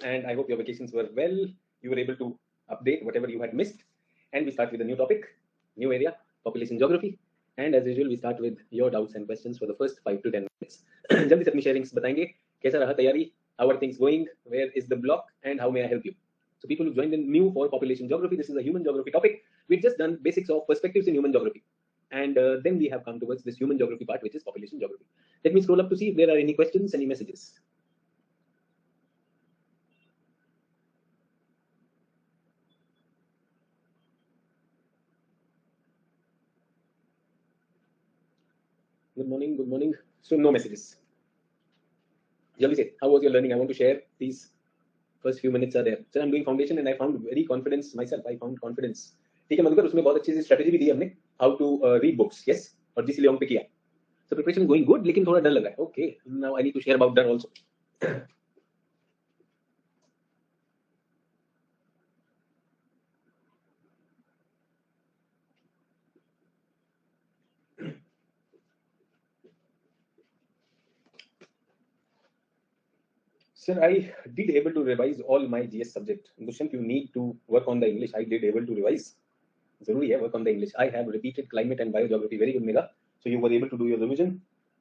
and I hope your vacations were well. You were able to update whatever you had missed. And we start with a new topic, new area, population geography. And as usual, we start with your doubts and questions for the first 5 to 10 minutes. जल्दी से अपनी sharings बताएंगे कैसा रहा तैयारी, how are things going, where is the block, and how may I help you. So people who joined in new for population geography, this is a human geography topic. We've just done basics of perspectives in human geography. And then we have come towards this human geography part, which is population geography. Let me scroll up to see if there are any questions, any messages. Good morning, good morning. So no messages. Jaldi say, how was your learning? I want to share these first few minutes are there. Sir, I'm doing foundation and I found very confidence myself. I found confidence. ठीक है मधुकर, उसमें बहुत अच्छी सी strategy भी दी हमने, how to read books. Yes, और जिस Leong पे किया. So preparation going good, लेकिन थोड़ा डर लग रहा है. Okay, now I need to share about that also. Sir, I did able to revise all my GS subject. Dushyant, you need to work on the English. I did able to revise. जरूरी है work on the English. I have repeated climate and biogeography. Very good, Megha. So you were able to do your revision.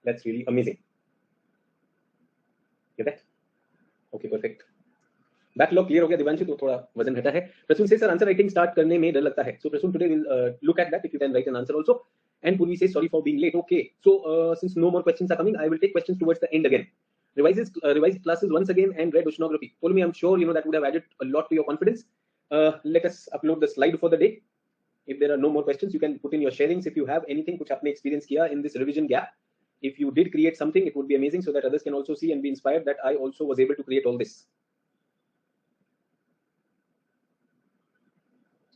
That's really amazing. Get that? Okay, perfect. Backlog clear हो गया दिवांशु, तो थोड़ा वजन घटा है. प्रसून से सर आंसर राइटिंग स्टार्ट करने में डर लगता है. So Prasoon today will look at that if you can write an answer also. And Purvi से sorry for being late. Okay, so since no more questions are coming, I will take questions towards the end again. Revised classes once again and read oceanography. Follow me, I'm sure you know that would have added a lot to your confidence. Let us upload the slide for the day. If there are no more questions, you can put in your sharings if you have anything which आपने experience किया in this revision gap. If you did create something, it would be amazing so that others can also see and be inspired that I also was able to create all this.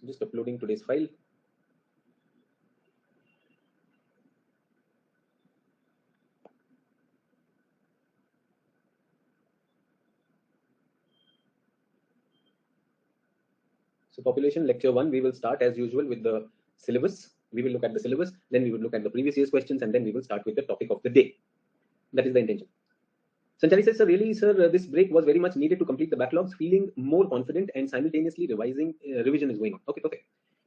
So just uploading today's file. So population lecture 1, we will start as usual with the syllabus. We will look at the syllabus, then we will look at the previous year's questions, and then we will start with the topic of the day. That is the intention. Sanchari says, sir, really, sir, this break was very much needed to complete the backlogs, feeling more confident and simultaneously revision is going on. Okay, okay.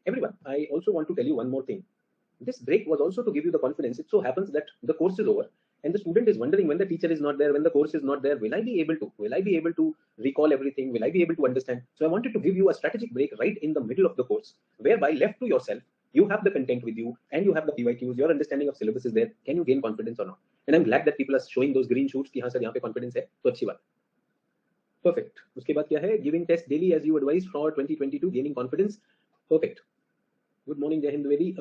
Everyone, I also want to tell you one more thing. This break was also to give you the confidence. It so happens that the course is over and the student is wondering when the teacher is not there, when the course is not there, will I be able to recall everything? Will I be able to understand? So I wanted to give you a strategic break right in the middle of the course, whereby left to yourself, you have the content with you and you have the PYQs, your understanding of syllabus is there. Can you gain confidence or not? And I'm glad that people are showing those green shoots कि हाँ sir यहाँ पे confidence है, तो अच्छी बात. Perfect. उसके बाद क्या है? Giving test daily as you advised for 2022, gaining confidence. Perfect. Good morning, जय हिंद द्विवेदी.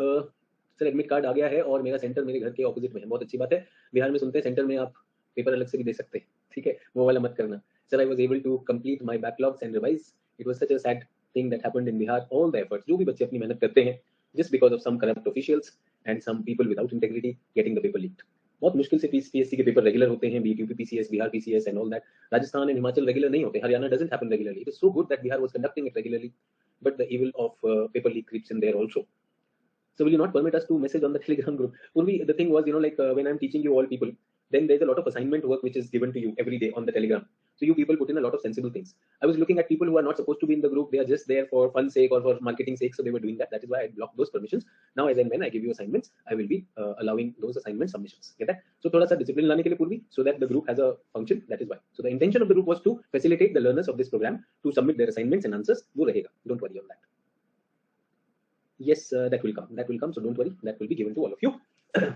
सर एडमिट कार्ड आ गया है और मेरा सेंटर मेरे घर के ऑपोजिट में है. बहुत अच्छी बात है. बिहार में सुनते हैं सेंटर में आप पेपर अलग से भी दे सकते हैं. ठीक है, वो वाला मत करना. Sir I was able to complete my backlogs and revise. It was such a sad thing that happened in Bihar. All the efforts, जो भी बच्चे अपनी मेहनत करते हैं, just because of some corrupt officials and some people without integrity getting the paper leaked. बहुत मुश्किल से पीएससी के पेपर रेगुलर होते हैं. Be it UP PCS, Bihar PCS and all that. Rajasthan and Himachal regular नहीं होते. Haryana doesn't happen regularly. It is so good that Bihar was conducting it regularly, but the evil of paper leak creeps in there also. So will you not permit us to message on the Telegram group? Urvi, the thing was, when I'm teaching you all people, then there's a lot of assignment work which is given to you every day on the Telegram. So you people put in a lot of sensible things. I was looking at people who are not supposed to be in the group. They are just there for fun sake or for marketing sake. So they were doing that. That is why I blocked those permissions. Now, as and when I give you assignments, I will be allowing those assignment submissions. Get that? So thoda sa discipline लाने के लिए पूर्वी, so that the group has a function. That is why. So the intention of the group was to facilitate the learners of this program to submit their assignments and answers. वो रहेगा. Don't worry on that. Yes, that will come. So don't worry, that will be given to all of you.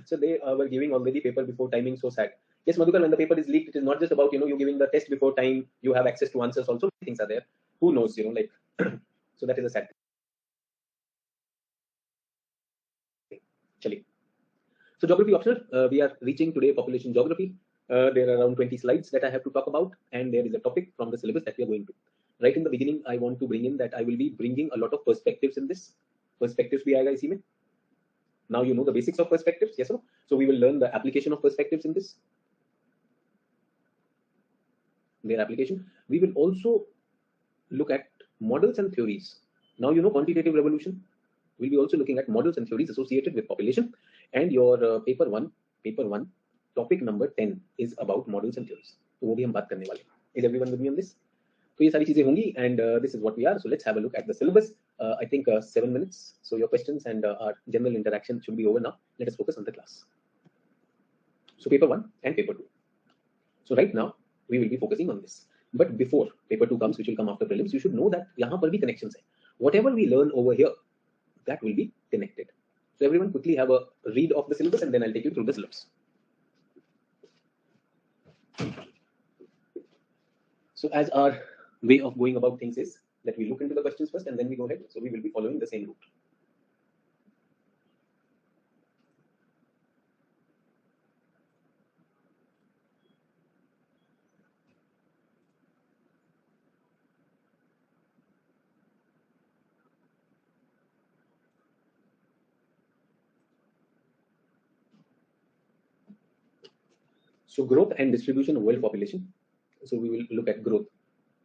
So they were giving already paper before timing. So sad. Yes, Madhukar, when the paper is leaked, it is not just about you giving the test before time. You have access to answers also. Many things are there. Who knows? So that is a sad thing. Chali. So geography optional. We are reaching today population geography. There are around 20 slides that I have to talk about, and there is a topic from the syllabus that we are going to. Right in the beginning, I want to bring in that I will be bringing a lot of perspectives in this. Perspectives भी आएगा इसी में. Now you know the basics of perspectives, yes or no? So we will learn the application of perspectives in this. Their application. We will also look at models and theories. Now you know quantitative revolution. We'll be also looking at models and theories associated with population. And your paper one, topic number 10 is about models and theories. तो वो भी हम बात करने वाले. Is everyone with me on this? तो ये सारी चीजें होंगी and this is what we are. So let's have a look at the syllabus. I think 7 minutes. So your questions and our general interaction should be over now. Let us focus on the class. So paper 1 and paper 2. So right now we will be focusing on this. But before paper 2 comes, which will come after prelims, you should know that यहाँ पर भी connections है. Whatever we learn over here, that will be connected. So everyone quickly have a read of the syllabus and then I'll take you through the syllabus. So as our way of going about things is that we look into the questions first and then we go ahead. So we will be following the same route. So growth and distribution of world population. So we will look at growth.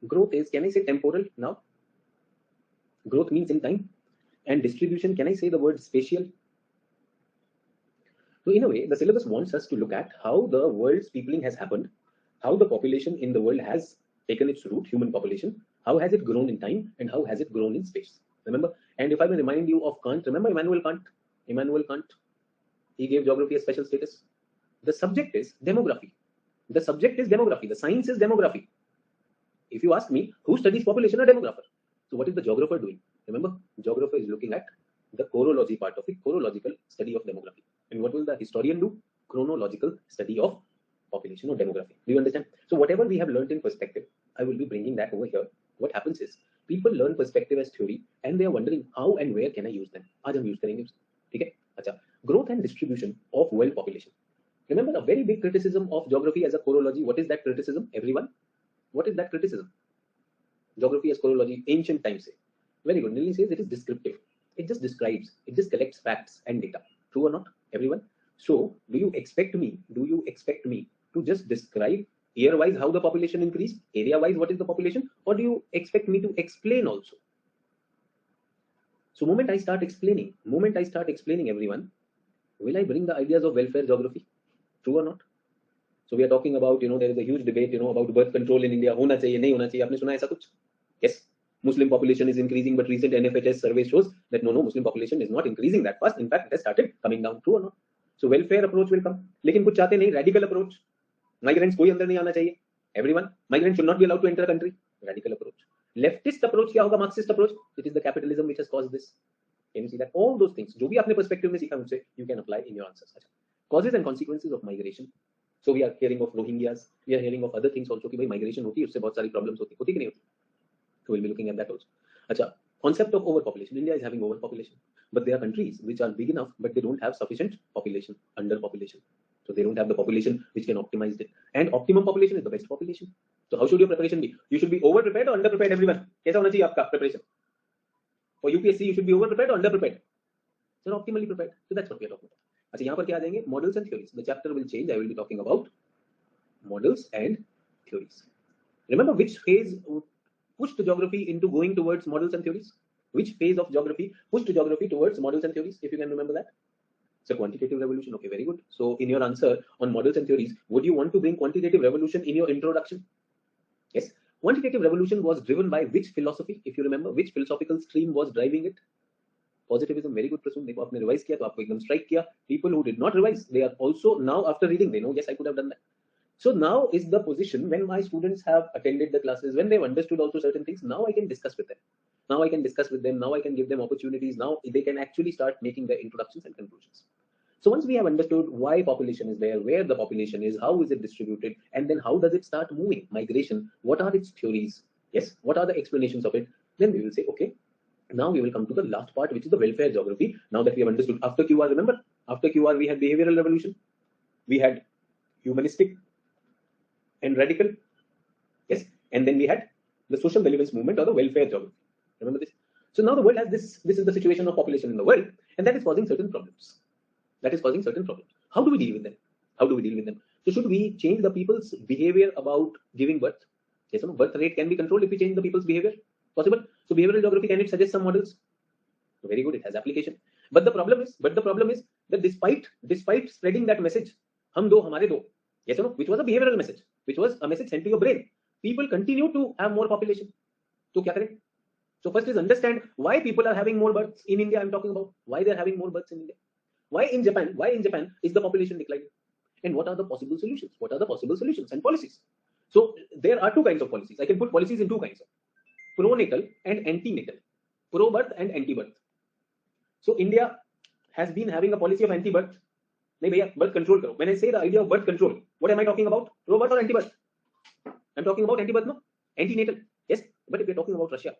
Growth is, can I say temporal now? Growth means in time. And distribution, can I say the word spatial? So in a way, the syllabus wants us to look at how the world's peopling has happened, how the population in the world has taken its root, human population, how has it grown in time, and how has it grown in space. Remember? And if I may remind you of Kant, remember Immanuel Kant? Immanuel Kant, he gave geography a special status. The subject is demography. The subject is demography. The science is demography. If you ask me, who studies population? A demographer. So what is the geographer doing? Remember, geographer is looking at the chorology part of it, chorological study of demography. And what will the historian do? Chronological study of population or demography. Do you understand? So whatever we have learned in perspective, I will be bringing that over here. What happens is, people learn perspective as theory and they are wondering how and where can I use them? आज हम use करेंगे. ठीक है? अच्छा. Growth and distribution of world population. Remember, a very big criticism of geography as a chorology. What is that criticism? Everyone? What is that criticism? Geography as chorology, ancient times. Very good. Nilly says it is descriptive. It just describes. It just collects facts and data. True or not, everyone? So, do you expect me to just describe year-wise how the population increased, area-wise what is the population, or do you expect me to explain also? So, moment I start explaining, everyone, will I bring the ideas of welfare geography? True or not? So we are talking about, there is a huge debate, about birth control in India. होना चाहिए, नहीं होना चाहिए. आपने सुना ऐसा कुछ? Yes. Muslim population is increasing, but recent NFHS survey shows that no, Muslim population is not increasing that fast. In fact, it has started coming down. True or not? So welfare approach will come. लेकिन कुछ चाहते नहीं, radical approach. Migrants कोई अंदर नहीं आना चाहिए. Everyone, migrants should not be allowed to enter a country. Radical approach. Leftist approach क्या होगा? Marxist approach. It is the capitalism which has caused this. Can you see that? All those things, जो भी आपने perspective में सीखा मुझसे, you can apply in your answers. Causes and consequences of migration. So we are hearing of Rohingyas. We are hearing of other things also कि भाई migration होती है, उससे बहुत सारी problems होती कि नहीं होती. So we'll be looking at that also. अच्छा, concept of overpopulation. India is having overpopulation, but there are countries which are big enough, but they don't have sufficient population, underpopulation. So they don't have the population which can optimize it. And optimum population is the best population. So how should your preparation be? You should be over prepared or under prepared, everyone. कैसा होना चाहिए आपका preparation? For UPSC, you should be over prepared or under prepared. So optimally prepared. So that's what we are talking about. अच्छा, यहाँ पर क्या आ जाएंगे? Models and theories. The chapter will change. I will be talking about models and theories. Remember which phase pushed geography into going towards models and theories? Which phase of geography pushed geography towards models and theories? If you can remember that. It's a quantitative revolution. Okay, very good. So in your answer on models and theories, would you want to bring quantitative revolution in your introduction? Yes. Quantitative revolution was driven by which philosophy? If you remember, which philosophical stream was driving it? Positivism. Very good, Prasun. देखो आपने revise किया तो आपको एकदम strike किया. People who did not revise, they are also now after reading, they know, yes, I could have done that. So now is the position when my students have attended the classes, when they've understood also certain things, now I can discuss with them. Now I can give them opportunities. Now they can actually start making their introductions and conclusions. So once we have understood why population is there, where the population is, how is it distributed, and then how does it start moving, migration, what are its theories, yes, what are the explanations of it, then we will say, okay, now we will come to the last part, which is the welfare geography. Now that we have understood, after QR, remember, after QR we had behavioral revolution, we had humanistic and radical, yes, and then we had the social relevance movement or the welfare geography. Remember this? So now the world has this is the situation of population in the world, and that is causing certain problems. How do we deal with them? So should we change the people's behavior about giving birth? Yes or no? Birth rate can be controlled if we change the people's behavior. Possible? So behavioral geography, can it suggest some models? Very good, it has application. But the problem is that despite spreading that message, हम दो हमारे दो, yes or no, which was a behavioral message, which was a message sent to your brain. people continue to have more population. So kya kare? So first is understand why people are having more births in India. I'm talking about why they're having more births in India. Why in Japan? Why in Japan is the population declining? And what are the possible solutions? What are the possible solutions and policies? So there are two kinds of policies. I can put policies in two kinds: pro-natal and anti-natal, pro-birth and anti-birth. So India has been having a policy of anti-birth. नहीं भैया, birth control करो. When I say the idea of birth control, what am I talking about? Pro-birth or anti-birth? I'm talking about anti-birth, no? Anti-natal. Yes, but if we're talking about Russia,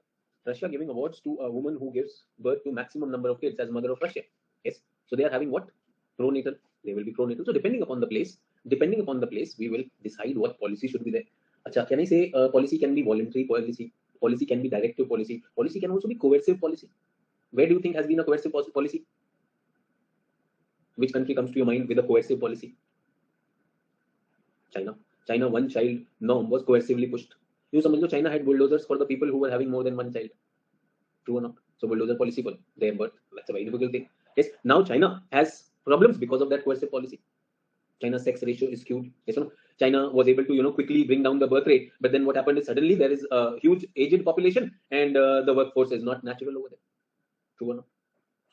Russia giving awards to a woman who gives birth to maximum number of kids as mother of Russia. Yes, so they are having what? Pro-natal. They will be pro-natal. So depending upon the place, we will decide what policy should be there. Acha, can I say policy can be voluntary policy? Policy can be directive policy. Policy can also be coercive policy. Where do you think has been a coercive policy? Which country comes to your mind with a coercive policy? China. China one child norm was coercively pushed. You समझ लो China had bulldozers for the people who were having more than one child. True or not? So bulldozer policy for their birth. That's a very difficult thing. Yes. Now China has problems because of that coercive policy. China's sex ratio is skewed. Yes or no? China was able to quickly bring down the birth rate, but then what happened is suddenly there is a huge aged population and the workforce is not natural over there. True or not?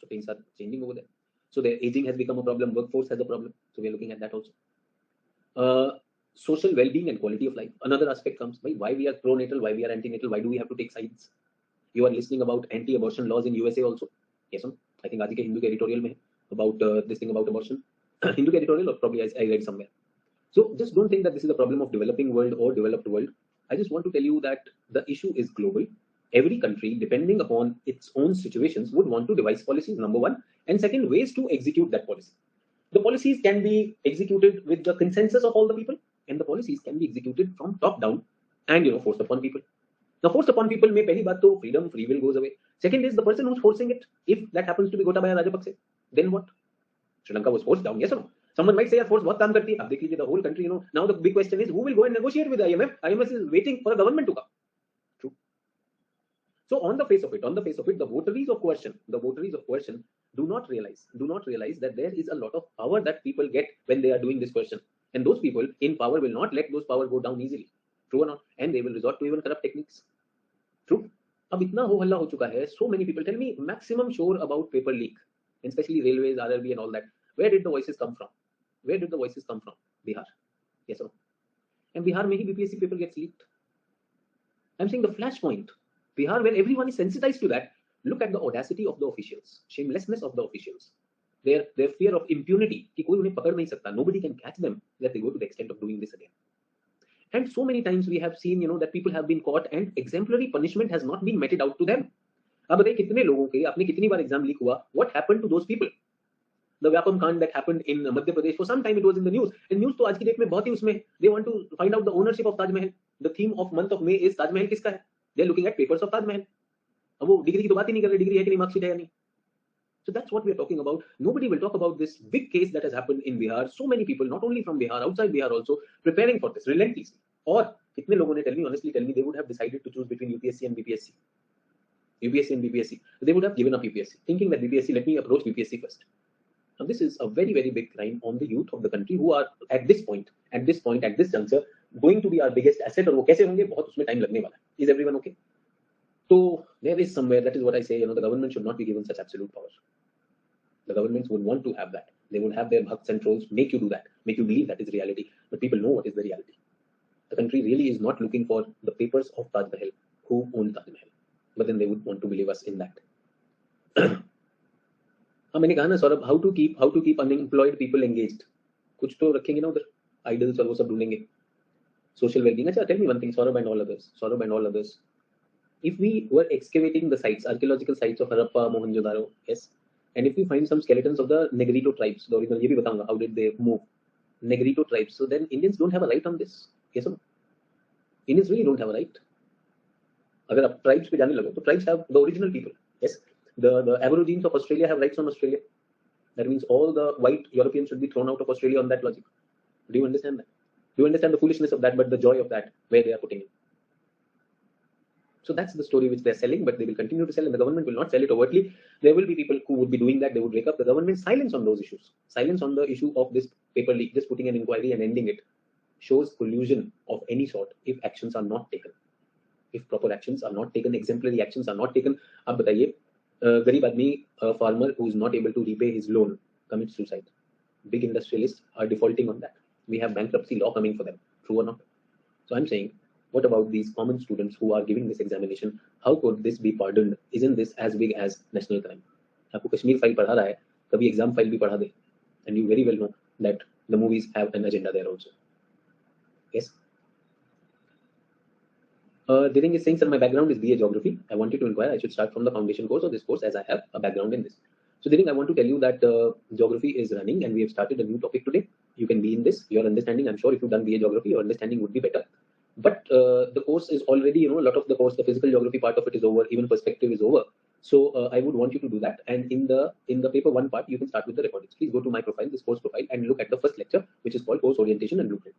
So things are changing over there. So their aging has become a problem. Workforce has a problem. So we are looking at that also. Social well-being and quality of life. Another aspect comes by why we are pro-natal, why we are anti-natal, why do we have to take sides? You are listening about anti-abortion laws in USA also. Yes or no? I think आज के Hindu editorial में about this thing about abortion. Hindu editorial or probably I read somewhere. So just don't think that this is a problem of developing world or developed world. I just want to tell you that the issue is global. Every country, depending upon its own situations, would want to devise policies, number one, and second, ways to execute that policy. The policies can be executed with the consensus of all the people, and the policies can be executed from top down and forced upon people. Now, forced upon people में पहली बात तो freedom, free will goes away. Second is the person who's forcing it. If that happens to be Gotabaya Rajapaksa, then what? Sri Lanka was forced down, yes or no? Someone might say, "Yeah, force बहुत काम करती है." अब देख लीजिए the whole country, Now the big question is, who will go and negotiate with the IMF? IMF is waiting for a government to come. True. So on the face of it, the votaries of coercion do not realize that there is a lot of power that people get when they are doing this coercion, and those people in power will not let those power go down easily. True or not? And they will resort to even corrupt techniques. True. अब इतना हो हल्ला हो चुका है. So many people tell me maximum sure about paper leak, and especially railways, RRB, and all that. Where did the voices come from? Bihar. Yes or no? And Bihar में ही BPSC paper gets leaked. I'm saying the flashpoint. Bihar, where everyone is sensitized to that. Look at the audacity of the officials, shamelessness of the officials, their fear of impunity. कि कोई उन्हें पकड़ नहीं सकता. Nobody can catch them, that they go to the extent of doing this again. And so many times we have seen, that people have been caught and exemplary punishment has not been meted out to them. अब बताइए कितने लोगों के आपने कितनी बार exam leak हुआ? What happened to those people? The Vyapam Kand that happened in Madhya Pradesh, for some time it was in the news. And news तो आज की डेट में बहुत ही उसमें they want to find out the ownership of Taj Mahal. The theme of month of May is Taj Mahal किसका है? They are looking at papers of Taj Mahal. अब वो डिग्री की तो बात ही नहीं कर रहे, डिग्री है कि नहीं, मार्कशीट है या नहीं. So that's what we are talking about. Nobody will talk about this big case that has happened in Bihar. So many people, not only from Bihar, outside Bihar also, preparing for this relentlessly. और कितने लोगों ने honestly tell me they would have decided to choose between UPSC and BPSC. They would have given up UPSC, thinking that BPSC, let me approach BPSC first. Now this is a very, very big crime on the youth of the country who are at this juncture, going to be our biggest asset. और वो कैसे होंगे? बहुत उसमें time लगने वाला है. Is everyone okay? So there is somewhere, that is what I say, the government should not be given such absolute power. The governments would want to have that. They would have their bhakts and trolls make you do that, make you believe that is reality. But people know what is the reality. The country really is not looking for the papers of Taj Mahal, who owned Taj Mahal. But then they would want to believe us in that. हाँ मैंने कहा ना Saurabh, how to keep unemployed people engaged. कुछ तो रखेंगे ना उधर, idols और वो सब ढूंढेंगे. Social well-being. अच्छा, tell me one thing, Saurabh and all others. If we were excavating the sites, archaeological sites of Harappa, Mohenjo-daro, yes, and if we find some skeletons of the Negrito tribes, the original, ये भी बताऊंगा, how did they move? Negrito tribes. So then Indians don't have a right on this. Yes or no? Indians really don't have a right. अगर आप tribes पे जाने लगो, तो tribes have the original people. Yes, the Aborigines of Australia have rights on Australia. That means all the white Europeans should be thrown out of Australia on that logic. Do you understand that? Do you understand the foolishness of that, but the joy of that, where they are putting it? So that's the story which they're selling, but they will continue to sell, and the government will not sell it overtly. There will be people who would be doing that. They would wake up the government's silence on those issues. Silence on the issue of this paper leak, just putting an inquiry and ending it. shows collusion of any sort if actions are not taken. If proper actions are not taken, exemplary actions are not taken. अब बताइए, गरीब आदमी, farmer who is not able to repay his loan commits suicide. Big industrialists are defaulting on that. We have bankruptcy law coming for them. True or not? So I'm saying, what about these common students who are giving this examination? How could this be pardoned? Isn't this as big as national crime? आपको Kashmir file पढ़ा रहा है, कभी exam file भी पढ़ा दे, and you very well know that the movies have an agenda there also. Yes. The thing is saying, sir, my background is BA Geography. I wanted to inquire I should start from the foundation course or this course as I have a background in this. So the thing I want to tell you that Geography is running and we have started a new topic today. You can be in this. Your understanding, I'm sure if you've done BA Geography, your understanding would be better. But the course is already, a lot of the course, the physical geography part of it is over, even perspective is over. So I would want you to do that. And in the paper one part, you can start with the recordings. Please go to my profile, this course profile, and look at the first lecture, which is called Course Orientation and Blueprint.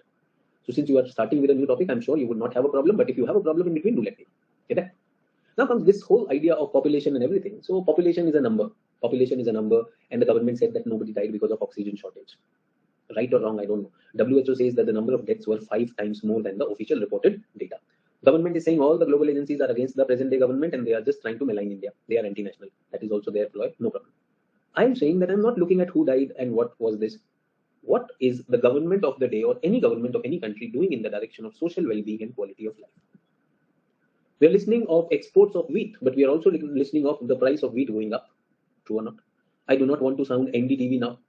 So since you are starting with a new topic, I'm sure you would not have a problem. But if you have a problem in between, do let me know. Okay? Now comes this whole idea of population and everything. So population is a number. Population is a number, and the government said that nobody died because of oxygen shortage. Right or wrong, I don't know. WHO says that the number of deaths were 5 times more than the official reported data. Government is saying all the global agencies are against the present day government and they are just trying to malign India. They are anti-national. That is also their ploy. No problem. I'm saying that I'm not looking at who died and what was this. What is the government of the day or any government of any country doing in the direction of social well-being and quality of life? We are listening of exports of wheat, but we are also listening of the price of wheat going up. True or not? I do not want to sound NDTV now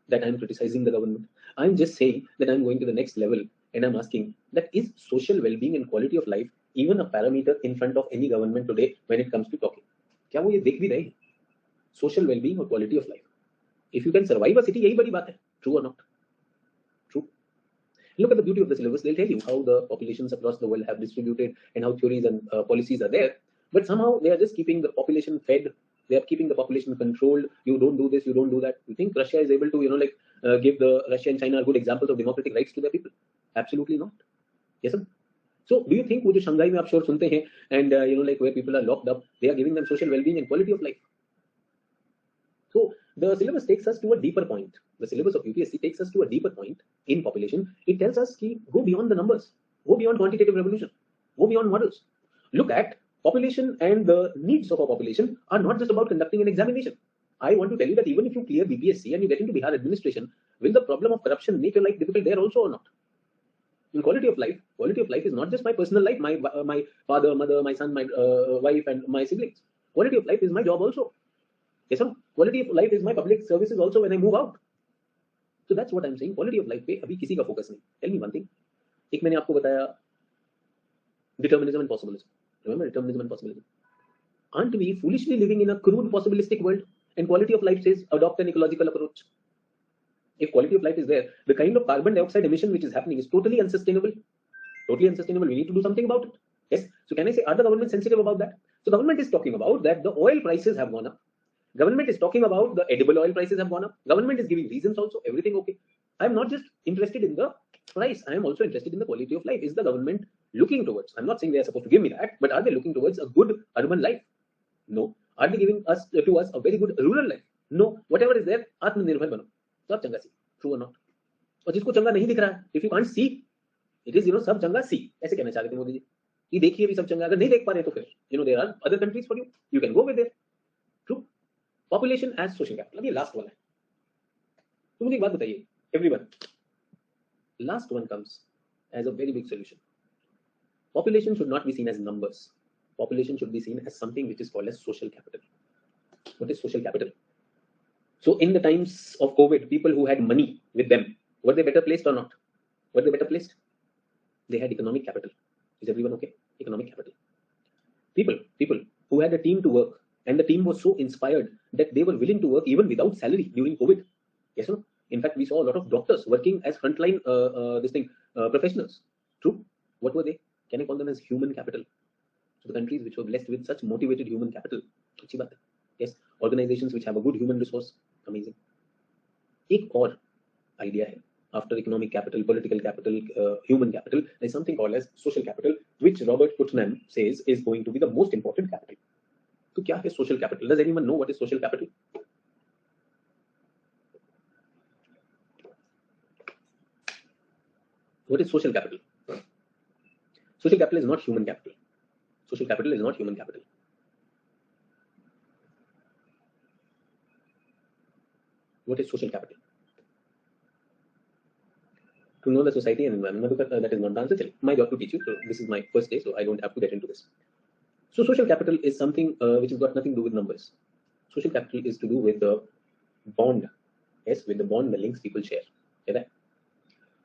that I'm criticizing the government. I'm just saying that I'm going to the next level and I'm asking that is social well-being and quality of life even a parameter in front of any government today when it comes to talking? क्या वो ये देख भी रहे हैं? Social well-being or quality of life. If you can survive a city, यही बड़ी बात है. True or not? True. Look at the beauty of the syllabus. They'll tell you how the populations across the world have distributed and how theories and policies are there. But somehow they are just keeping the population fed. They are keeping the population controlled. You don't do this, you don't do that. You think Russia is able to, give the Russia and China are good examples of democratic rights to their people? Absolutely not. Yes, sir. So do you think वो जो Shanghai में आप sure सुनते हैं and where people are locked up, they are giving them social well-being and quality of life? So the syllabus takes us to a deeper point. The syllabus of UPSC takes us to a deeper point in population. It tells us to go beyond the numbers, go beyond quantitative revolution, go beyond models. Look at population and the needs of a population are not just about conducting an examination. I want to tell you that even if you clear BPSC and you get into Bihar administration, will the problem of corruption make your life difficult there also or not? In quality of life is not just my personal life, my father, mother, my son, my wife, and my siblings. Quality of life is my job also. Yes, sir. Quality of life is my public services also when I move out. So that's what I'm saying. Quality of life पे अभी किसी का focus नहीं. Tell me one thing. एक मैंने आपको बताया determinism and possibilism. Remember determinism and possibilism. Aren't we foolishly living in a crude possibilistic world? And quality of life says adopt an ecological approach. If quality of life is there, the kind of carbon dioxide emission which is happening is totally unsustainable. Totally unsustainable. We need to do something about it. Yes. So can I say, are the government sensitive about that? So government is talking about that the oil prices have gone up. Government is talking about the edible oil prices have gone up. Government is giving reasons also. Everything okay. I am not just interested in the price. I am also interested in the quality of life. Is the government looking towards? I'm not saying they are supposed to give me that, but are they looking towards a good urban life? No. Are they giving us a very good rural life? No. Whatever is there, आत्मनिर्भर बनो. सब चंगा सी. True or not? और जिसको चंगा नहीं दिख रहा है, if you can't see, it is सब चंगा सी. ऐसे कहना चाह रहे थे मोदी जी. ये देखिए भी सब चंगा. अगर नहीं देख पा रहे तो फिर there are other countries for you. You can go with there. True. Population as social capital. अब ये last one है. तो मुझे एक बात बताइए, everyone. Last one comes as a very big solution. Population should not be seen as numbers. Population should be seen as something which is called as social capital. What is social capital? So in the times of COVID, people who had money with them, were they better placed or not? Were they better placed? They had economic capital. Is everyone okay? Economic capital. People who had a team to work, and the team was so inspired that they were willing to work even without salary during COVID. Yes or no? In fact, we saw a lot of doctors working as frontline professionals. True. What were they? Can I call them as human capital? So the countries which were blessed with such motivated human capital. Yes. Organizations which have a good human resource. Amazing. एक और idea है. After economic capital, political capital, human capital, there is something called as social capital, which Robert Putnam says is going to be the most important capital. तो क्या है social capital? Does anyone know what is social capital? What is social capital? Social capital is not human capital. Social capital is not human capital. What is social capital? To know the society and environment, that is not the answer. My job to teach you. So this is my first day, so I don't have to get into this. So social capital is something which has got nothing to do with numbers. Social capital is to do with the bond. Yes, with the bond, the links people share. Okay?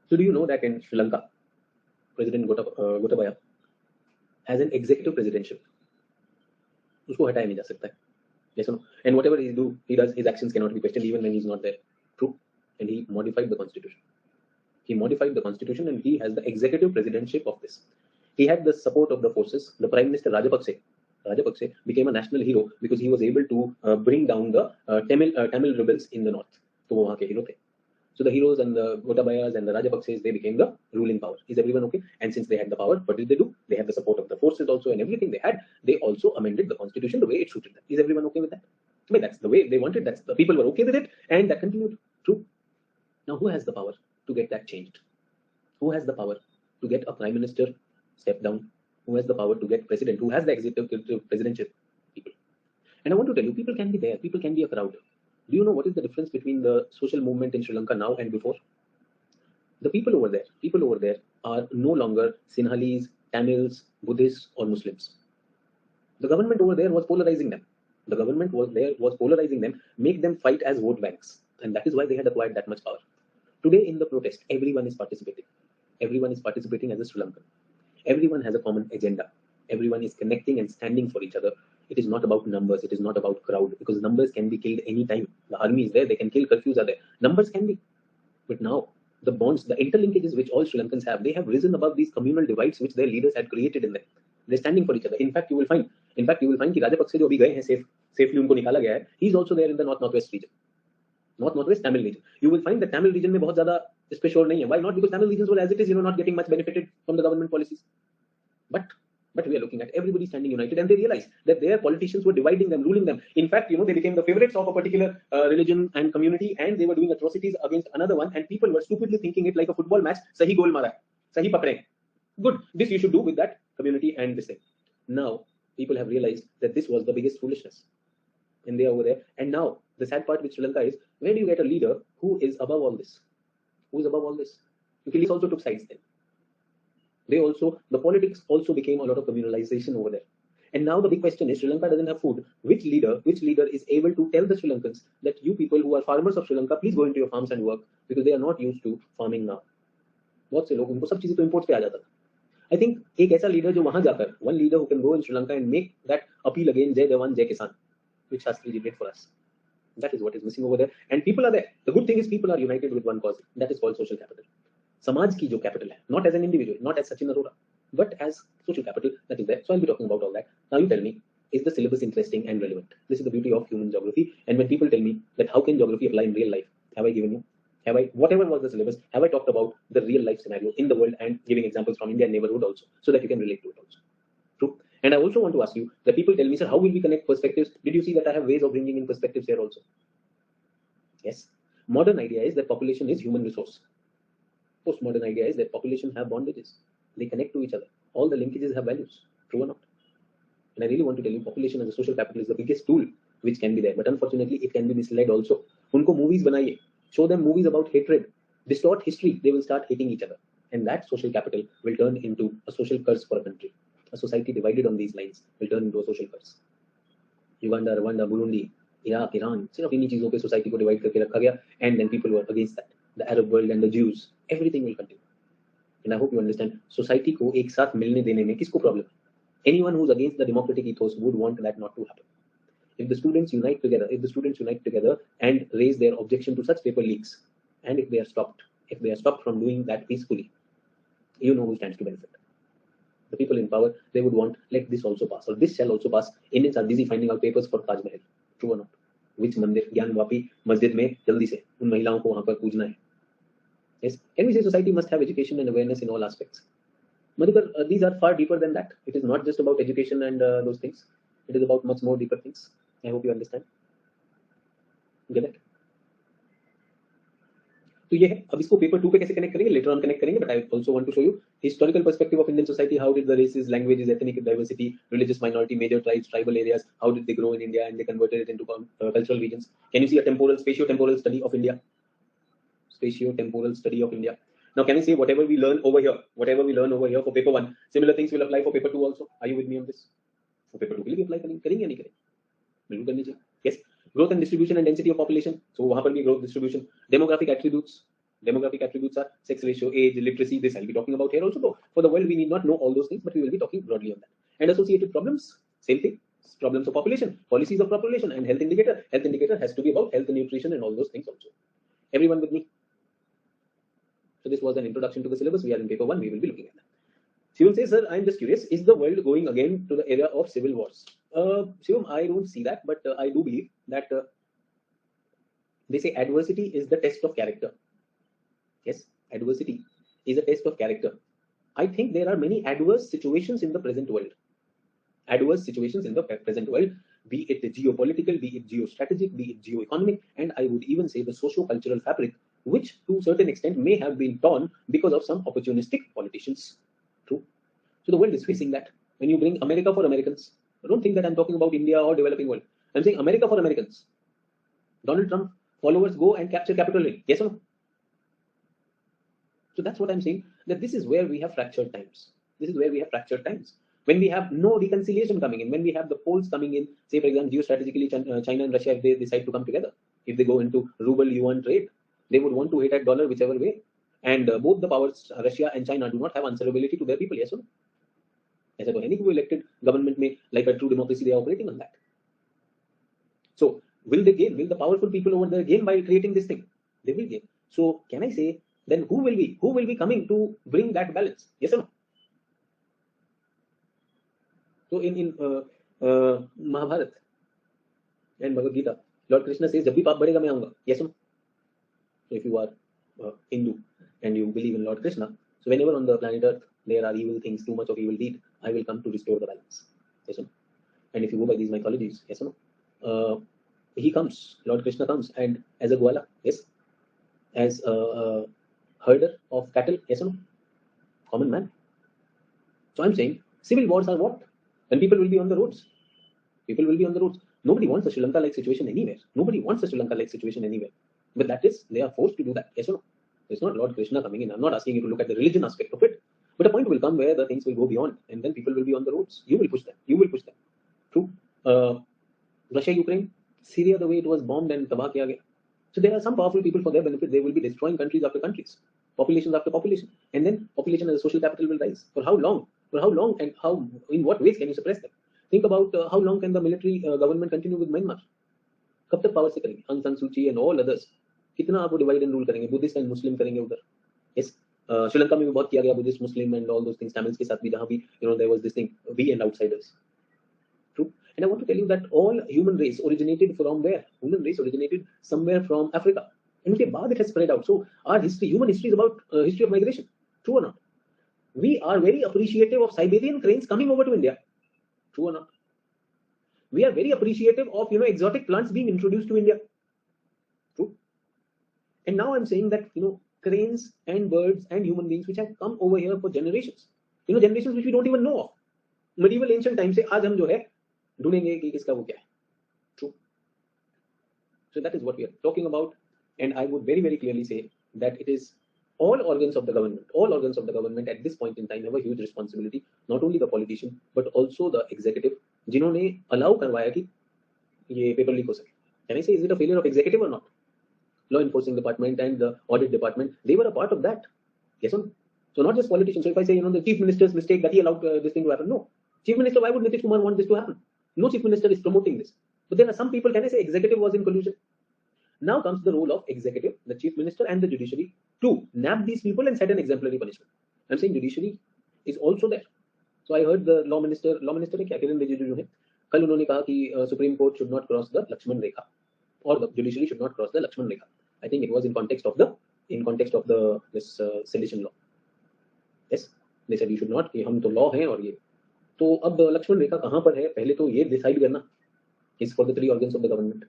So do you know that in Sri Lanka, President Gotabaya has an executive presidentship? उसको हटाया नहीं जा सकता है. Yes or no? And whatever he does, his actions cannot be questioned even when he's not there. True. And he modified the constitution. He modified the constitution and he has the executive presidentship of this. He had the support of the forces. The Prime Minister Rajapakse became a national hero because he was able to bring down the Tamil rebels in the north. So वो वहाँ के hero थे. So the heroes and the Gotabayas and the Rajapakses, they became the ruling power. Is everyone okay? And since they had the power, what did they do? They had the support of the forces also, and everything they had. They also amended the constitution the way it suited them. Is everyone okay with that? I mean, that's the way they wanted. That's the people were okay with it, and that continued. True. Now, who has the power to get that changed? Who has the power to get a prime minister step down? Who has the power to get president? Who has the executive presidentship? People. And I want to tell you, people can be there. People can be a crowd. Do you know what is the difference between the social movement in Sri Lanka now and before? The people over there are no longer Sinhalese, Tamils, Buddhists, or Muslims. The government over there was polarizing them. The government was polarizing them, make them fight as vote banks. And that is why they had acquired that much power. Today in the protest, everyone is participating. Everyone is participating as a Sri Lankan. Everyone has a common agenda. Everyone is connecting and standing for each other. It is not about numbers. It is not about crowd, because numbers can be killed anytime. The army is there. They can kill. Curfews are there. Numbers can be. But now the bonds, the interlinkages which all Sri Lankans have, they have risen above these communal divides which their leaders had created in them. They're standing for each other. In fact, you will find कि Rajapakse जो अभी गए हैं safely उनको निकाला गया है, he is also there in the northwest region. Northwest Tamil region. You will find that Tamil region में बहुत ज़्यादा इस पे शोर नहीं है. Why not? Because Tamil regions were as it is, not getting much benefited from the government policies. But we are looking at everybody standing united, and they realize that their politicians were dividing them, ruling them. In fact, they became the favorites of a particular religion and community, and they were doing atrocities against another one, and people were stupidly thinking it like a football match. Sahi goal mara, sahi pakde. Good. This you should do with that community and this thing. Now, people have realized that this was the biggest foolishness. And they are over there. And now, the sad part with Sri Lanka is, where do you get a leader who is above all this? Who is above all this? Ukhilesh also took sides then. The politics also became a lot of communalization over there. And now the big question is, Sri Lanka doesn't have food. Which leader is able to tell the Sri Lankans that you people who are farmers of Sri Lanka, please go into your farms and work, because they are not used to farming now. बहुत से लोग, उनको सब चीजें तो import पे आ जाता था. I think एक ऐसा leader जो वहां जाकर, one leader who can go in Sri Lanka and make that appeal again, Jai Jawan, Jai Kisan, which Shastri ji did for us. That is what is missing over there. And people are there. The good thing is people are united with one cause. That is called social capital. Samaj ki jo capital hai, not as an individual, not as Sachin Arora, but as social capital, that is there. So I'll be talking about all that. Now you tell me, is the syllabus interesting and relevant? This is the beauty of human geography. And when people tell me that how can geography apply in real life, whatever was the syllabus, have I talked about the real life scenario in the world and giving examples from India and neighborhood also, so that you can relate to it also. True. And I also want to ask you, that people tell me, sir, how will we connect perspectives? Did you see that I have ways of bringing in perspectives here also? Yes. Modern idea is that population is human resource. Postmodern idea is that population have bondages. They connect to each other. All the linkages have values. True or not? And I really want to tell you, population as a social capital is the biggest tool which can be there. But unfortunately, it can be misled also. Unko movies banaiye. Show them movies about hatred. Distort history. They will start hating each other. And that social capital will turn into a social curse for a country. A society divided on these lines will turn into a social curse. Uganda, Rwanda, Burundi, Iraq, Iran, सिर्फ इन्हीं चीजों पे society को divide करके रखा गया, and then people were against that. The Arab world and the Jews, everything will continue. And I hope you understand, society को एक साथ मिलने देने में किसको problem है? Anyone who's against the democratic ethos would want that not to happen. If the students unite together and raise their objection to such paper leaks, and if they are stopped from doing that peacefully, who stands to benefit. The people in power, they would want, let this also pass, or this shall also pass. Indians are busy finding out papers for Taj Mahal. True or not? Which mandir, Gyanwapi masjid में जल्दी से उन महिलाओं को वहाँ पर पूजना है. Yes, can we say society must have education and awareness in all aspects? Madhukar, these are far deeper than that. It is not just about education and those things. It is about much more deeper things. I hope you understand. Get it? तो ये है. अब इसको paper 2 पे कैसे connect करेंगे, later on connect करेंगे, but I also want to show you historical perspective of Indian society. How did the races, languages, ethnic diversity, religious minority, major tribes, tribal areas, how did they grow in India and they converted it into cultural regions. Can you see a temporal, spatio-temporal study of India? Spatio-temporal study of India. Now, can I say whatever we learn over here for paper 1, similar things will apply for paper 2 also? Are you with me on this? For paper 2 के लिए भी apply करेंगे या नहीं करेंगे? बिल्कुल करनी चाहिए. Yes. Growth and distribution and density of population. So वहाँ पर भी growth distribution. Demographic attributes. Demographic attributes are sex ratio, age, literacy. This I'll be talking about here also. Though for the world we need not know all those things, but we will be talking broadly on that. And associated problems. Same thing. Problems of population, policies of population, and health indicator. Health indicator has to be about health and nutrition and all those things also. Everyone with me? So this was an introduction to the syllabus. We are in paper 1. We will be looking at that. Shivam says, sir, I'm just curious. Is the world going again to the era of civil wars? Shivam, I don't see that, but I do believe that they say adversity is the test of character. Yes, adversity is a test of character. I think there are many adverse situations in the present world. Adverse situations in the present world, be it geopolitical, be it geostrategic, be it geoeconomic, and I would even say the socio-cultural fabric, which to a certain extent may have been torn because of some opportunistic politicians. True. So the world is facing that. When you bring America for Americans, I don't think that I'm talking about India or developing world. I'm saying America for Americans. Donald Trump followers go and capture Capitol Hill. Yes or no? So that's what I'm saying, that this is where we have fractured times. This is where we have fractured times. When we have no reconciliation coming in, when we have the poles coming in, say for example, geostrategically, China and Russia, if they decide to come together, if they go into ruble yuan trade, they would want to hit at dollar whichever way. And both the powers, Russia and China, do not have answerability to their people. Yes or no? ऐसा तो है नहीं कि वो elected government में, like a true democracy, they are operating on that. So will they gain? Will the powerful people over there gain by creating this thing? They will gain. So can I say then who will be coming to bring that balance? Yes or no? So in Mahabharata and Bhagavad Gita, Lord Krishna says, "जब भी पाप बढ़ेगा मैं आऊँगा." Yes or no? So if you are Hindu and you believe in Lord Krishna, so whenever on the planet Earth there are evil things, too much of evil deed, I will come to restore the balance. Yes or no? And if you go by these mythologies, yes or no? He comes, Lord Krishna comes, and as a Gwala, yes, as a herder of cattle, yes or no? Common man. So I'm saying civil wars are what? When people will be on the roads. People will be on the roads. Nobody wants a Sri Lanka-like situation anywhere. Nobody wants a Sri Lanka-like situation anywhere. But that is, they are forced to do that. Yes or no? It's not Lord Krishna coming in. I'm not asking you to look at the religion aspect of it. But a point will come where the things will go beyond, and then people will be on the roads. You will push them. You will push them. True. Russia, Ukraine, Syria, the way it was bombed and tabah kiya gaya. So there are some powerful people, for their benefit, they will be destroying countries after countries, populations after population, and then population as a social capital will rise. For how long? For how long, and how, in what ways can you suppress them? Think about how long can the military government continue with Myanmar? कब तक power से करेंगे? Aung San Suu Kyi and all others. कितना आपको divide and rule करेंगे? Buddhist and Muslim करेंगे उधर. Yes. Sri Lanka में भी बहुत किया गया, Buddhist, Muslim and all those things. Tamils के साथ भी, जहां भी there was this thing, we and outsiders. True. And I want to tell you that all human race originated from where? Human race originated somewhere from Africa. And उसके बाद it has spread out. So our history, human history, is about history of migration. True or not? We are very appreciative of Siberian cranes coming over to India. True or not? We are very appreciative of exotic plants being introduced to India. True. And now I'm saying that cranes and birds and human beings which have come over here for generations, generations which we don't even know of. Medieval ancient times से आज हम जो है ढूंढेंगे कि किसका वो क्या है. True. So that is what we are talking about, and I would very, very clearly say that it is all organs of the government at this point in time have a huge responsibility. Not only the politician but also the executive, जिन्होंने allow करवाया कि ये paper leak हो सके. Can I say, is it a failure of executive or not? Law enforcing department and the audit department, they were a part of that. Yes or no? So not just politicians. So if I say the chief minister's mistake that he allowed this thing to happen, no. Chief minister, why would Nitish Kumar want this to happen? No chief minister is promoting this. But there are some people, can I say, executive was in collusion. Now comes the role of executive, the chief minister and the judiciary to nab these people and set an exemplary punishment. I'm saying judiciary is also there. So I heard the law minister है क्या, किरण रिजिजू जो है, कल उन्होंने कहा कि Supreme Court should not cross the Lakshman Rekha, or the judiciary should not cross the Lakshman Rekha. I think it was in context of the this sedition law. Yes, they said you should not, कि हम तो law हैं और ये. तो अब लक्ष्मण रेखा कहाँ पर है, पहले तो ये डिसाइड करना is for the three organs of the government.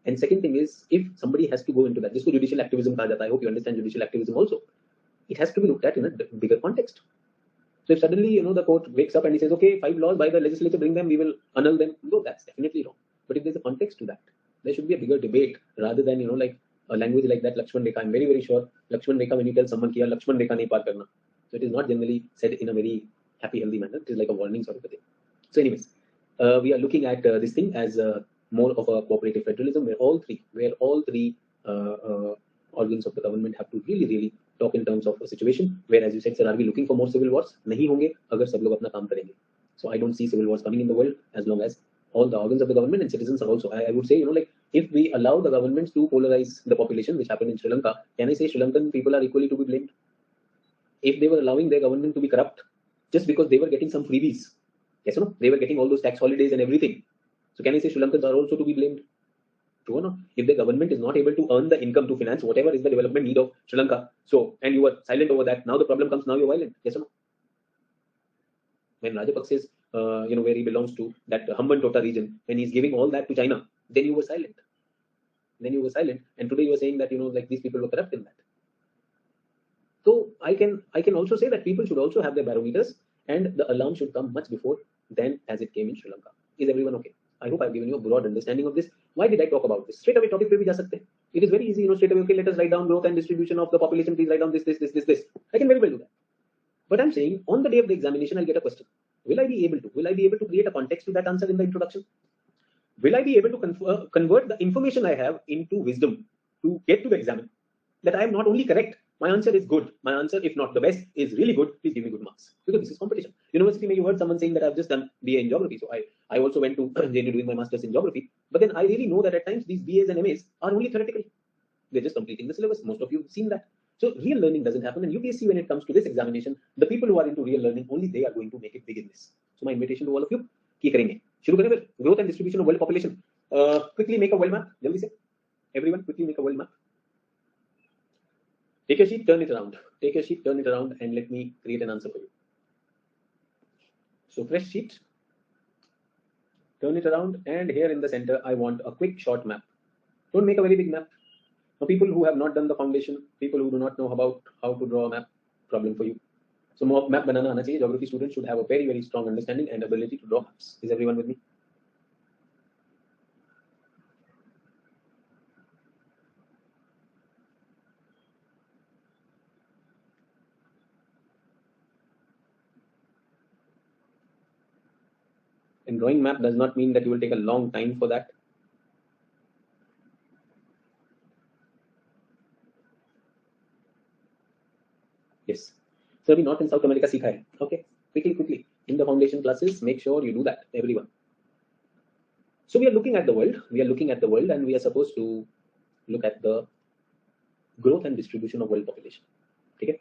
And second thing is, if somebody has to go into that, this is judicial activism kaha jata. I hope you understand judicial activism also. It has to be looked at in a bigger context. So if suddenly, the court wakes up and he says, okay, 5 laws by the legislature, bring them, we will annul them. No, that's definitely wrong. But if there's a context to that, there should be a bigger debate rather than, like a language like that, Lakshman Rekha. I'm very, very sure Lakshman Rekha, when you tell someone, kiya Lakshman Rekha nahi par karna. So it is not generally said in a very happy, healthy manner. It is like a warning sort of a thing. So anyways, we are looking at this thing as more of a cooperative federalism where all three organs of the government have to really, really talk in terms of a situation where, as you said, sir, are we looking for more civil wars? Nahi honge agar sab log apna kaam karenge. So I don't see civil wars coming in the world as long as all the organs of the government and citizens are also. I would say, like if we allow the governments to polarize the population, which happened in Sri Lanka, can I say Sri Lankan people are equally to be blamed? If they were allowing their government to be corrupt just because they were getting some freebies, yes or no? They were getting all those tax holidays and everything. So can I say Sri Lankans are also to be blamed? True or not? If the government is not able to earn the income to finance whatever is the development need of Sri Lanka, so, and you were silent over that, now the problem comes, now you're violent. Yes or no? When Rajapaksa says, where he belongs to, that Hambantota region, when he's giving all that to China, then you were silent. And today you are saying that, like these people were corrupt in that. So I can also say that people should also have their barometers, and the alarm should come much before than as it came in Sri Lanka. Is everyone okay? I hope I've given you a broad understanding of this. Why did I talk about this? Straight away topic pe bhi ja sakte. It is very easy, straight away, okay, let us write down growth and distribution of the population, please write down this. I can very well do that. But I'm saying on the day of the examination, I'll get a question. Will I be able to create a context to that answer in the introduction? Will I be able to convert the information I have into wisdom to get to the exam? That I am not only correct, my answer is good. My answer, if not the best, is really good. Please give me good marks. Because this is competition. University, you heard someone saying that I've just done BA in geography. So I also went to JNU doing my master's in geography. But then I really know that at times these BAs and MAs are only theoretical. They're just completing the syllabus. Most of you have seen that. So real learning doesn't happen. And UPSC, when it comes to this examination, the people who are into real learning, only they are going to make it big in this. So my invitation to all of you, ki karenge. Shuru kare fir. Growth and distribution of world population. Quickly make a world map. Jaldi se. Everyone, quickly make a world map. Take your sheet, turn it around. And let me create an answer for you. So fresh sheet, turn it around, and here in the center, I want a quick short map. Don't make a very big map. For people who have not done the foundation, people who do not know about how to draw a map, problem for you. So map banana aana chahiye. Geography students should have a very, very strong understanding and ability to draw maps. Is everyone with me? And drawing map does not mean that you will take a long time for that. Yes. So abhi North and South America sikha hai. Okay. Quickly. In the foundation classes, make sure you do that, everyone. So we are looking at the world. And we are supposed to look at the growth and distribution of world population. Okay.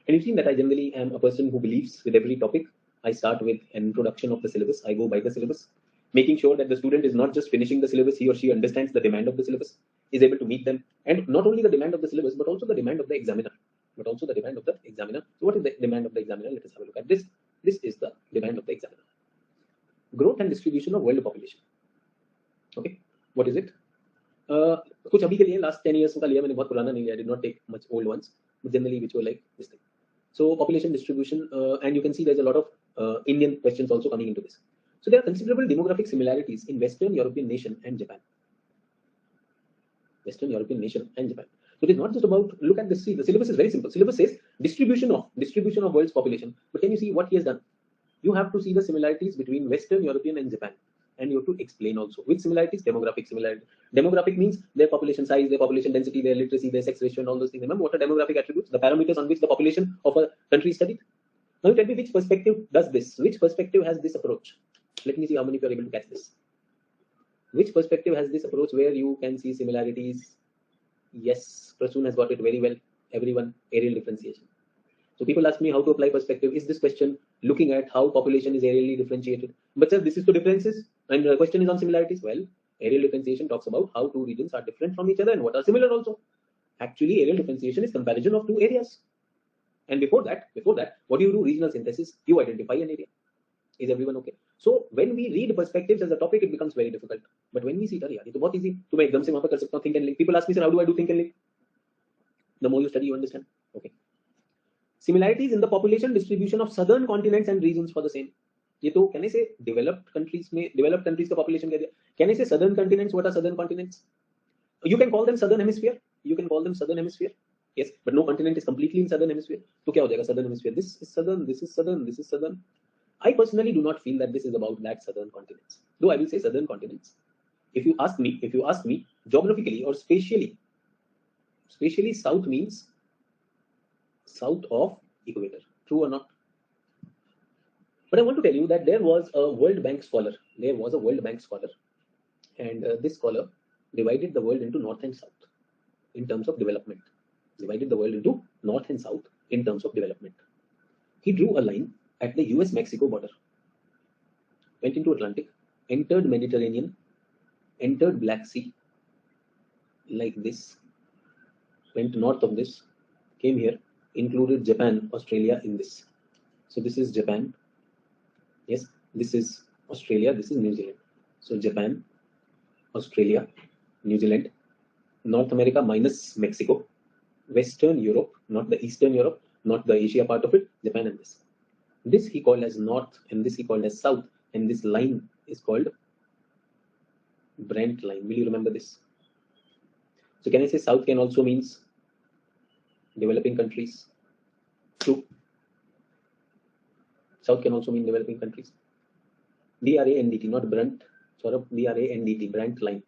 And you've seen that I generally am a person who believes with every topic, I start with an introduction of the syllabus. I go by the syllabus, making sure that the student is not just finishing the syllabus, he or she understands the demand of the syllabus, is able to meet them. And not only the demand of the syllabus, but also the demand of the examiner. So what is the demand of the examiner? Let us have a look at this. This is the demand of the examiner. Growth and distribution of world population. Okay. What is it? कुछ अभी के लिए last 10 years का लिया मैंने, बहुत पुराना नहीं लिया. I did not take much old ones, but generally which were like this thing. So population distribution, and you can see there's a lot of Indian questions also coming into this. So there are considerable demographic similarities in Western European nation and Japan. So it is not just about, look at this. See, the syllabus is very simple. Syllabus says distribution of world's population. But can you see what he has done? You have to see the similarities between Western European and Japan. And you have to explain also which similarities. Demographic similarity. Demographic means their population size, their population density, their literacy, their sex ratio, and all those things. Remember what are demographic attributes? The parameters on which the population of a country is studied. Now you tell me which perspective does this? Which perspective has this approach? Let me see how many of you are able to catch this. Which perspective has this approach where you can see similarities? Yes, Prasoon has got it very well. Everyone, aerial differentiation. So people ask me how to apply perspective. Is this question looking at how population is aerially differentiated? But sir, this is to differences, and the question is on similarities. Well, aerial differentiation talks about how two regions are different from each other and what are similar also. Actually, aerial differentiation is comparison of two areas. And before that, what do you do? Regional synthesis. You identify an area. Is everyone okay? So when we read perspectives as a topic, it becomes very difficult. But when we see, अरे यार ये तो बहुत easy, तो मैं एकदम से वहाँ पर कर सकता हूँ think and link. People ask me, sir, how do I do think and link? The more you study, you understand. Okay. Similarities in the population distribution of southern continents and regions for the same. ये तो can I say developed countries में developed countries का population कह दिया. Can I say southern continents? What are southern continents? You can call them southern hemisphere. You can call them southern hemisphere. Yes, but no continent is completely in southern hemisphere. तो क्या हो जाएगा southern hemisphere? This is southern. This is southern. This is southern. I personally do not feel that this is about that southern continents. Though I will say southern continents. If you ask me, geographically or spatially, south means south of equator. True or not? But I want to tell you that there was a World Bank scholar. And this scholar divided the world into north and south in terms of development. He drew a line at the US-Mexico border, went into Atlantic, entered Mediterranean, entered Black Sea, like this, went north of this, came here, included Japan, Australia in this. So this is Japan. Yes, this is Australia, this is New Zealand. So Japan, Australia, New Zealand, North America minus Mexico, Western Europe, not the Eastern Europe, not the Asia part of it, Japan and this. This he called as north and this he called as south, and this line is called Brent line. Will you remember this? So can I say south can also means developing countries? True. South can also mean developing countries. BRANDT, not Brent. Saurabh, BRANDT, Brent line.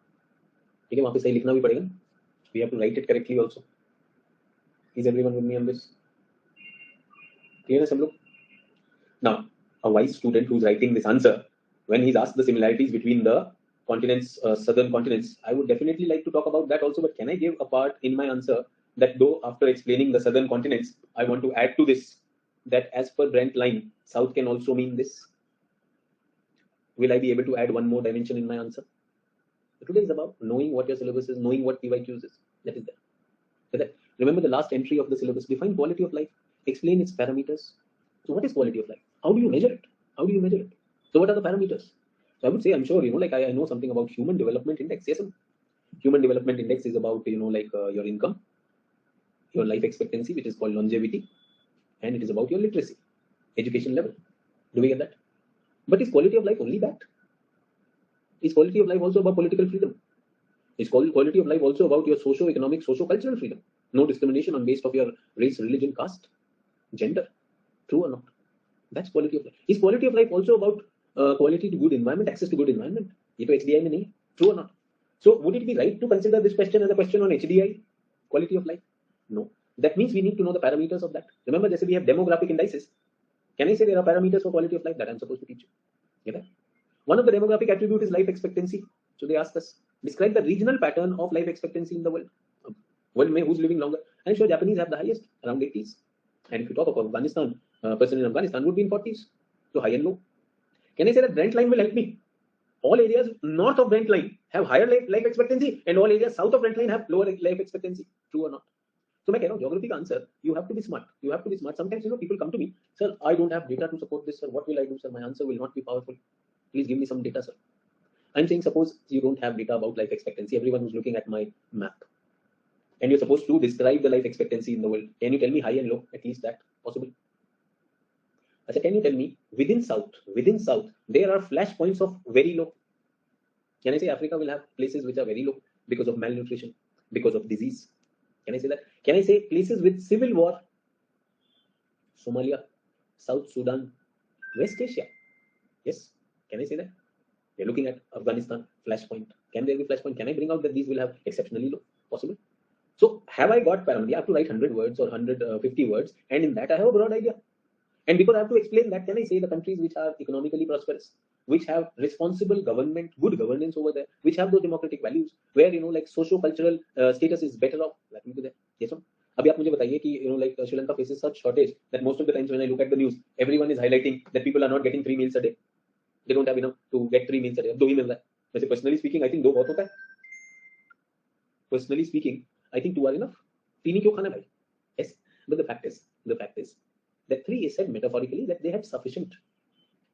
ठीक है, वहाँ पे सही लिखना भी पड़ेगा. We have to write it correctly also. Is everyone with me on this? Clear है सब लोग? Now, a wise student who's writing this answer, when he's asked the similarities between the continents, southern continents, I would definitely like to talk about that also. But can I give a part in my answer that though after explaining the southern continents, I want to add to this that as per Brent line, south can also mean this? Will I be able to add one more dimension in my answer? Today is about knowing what your syllabus is, knowing what PYQs is. That is there. Remember the last entry of the syllabus, define quality of life, explain its parameters. So what is quality of life? How do you measure it? So what are the parameters? So I would say, I'm sure, like I know something about human development index. Yes, human development index is about, your income, your life expectancy, which is called longevity, and it is about your literacy, education level. Do we get that? But is quality of life only that? Is quality of life also about political freedom? Is quality of life also about your socio-economic, socio-cultural freedom? No discrimination on based of your race, religion, caste, gender. True or not? That's quality of life. Is quality of life also about quality to good environment, access to good environment? ये तो HDI में नहीं. True or not? So would it be right to consider this question as a question on HDI, quality of life? No. That means we need to know the parameters of that. Remember, जैसे we have demographic indices. Can I say there are parameters for quality of life that I'm supposed to teach you? Get that? One of the demographic attribute is life expectancy. So they ask us, describe the regional pattern of life expectancy in the world. World में who's living longer? I'm sure Japanese have the highest, around 80s. And if you talk about Afghanistan, person in Afghanistan would be in 40s. So high and low. Can I say that Brent line will help me? All areas north of Brent line have higher life expectancy, and all areas south of Brent line have lower life expectancy. True or not? So मैं कह रहा हूँ, geography का answer, you have to be smart. Sometimes, people come to me, sir, I don't have data to support this, sir. What will I do, sir? My answer will not be powerful. Please give me some data, sir. I'm saying, suppose you don't have data about life expectancy. Everyone who's looking at my map, and you're supposed to describe the life expectancy in the world. Can you tell me high and low? At least that possible. I said, can you tell me within south, there are flash points of very low. Can I say Africa will have places which are very low because of malnutrition, because of disease? Can I say that? Can I say places with civil war? Somalia, South Sudan, West Asia. Yes. Can I say that? We're looking at Afghanistan, flashpoint. Can there be flashpoint? Can I bring out that these will have exceptionally low? Possible. So have I got parameter? I have to write 100 words or 150 words, and in that I have a broad idea. And because I have to explain that, can I say the countries which are economically prosperous, which have responsible government, good governance over there, which have those democratic values, where like socio-cultural status is better off? Let me do that. Yes or no? अभी आप मुझे बताइए कि like Sri Lanka faces such shortage that most of the times when I look at the news, everyone is highlighting that people are not getting 3 meals a day. They don't have enough to get 3 meals a day. अब 2 ही मिल रहा है. वैसे personally speaking, I think 2 बहुत होता है. Personally speaking, I think 2 are enough. 3 ही क्यों खाना भाई? Yes, but the fact is that 3 is said metaphorically that they have sufficient.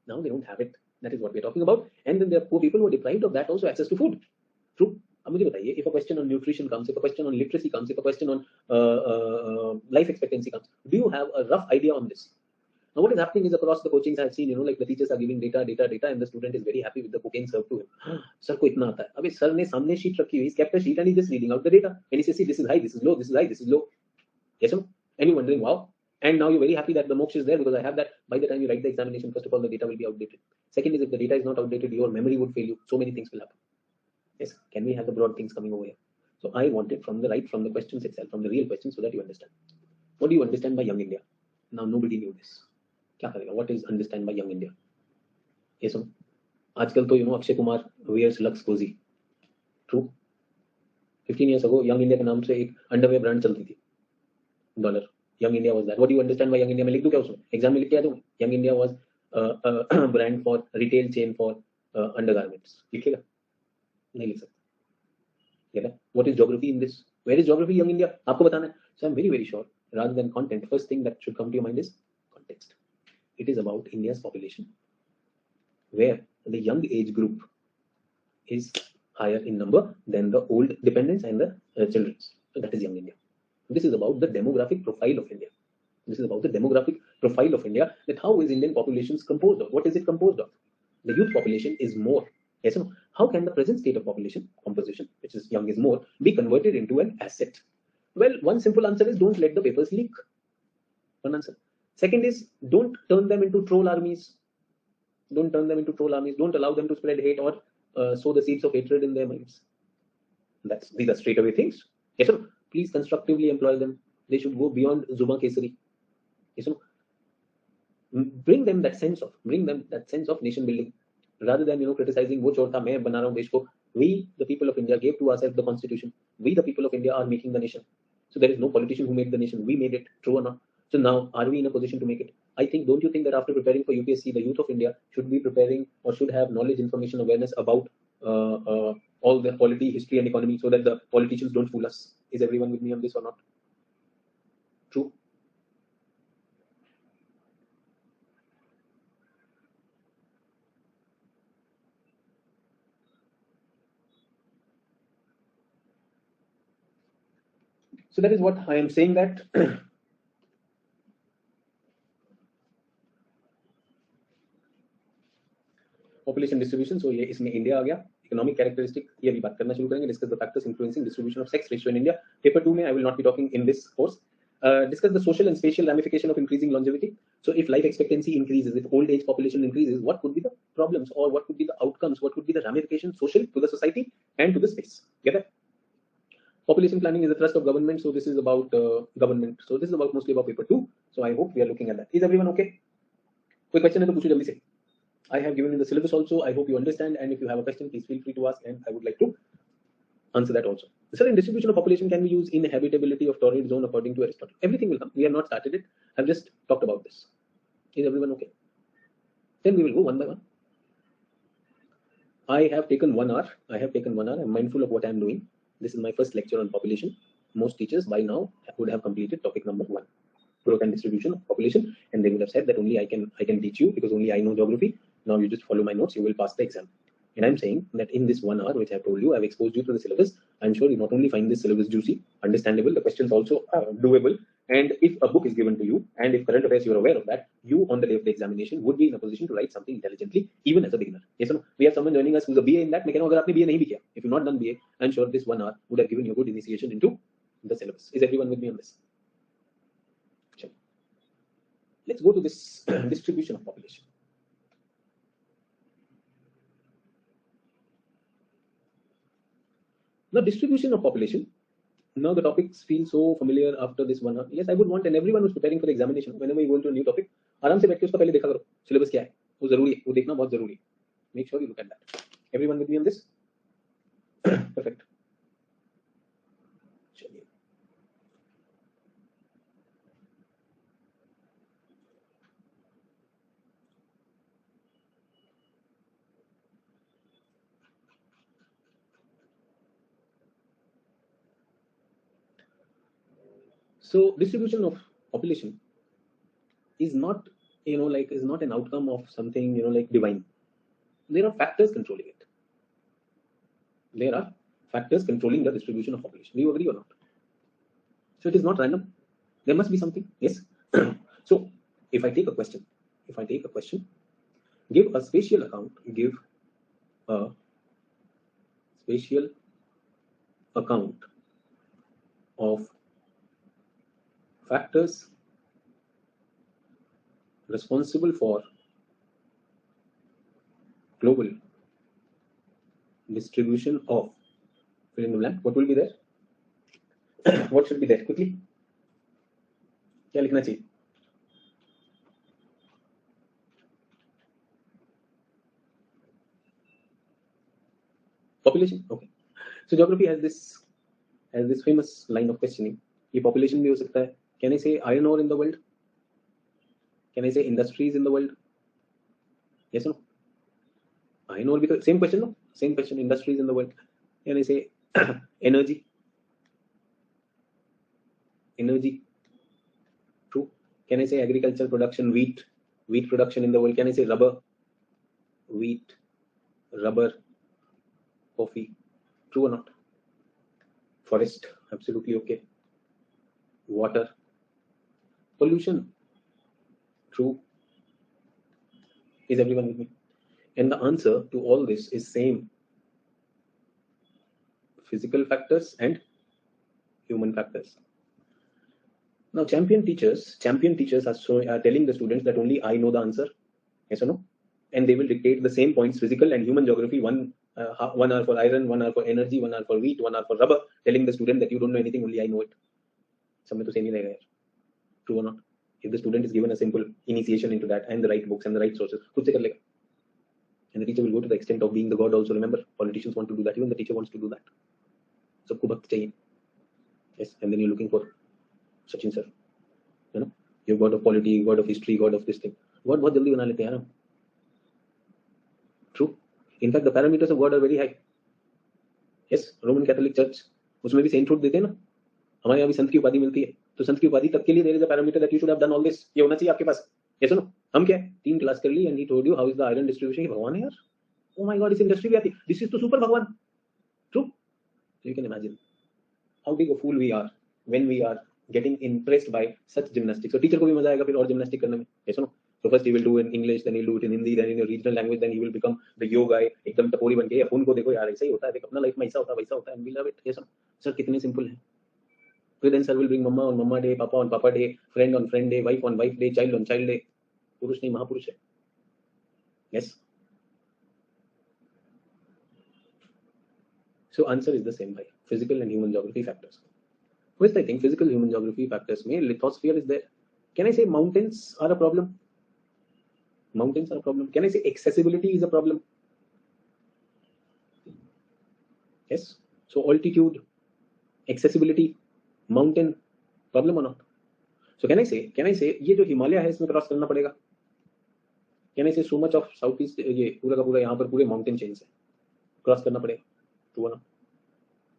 Now they don't have it. That is what we are talking about. And then there are poor people who are deprived of that also access to food. True. अब मुझे बताइए, if a question on nutrition comes, if a question on literacy comes, if a question on life expectancy comes, do you have a rough idea on this? Now, what is happening is across the coachings I've seen, like the teachers are giving data, and the student is very happy with the booking served to him. Sir को इतना आता है. अबे sir ने सामने sheet रखी हुई, he's kept a sheet and he's just reading out the data. And he says, see, this is high, this is low, this is high, this is low. Yes or no? And you're wondering, wow. And now you're very happy that the moksha is there because I have that. By the time you write the examination, first of all, the data will be outdated. Second is, if the data is not outdated, your memory would fail you. So many things will happen. Yes, can we have the broad things coming over here? So I want it from the questions itself, from the real questions, so that you understand. What do you understand by Young India? Now nobody knew this. क्या करेगा? What is understand by Young India? Yes or no? आजकल तो Akshay Kumar wears Lux Cozy. True. 15 years ago, Young India के नाम से एक underwear brand चलती थी. $. Young India was that. What do you understand by Young India? मैं लिख दूं क्या उसमें? Exam में लिख के आ दूं. Young India was a brand for retail chain for undergarments. लिखेगा? नहीं लिख सकता. What is geography in this? Where is geography, Young India? आपको बताना है. So I'm very, very sure. Rather than content, first thing that should come to your mind is context. It is about India's population, where the young age group is higher in number than the old dependents and the children. So that is Young India. This is about the demographic profile of India. This is about the demographic profile of India, that how is Indian population composed of? What is it composed of? The youth population is more. Yes or no? How can the present state of population composition, which is young is more, be converted into an asset? Well, one simple answer is don't let the papers leak. One answer. Second is don't turn them into troll armies. Don't turn them into troll armies. Don't allow them to spread hate or sow the seeds of hatred in their minds. These are straightaway things. Yes or no? Please constructively employ them. They should go beyond Zuma Kesari. Yes or no? Bring them that sense of nation building, rather than criticizing wo chor tha main bana raha hu desh ko. We, the people of India, gave to ourselves the constitution. We, the people of India, are making the nation. So there is no politician who made the nation. We made it. True or not? So now, are we in a position to make it? I think, don't you think that after preparing for UPSC, the youth of India should be preparing or should have knowledge, information, awareness about all the polity, history, and economy, so that the politicians don't fool us? Is everyone with me on this or not? True. So that is what I am saying, that population distribution. So ये इसमें India आ गया. Economic characteristic ये अभी बात करना शुरू करेंगे. Discuss the factors influencing distribution of sex ratio in India. Paper 2 में I will not be talking in this course. Discuss the social and spatial ramification of increasing longevity. So if life expectancy increases, if old age population increases, what could be the problems, or what could be the outcomes, what could be the ramifications social to the society and to the space? Get it? Population planning is a thrust of government. So this is about government. So this is about mostly about paper 2. So I hope we are looking at that. Is everyone okay? कोई question है तो पूछो जल्दी से. I have given you the syllabus also. I hope you understand. And if you have a question, please feel free to ask, and I would like to answer that also. Certain distribution of population can be used in habitability of torrid zone according to Aristotle. Everything will come. We have not started it. I've just talked about this. Is everyone okay? Then we will go one by one. I have taken 1 hour. I'm mindful of what I'm doing. This is my first lecture on population. Most teachers by now would have completed topic number 1, growth and distribution of population, and they would have said that only I can teach you because only I know geography. Now you just follow my notes, you will pass the exam. And I'm saying that in this 1 hour, which I've told you, I've exposed you to the syllabus. I'm sure you not only find this syllabus juicy, understandable, the questions also are doable. And if a book is given to you, and if current affairs you're aware of that, you on the day of the examination would be in a position to write something intelligently, even as a beginner. Yes or no? We have someone joining us who's a BA in that. If you've not done BA, I'm sure this 1 hour would have given you a good initiation into the syllabus. Is everyone with me on this? Sure. Let's go to this distribution of population. Now, distribution of population. Now the topics feel so familiar after this 1 hour. Yes, I would want, and everyone who's preparing for the examination, whenever you go into a new topic, आराम से बैठ के उसका पहले देखा करो. Syllabus क्या है? वो जरूरी है. वो देखना बहुत जरूरी है. Make sure you look at that. Everyone with me on this? Perfect. So distribution of population is not, is not an outcome of something, like divine. There are factors controlling it. There are factors controlling the distribution of population. Do you agree or not? So it is not random. There must be something. Yes. So if I take a question, give a spatial account. Give a spatial account of factors responsible for global distribution of fill in the blank. What will be there? What should be there? Quickly. क्या लिखना चाहिए? Population. Okay. So geography has this famous line of questioning. ये population भी हो सकता है. Can I say iron ore in the world? Can I say industries in the world? Yes or no? Iron ore भी तो same question, no? Same question. Industries in the world. Can I say energy? Energy. True. Can I say agricultural production, wheat production in the world? Can I say rubber? Wheat, rubber, coffee. True or not? Forest, absolutely okay. Water, pollution. True. Is everyone with me? And the answer to all this is same. Physical factors and human factors. Now, champion teachers are telling the students that only I know the answer. Yes or no? And they will dictate the same points, physical and human geography, 1 hour for iron, 1 hour for energy, 1 hour for wheat, 1 hour for rubber, telling the student that you don't know anything, only I know it. Samay to same hi rahega. True or not? If the student is given a simple initiation into that and the right books and the right sources, khud se kar lega. And the teacher will go to the extent of being the god also. Remember, politicians want to do that, even the teacher wants to do that. Sabko bhakt chahiye. Yes, and then you're looking for Sachin sir. You know, you're god of polity, god of history, god of this thing. God बहुत जल्दी बना लेते हैं यार हम. True. In fact, the parameters of God are very high. Yes, Roman Catholic Church, उसमें भी sainthood देते हैं ना. हमारे यहाँ भी संत की उपाधि मिलती है. तो संत की उपाधि तब के लिए there is a parameter that you should have done all this. ये होना चाहिए आपके पास. Yes or no? हम क्या है? 3 क्लास कर ली and he told you how is the iron distribution. ये भगवान है यार. Oh my God, इस इंडस्ट्री भी आती. This is तो super भगवान. True. So you can imagine how big a fool we are when we are getting impressed by such gymnastics. So teacher को भी मजा आएगा फिर और gymnastics करने में. Yes or no? So first he will do in English, then he'll do it in Hindi, then in a regional language, then he will become the yo guy. एकदम टपोरी बन के फोन को देखो यार ऐसा ही होता है, देख अपना लाइफ में ऐसा होता है वैसा होता है, and we love it. Yes or no? Sir कितने सिंपल है. फिर then sir will bring mama on mama day, papa on papa day, friend on friend day, wife on wife day, child on child day. पुरुष नहीं महापुरुष है. Yes. So answer is the same by physical and human geography factors. First I think physical human geography factors में lithosphere is there. Can I say mountains are a problem? Mountains are a problem. Can I say accessibility is a problem? Yes. So altitude, accessibility, mountain, problem or not? So can I say ये जो हिमालय है इसमें cross करना पड़ेगा? Can I say so much of southeast ये पूरा का पूरा यहाँ पर पूरे mountain chains है, क्रॉस करना पड़ेगा? True or not?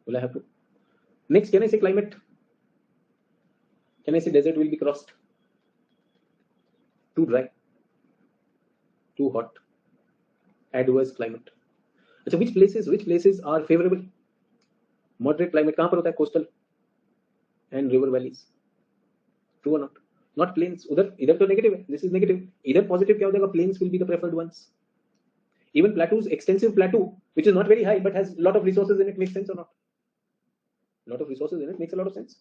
Will I have to? Next, can I say climate? Can I say desert will be crossed? Too dry, too hot, adverse climate. अच्छा, which places are favorable? Moderate climate कहाँ पर होता है? Coastal and river valleys. True or not? Not plains. इधर तो negative है. This is negative. इधर positive क्या हो जाएगा? Plains will be the preferred ones. Even plateaus, extensive plateau, which is not very high but has a lot of resources in it, makes sense or not? A lot of resources in it makes a lot of sense.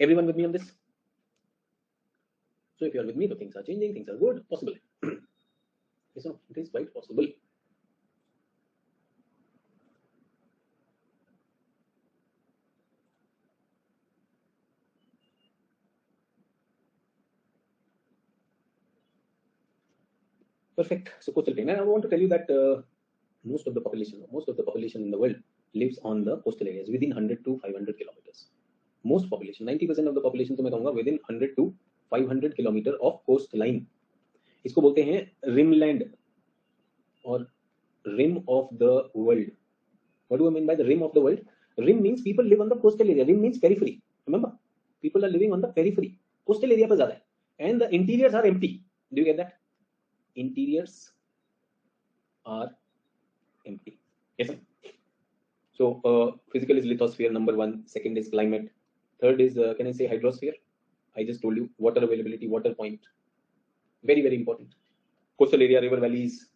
Everyone with me on this? So if you are with me, the things are changing, things are good, possible. Yes, no, it is quite possible. Perfect. So coastal plain. And I want to tell you that most of the population in the world lives on the coastal areas within 100 to 500 kilometers. Most population, 90% of the population तो मैं कहूँगा within 100 to 500 kilometer of coastline. इसको बोलते हैं rimland or rim of the world. What do I mean by the rim of the world? Rim means people live on the coastal area. Rim means periphery. Remember, people are living on the periphery. Coastal area पर ज़्यादा है. And the interiors are empty. Do you get that? interiors are empty. Yes, sir? So physical is lithosphere, number one. Second is climate. Third is, can I say hydrosphere? I just told you, water availability, water point. Very, very important. Coastal area, river valleys,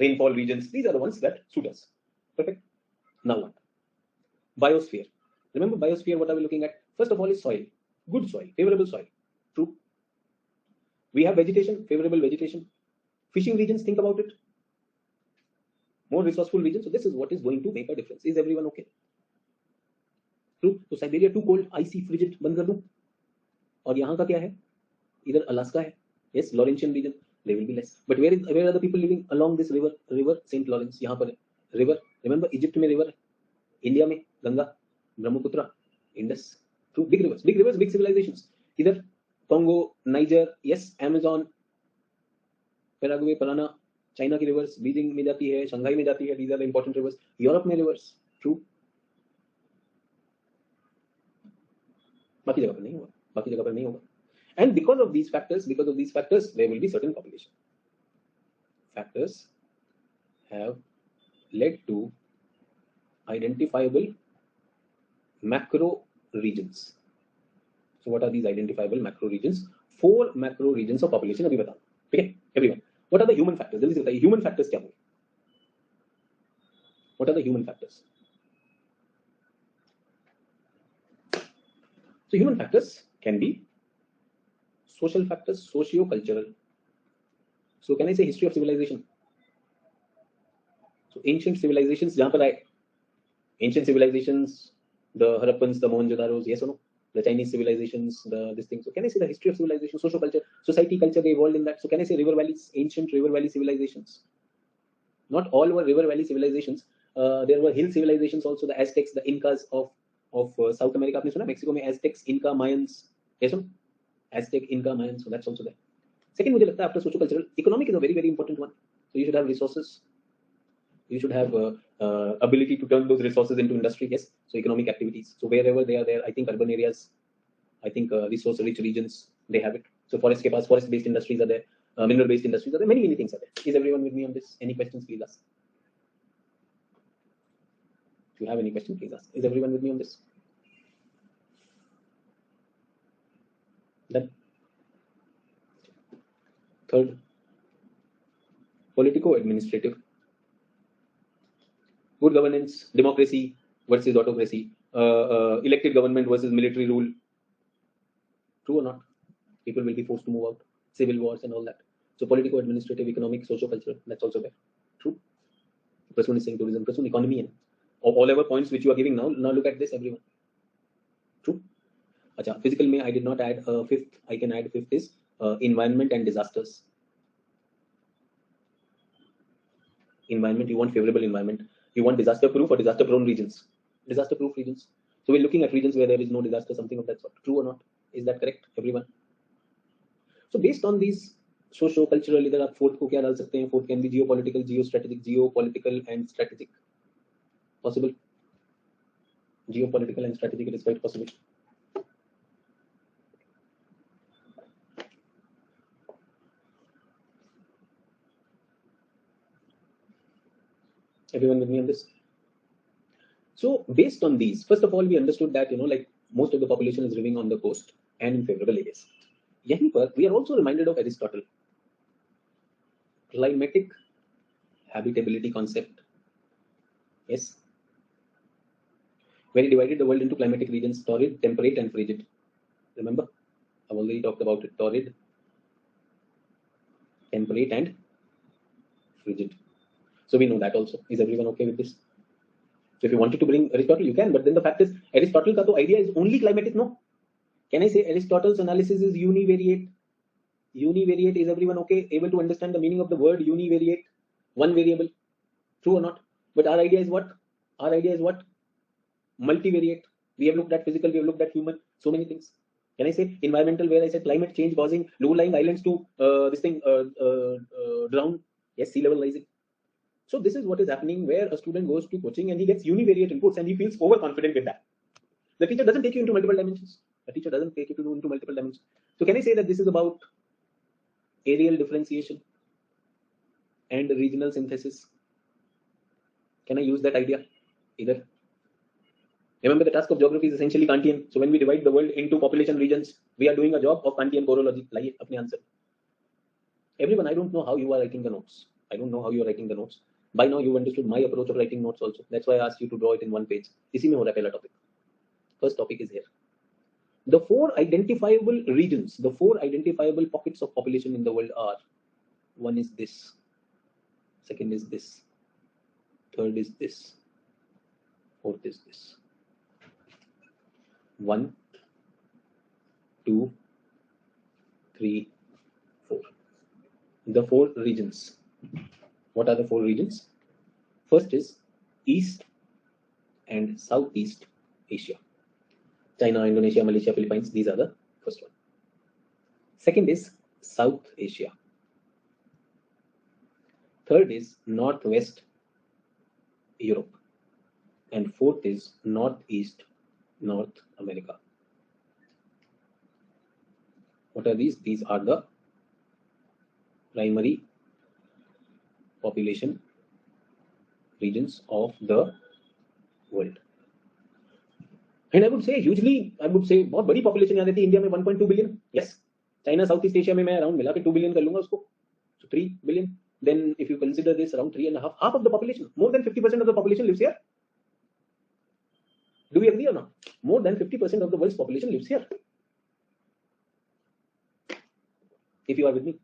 rainfall regions. These are the ones that suit us. Perfect. Now what? Biosphere. Remember biosphere, what are we looking at? First of all is soil. Good soil, favorable soil. True. We have vegetation, favorable vegetation. Fishing regions, think about it. More resourceful regions. So this is what is going to make a difference. Is everyone okay? True. So Siberia too cold, icy, frigid, बंद कर दूं? और यहाँ का क्या है? इधर Alaska है. Yes, Laurentian region. They will be less. But where are the people living along this river Saint Lawrence? यहाँ पर river. Remember Egypt में river, India में Ganga, Brahmaputra, Indus. True. Big rivers, big civilizations. इधर Congo, Niger, yes, Amazon, Paraguay, Parana, China की reverse, Beijing में जाती है, Shanghai में जाती है. These are the important rivers. Europe में रिवर्स. True. बाकी जगह पर नहीं होगा. बाकी जगह पर नहीं होगा. And because of these factors, there will be certain population. Factors have led to identifiable macro regions. So what are these identifiable macro regions? 4 macro regions of population. अभी बताओ. ठीक है, everyone. What are the human factors? जल्दी से बताइए. Human factors क्या होंगे? What are the human factors? So human factors can be social factors, socio-cultural. So can I say history of civilization? So ancient civilizations, जहाँ पर आए, ancient civilizations, the Harappans, the Mohenjo-daros, yes or no? The Chinese civilizations, this thing. So can I say the history of civilization, socio-culture, society, culture, they evolved in that. So can I say river valleys, ancient river valley civilizations? Not all were river valley civilizations. There were hill civilizations also. The Aztecs, the Incas of South America. आपने सुना Mexico में Aztecs, Inca, Mayans, yes or no? Aztec, Inca, Mayans. So that's also there. Second, मुझे लगता है after socio-cultural, economic is a very, very important one. So you should have resources. You should have ability to turn those resources into industry. Yes. So economic activities. So wherever they are there, I think urban areas, I think resource-rich regions, they have it. So forest-based industries are there. Mineral-based industries are there. Many, many things are there. Is everyone with me on this? Any questions, please ask. If you have any question, please ask. Is everyone with me on this? Then third, politico-administrative. Good governance, democracy versus autocracy, elected government versus military rule. True or not? People will be forced to move out, civil wars and all that. So political, administrative, economic, socio-cultural, that's also there. True. Plus one is saying tourism, plus one economy. And all our points which you are giving now look at this, everyone. True. Acha, physical may I did not add fifth. I can add fifth is environment and disasters. Environment, you want favorable environment. You want disaster proof or disaster prone regions. Disaster proof regions. So we're looking at regions where there is no disaster, something of that sort. True or not? Is that correct, everyone? So based on these socio-cultural, इधर आप fourth को क्या डाल सकते हैं? Fourth can be geopolitical, geostrategic, geopolitical and strategic. Possible. Geopolitical and strategic, it is quite possible. Everyone with me on this? So based on these, first of all, we understood that, like most of the population is living on the coast and in favorable areas. यहीं पर we are also reminded of Aristotle. Climatic habitability concept. Yes. Where he divided the world into climatic regions, torrid, temperate, and frigid. Remember? I've already talked about it. Torrid, temperate, and frigid. So we know that also. Is everyone okay with this? So if you wanted to bring Aristotle, you can. But then the fact is, Aristotle ka to idea is only climatic, no? Can I say Aristotle's analysis is univariate? Univariate, is everyone okay? Able to understand the meaning of the word univariate? One variable. True or not? But our idea is what? Our idea is what? Multivariate. We have looked at physical, we have looked at human, so many things. Can I say environmental, where I said climate change causing low-lying islands to drown? Yes, sea level rising. So this is what is happening where a student goes to coaching and he gets univariate inputs and he feels overconfident with that. The teacher doesn't take you into multiple dimensions. The teacher doesn't take you into multiple dimensions. So can I say that this is about areal differentiation? and regional synthesis. Can I use that idea? Either. Remember, the task of geography is essentially Kantian. So when we divide the world into population regions, we are doing a job of Kantian chorology. Like apne answer. Everyone, I don't know how you are writing the notes. I don't know how you are writing the notes. By now, you've understood my approach of writing notes also. That's why I asked you to draw it in one page. इसी में हो रहा है पहला topic. First topic is here. The four identifiable regions, the four identifiable pockets of population in the world are: one is this, second is this, third is this, fourth is this. 1, 2, 3, 4. The four regions. What are the four regions? First is East and Southeast Asia. China, Indonesia, Malaysia, Philippines, these are the first one. Second is South Asia. Third is Northwest Europe. And fourth is Northeast North America. What are these? These are the primary population regions of the world. And I would say hugely, बहुत बड़ी population यहाँ रहती है India में 1.2 billion. Yes. China, Southeast Asia में मैं around मिला के 2 billion कर लूँगा उसको. So 3 billion. Then if you consider this around 3.5, half of the population, more than 50% of the population lives here. Do we agree or not? More than 50% of the world's population lives here. If you are with me.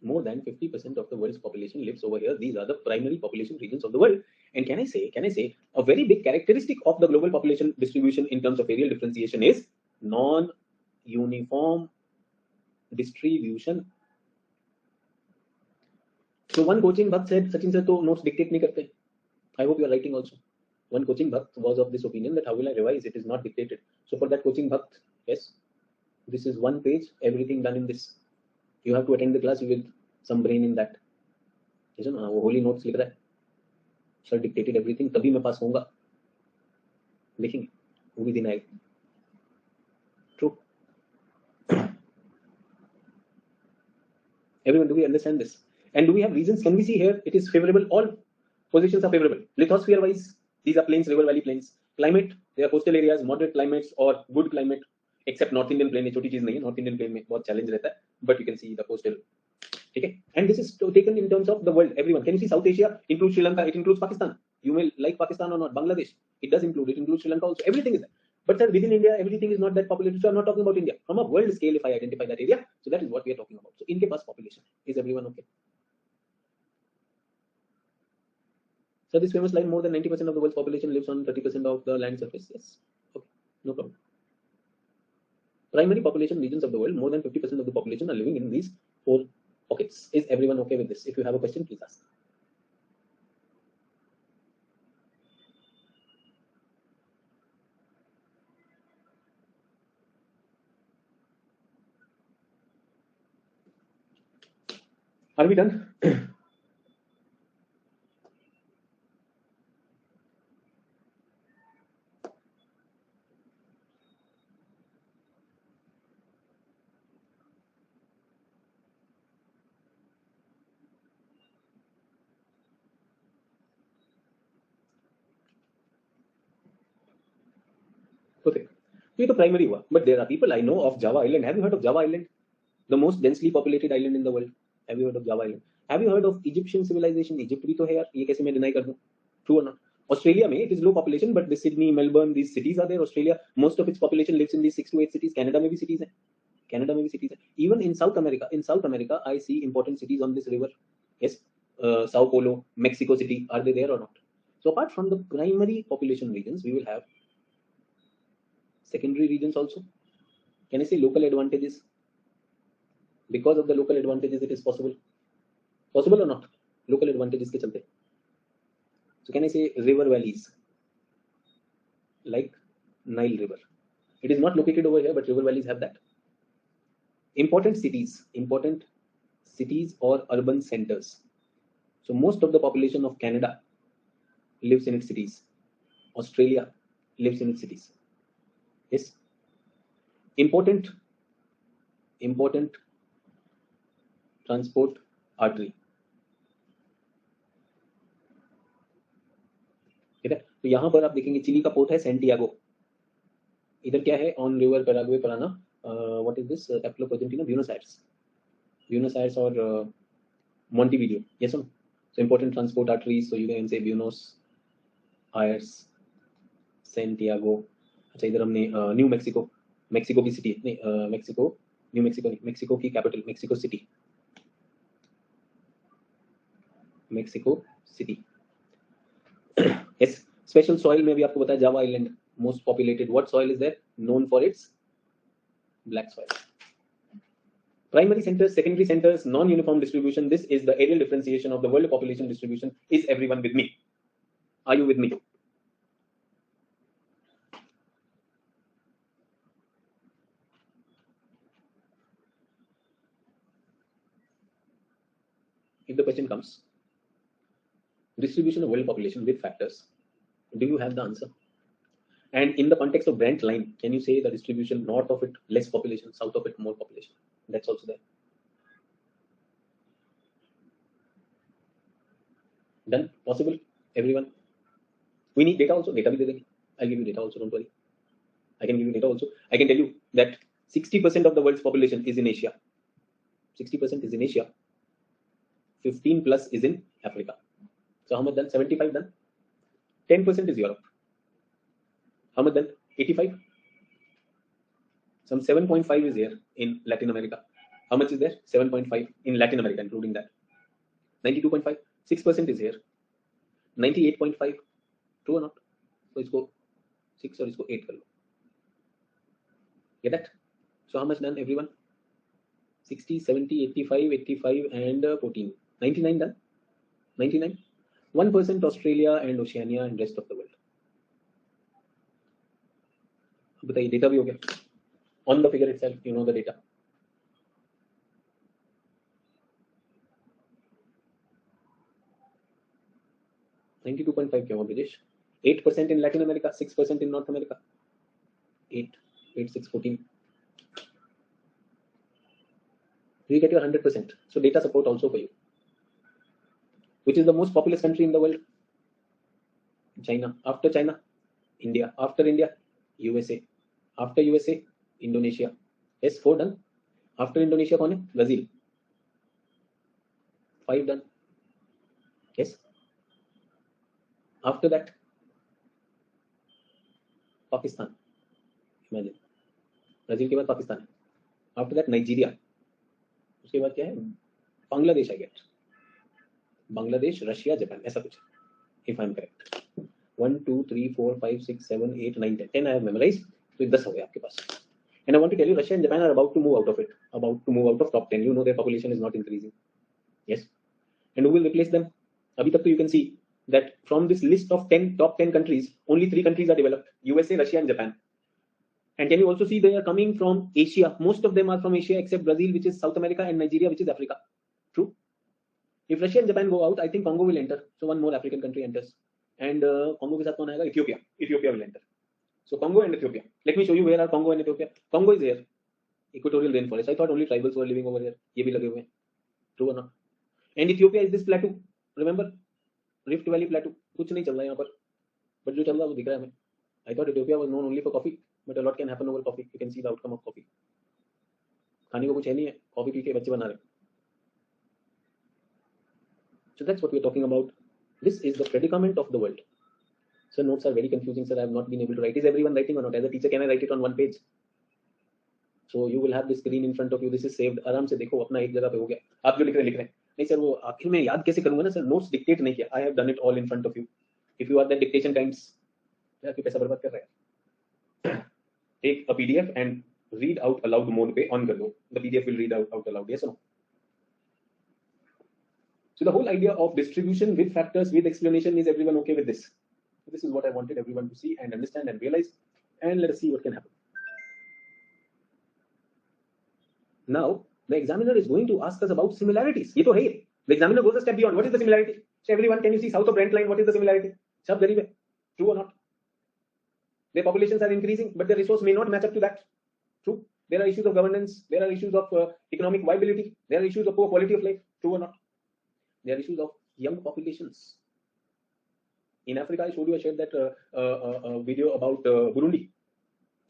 More than 50% of the world's population lives over here. These are the primary population regions of the world. And can I say, a very big characteristic of the global population distribution in terms of areal differentiation is non-uniform distribution. So one coaching bhakt said, Sachin sir, to notes dictate nahi karte. I hope you are writing also. One coaching bhakt was of this opinion that how will I revise? It is not dictated. So for that coaching bhakt, yes, this is one page, everything done in this. You have to attend the class with some brain in that. Isn't it? वो holy notes लिख रहा है. Sir dictated everything. तभी मैं पास होऊंगा. देखेंगे. वो भी दिन आएगा. True. Everyone, do we understand this? And do we have reasons? Can we see here? It is favorable. All positions are favorable. Lithosphere wise, these are plains, river valley plains. Climate, they are coastal areas, moderate climates or good climate. Except North Indian plain, छोटी चीज नहीं है. North Indian plain में बहुत challenge रहता है. But you can see the coastal. Okay, and this is taken in terms of the world. Everyone, can you see South Asia includes Sri Lanka? It includes Pakistan. You may like Pakistan or not. Bangladesh, it does include. It includes Sri Lanka also. Everything is there. But sir, within India, everything is not that populated. So I'm not talking about India. From a world scale, if I identify that area, so that is what we are talking about. So in the past population, is everyone okay? So this famous line: more than 90% of the world's population lives on 30% of the land surface. Yes. Okay, no problem. Primary population regions of the world, more than 50% of the population are living in these four pockets. Is everyone okay with this? If you have a question, please ask. Are we done? Okay. ये तो primary हुआ. But there are people I know of Java Island. Have you heard of Java Island? The most densely populated island in the world. Have you heard of Java Island? Have you heard of Egyptian civilization? Egypt भी तो है यार. ये कैसे मैं deny कर दूं? True or not? Australia में it is low population, but the Sydney, Melbourne, these cities are there. Australia, most of its population lives in these 6 to 8 cities. Canada में भी cities हैं. Canada में भी cities हैं. Even in South America, I see important cities on this river. Yes, Sao Paulo, Mexico City. Are they there or not? So apart from the primary population regions, we will have secondary regions also. Can I say local advantages? Because of the local advantages, it is possible. Possible or not? Local advantages के चलते. So can I say river valleys? Like Nile River. It is not located over here, but river valleys have that. Important cities or urban centers. So most of the population of Canada lives in its cities. Australia lives in its cities. Yes. Important transport artery. तो यहाँ पर आप देखेंगे chilli का port है Santiago, इधर क्या है on river Paraguay Parana, what is this capital of Argentina, Buenos Aires और Montevideo. Yes or no? So important transport arteries. So you can say Buenos Aires, Santiago. अच्छा इधर हमने न्यू मैक्सिको, मैक्सिको की city नहीं, Mexico New Mexico नहीं, Mexico की capital Mexico City, Mexico City. Yes, special soil में भी आपको बताया Java island most populated, what soil is there known for its black soil. Primary centers, secondary centers, non-uniform distribution. This is the areal differentiation of the world population distribution. Is everyone with me? Are you with me? If the question comes, distribution of world population with factors, do you have the answer? And in the context of Brent line, can you say the distribution north of it less population, south of it more population? That's also there. Done? Possible? Everyone? We need data also. Data bhi de denge. I'll give you data also. Don't worry. I can give you data also. I can tell you that 60% of the world's population is in Asia. 60% is in Asia. 15 plus is in Africa. So how much done? 75 done. 10% is Europe. How much done? 85. Some 7.5 is here in Latin America. How much is there? 7.5 in Latin America, including that. 92.5. 6% is here. 98.5. True or not? So it's go 6 or it's go 8. Get that? So how much done, everyone? 60, 70, 85, 85 and 14. 99 done? 99? 1% Australia and Oceania and rest of the world. बताइए data भी हो गया on the figure itself, you know the data. $92.5 क्यों Brijesh? 8% in Latin America, 6% in North America. 8, 8, 6, 14. You get your 100%. So data support also for you. Which is the most populous country in the world? China. After China, India. After India, USA. After USA, Indonesia. Yes, 4 done. After Indonesia, कौन है? Brazil. 5 done. Yes. After that, Pakistan. Imagine. Brazil के बाद पाकिस्तान है. After that, Nigeria. उसके बाद क्या है? Bangladesh, I get. Bangladesh, Russia, Japan, ऐसा कुछ. If I'm correct. 1, 2, 3, 4, 5, 6, 7, 8, 9, 10. 10 I have memorized. तो 10 हो गया आपके पास. And I want to tell you, Russia and Japan are about to move out of it. About to move out of top 10. You know their population is not increasing. Yes. And who will replace them? Abhi tak to you can see that from this list of top 10 countries, only 3 countries are developed: USA, Russia, and Japan. And can you also see they are coming from Asia? Most of them are from Asia, except Brazil, which is South America, and Nigeria, which is Africa. True. If Russia and Japan go out, I think Congo will enter. So one more African country enters. And Congo के साथ कौन आएगा? Ethiopia. Ethiopia will enter. So Congo and Ethiopia. Let me show you where are Congo and Ethiopia. Congo is here. Equatorial rainforest. I thought only tribals were living over here. ये भी लगे हुए हैं. True or not? And Ethiopia is this plateau. Remember? Rift Valley plateau. कुछ नहीं चल रहा है यहाँ पर. But जो चल रहा है वो दिख रहा है हमें. I thought Ethiopia was known only for coffee, but a lot can happen over coffee. You can see the outcome of coffee. खाने को कुछ है नहीं है. Coffee पी के बच्चे बना रहे. So that's what we're talking about. This is the predicament of the world. So notes are very confusing, sir. I have not been able to write. Is everyone writing or not? As a teacher, can I write it on one page? So you will have the screen in front of you. This is saved. आराम से देखो अपना एक जगह पे हो गया. आप जो लिख रहे हैं. नहीं सर वो आखिर में याद कैसे करूंगा ना सर? Notes dictate नहीं किया. I have done it all in front of you. If you are the dictation kinds, यार क्यों पैसा बर्बाद कर रहे हैं? Take a PDF and read out aloud mode पे on कर दो. The PDF will read out aloud. Yes or no? So the whole idea of distribution with factors with explanation, is everyone okay with this? So this is what I wanted everyone to see and understand and realize, and let us see what can happen. Now the examiner is going to ask us about similarities. ये तो है. The examiner goes a step beyond. What is the similarity? So everyone, can you see south of Brent line? What is the similarity? सब गरीब है. True or not? Their populations are increasing, but their resource may not match up to that. True. There are issues of governance. There are issues of economic viability. There are issues of poor quality of life. True or not? There are issues of young populations. In Africa, I showed you, I shared that video about Burundi.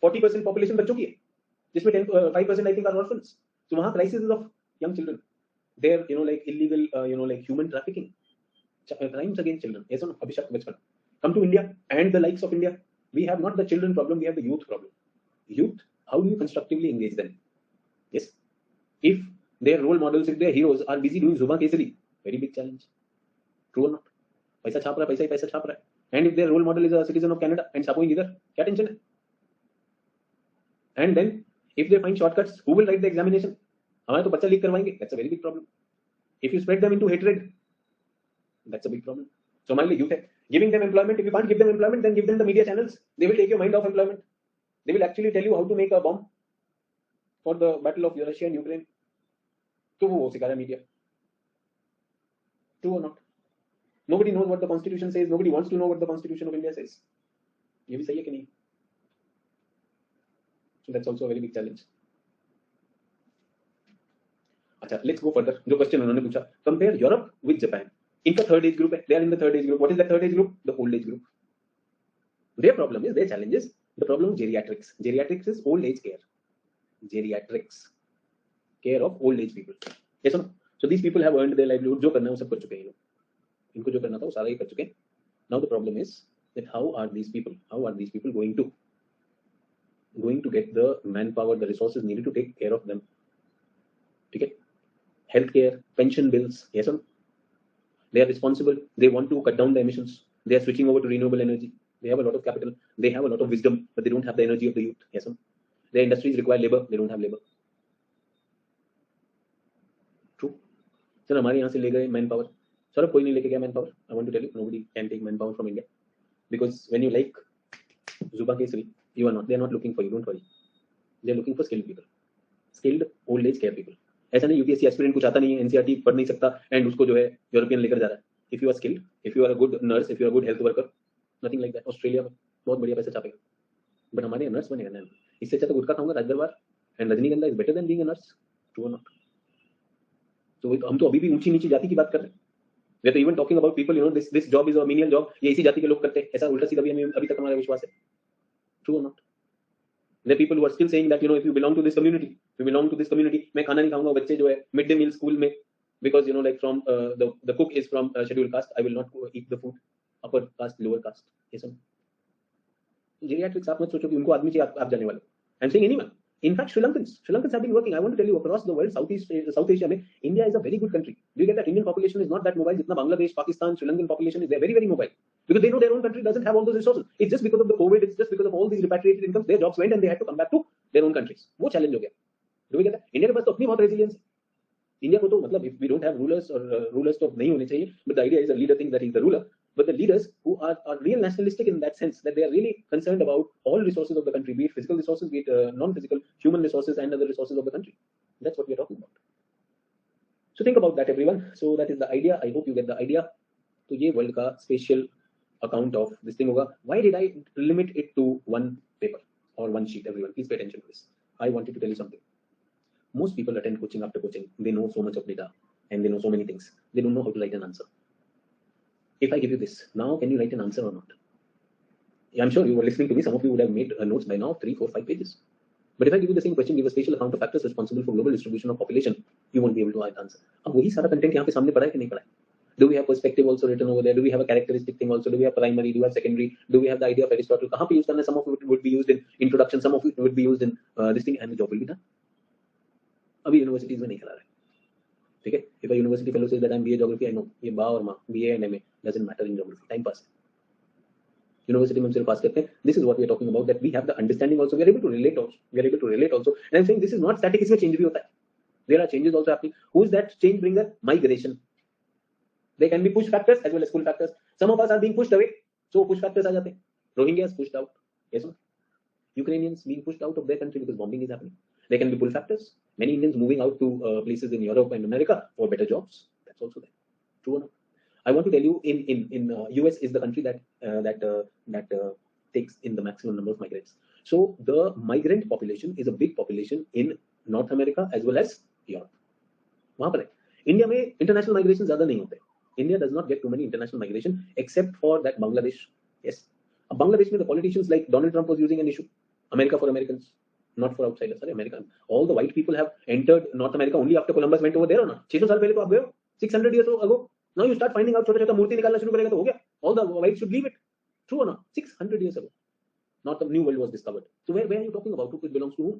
40% population बच्चों की है, जिसमें 5% I think are orphans. So वहाँ crisis of young children. There, like illegal, like human trafficking, crimes against children. Yes or no? Abhishek Bachpan. Come to India and the likes of India. We have not the children problem, we have the youth problem. Youth, how do you constructively engage them? Yes. If their role models, if their heroes are busy doing Zuba Kesari, very big challenge. True or not? पैसा छाप रहा है, पैसा ही पैसा छाप रहा है. And if their role model is a citizen of Canada and छापोगे इधर, क्या टेंशन है? And then if they find shortcuts, who will write the examination? हमारे तो बच्चा लीक करवाएंगे. That's a very big problem. If you spread them into hatred, that's a big problem. So हमारे लिए youth है. Giving them employment. If you can't give them employment, then give them the media channels. They will take your mind off employment. They will actually tell you how to make a bomb for the battle of Russia and Ukraine. तो वो सिखा रहा है media. True or not? Nobody knows what the Constitution says. Nobody wants to know what the Constitution of India says. ये भी सही है कि नहीं? So that's also a very big challenge. अच्छा, let's go further. जो question उन्होंने पूछा, compare Europe with Japan. इनका third age group है. They are in the third age group. What is that third age group? The old age group. Their problem is, their challenge is the problem of geriatrics. Geriatrics is old age care. Geriatrics, care of old age people. Yes or no? So these people have earned their livelihood. जो करना है वो सब कर चुके हैं ये लोग. इनको जो करना था वो सारा ही कर चुके हैं. Now the problem is that how are these people going to get the manpower, the resources needed to take care of them? ठीक है? Healthcare, pension bills, yes or no? They are responsible. They want to cut down the emissions. They are switching over to renewable energy. They have a lot of capital. They have a lot of wisdom, but they don't have the energy of the youth. Yes or no? Their industries require labor. They don't have labor. True. Sir हमारे यहाँ से ले गए manpower. Sir कोई नहीं लेके गया manpower. I want to tell you, nobody can take manpower from India, because when you like Zuba Kesari, you are not. They are not looking for you. Don't worry. They are looking for skilled people, skilled old age care people. ऐसा नहीं UPSC aspirant कुछ आता नहीं है, NCERT पढ़ नहीं सकता and उसको जो है यूरोपियन लेकर जा रहा है. If you are skilled, if you are a good nurse, if you are good health worker, nothing like that. Australia में बहुत बढ़िया पैसा छापेगा, बट हमारे यहाँ नर्स बनेगा ना. इससे अच्छा तो गुटखा खाऊंगा राजदरबार एंड रजनीगंधा is better than being a nurse. True और नॉट? तो हम तो अभी भी ऊंची नीची जाति की बात कर रहे हैं. We are even talking about people, this job is a menial job, ये इसी जाति के लोग करते हैं. ऐसा उल्टा सीधा भी हमें अभी तक हमारा विश्वास है. ट्रू और not? There are people who are still saying that if you belong to this community, मैं खाना नहीं खाऊंगा बच्चे जो है मिड डे मील स्कूल में, because like from the cook is from scheduled caste, I will not eat the food, upper caste, lower caste. Yes or no? Geriatrics आप मत सोचो कि उनको आदमी चाहिए आप जाने वाले. I'm saying anyone. In fact, Sri Lankans have been working. I want to tell you, across the world, South Asia में India is a very good country. Do you get that? Indian population is not that mobile. जितना Bangladesh, Pakistan, Sri Lankan population is, they are very, very mobile. Because they know their own country doesn't have all those resources. It's just because of the COVID, it's just because of all these repatriated incomes, their jobs went and they had to come back to their own countries. वो challenge हो गया. Do we get that? India के पास तो अपनी बहुत resilience है. India को तो मतलब if we don't have rulers, or rulers तो नहीं होने चाहिए, but the idea is a leader thinks that he's the ruler. But the leaders who are real nationalistic in that sense, that they are really concerned about all resources of the country, be it physical resources, be it non-physical human resources and other resources of the country. That's what we are talking about. So think about that, everyone. So that is the idea. I hope you get the idea. तो ये world का special account of this thing होगा. Why did I limit it to one paper or one sheet? Everyone, please pay attention to this. I wanted to tell you something. Most people attend coaching after coaching. They know so much of data and they know so many things. They don't know how to write an answer. If I give you this, now can you write an answer or not? I'm sure you were listening to me. Some of you would have made notes by now, 3, 4, 5 pages. But if I give you the same question, give a spatial account of factors responsible for global distribution of population, you won't be able to write the answer. अब वही सारा content यहाँ पे सामने पड़ा है कि नहीं पड़ा है? Do we have perspective also written over there? Do we have a characteristic thing also? Do we have primary? Do we have secondary? Do we have the idea of Aristotle? कहाँ पे use करना है? Some of it would be used in introduction. Some of it would be used in this thing, and the job will be done. अभी universities में नहीं करा रहे. ठीक है? If a university fellow says that I'm BA geography, I know ये बा और माँ BA and MA doesn't matter in geography. Time pass. University में हम सिर्फ पास करते हैं. This is what we are talking about, that we have the understanding also. We are able to relate also. And I'm saying this is not static. इसमें change भी होता है. There are changes also happening. Who is that change bringer? Migration. There can be push factors as well as pull factors. Some of us are being pushed away, so push factors आ जाते हैं. Rohingyas pushed out. Yes or no? Ukrainians being pushed out of their country because bombing is happening. There can be pull factors. Many Indians moving out to places in Europe and America for better jobs. That's also there. True or not? I want to tell you, in US is the country that takes in the maximum number of migrants. So the migrant population is a big population in North America as well as Europe. वहाँ पर है. India में international migration ज़्यादा नहीं होते. India does not get too many international migration except for that Bangladesh. Yes, Bangladesh में the politicians like Donald Trump was using an issue, America for Americans, not for outsiders. Sorry, America. All the white people have entered North America only after Columbus went over there or not. 600 साल पहले तो आप गए हो, 600 years ago. Now you start finding out छोटा छोटा मूर्ति निकालना शुरू करेगा तो हो गया. All the whites should leave it. True or not? 600 years ago. Not the new world was discovered. So where are you talking about? Who it belongs to whom?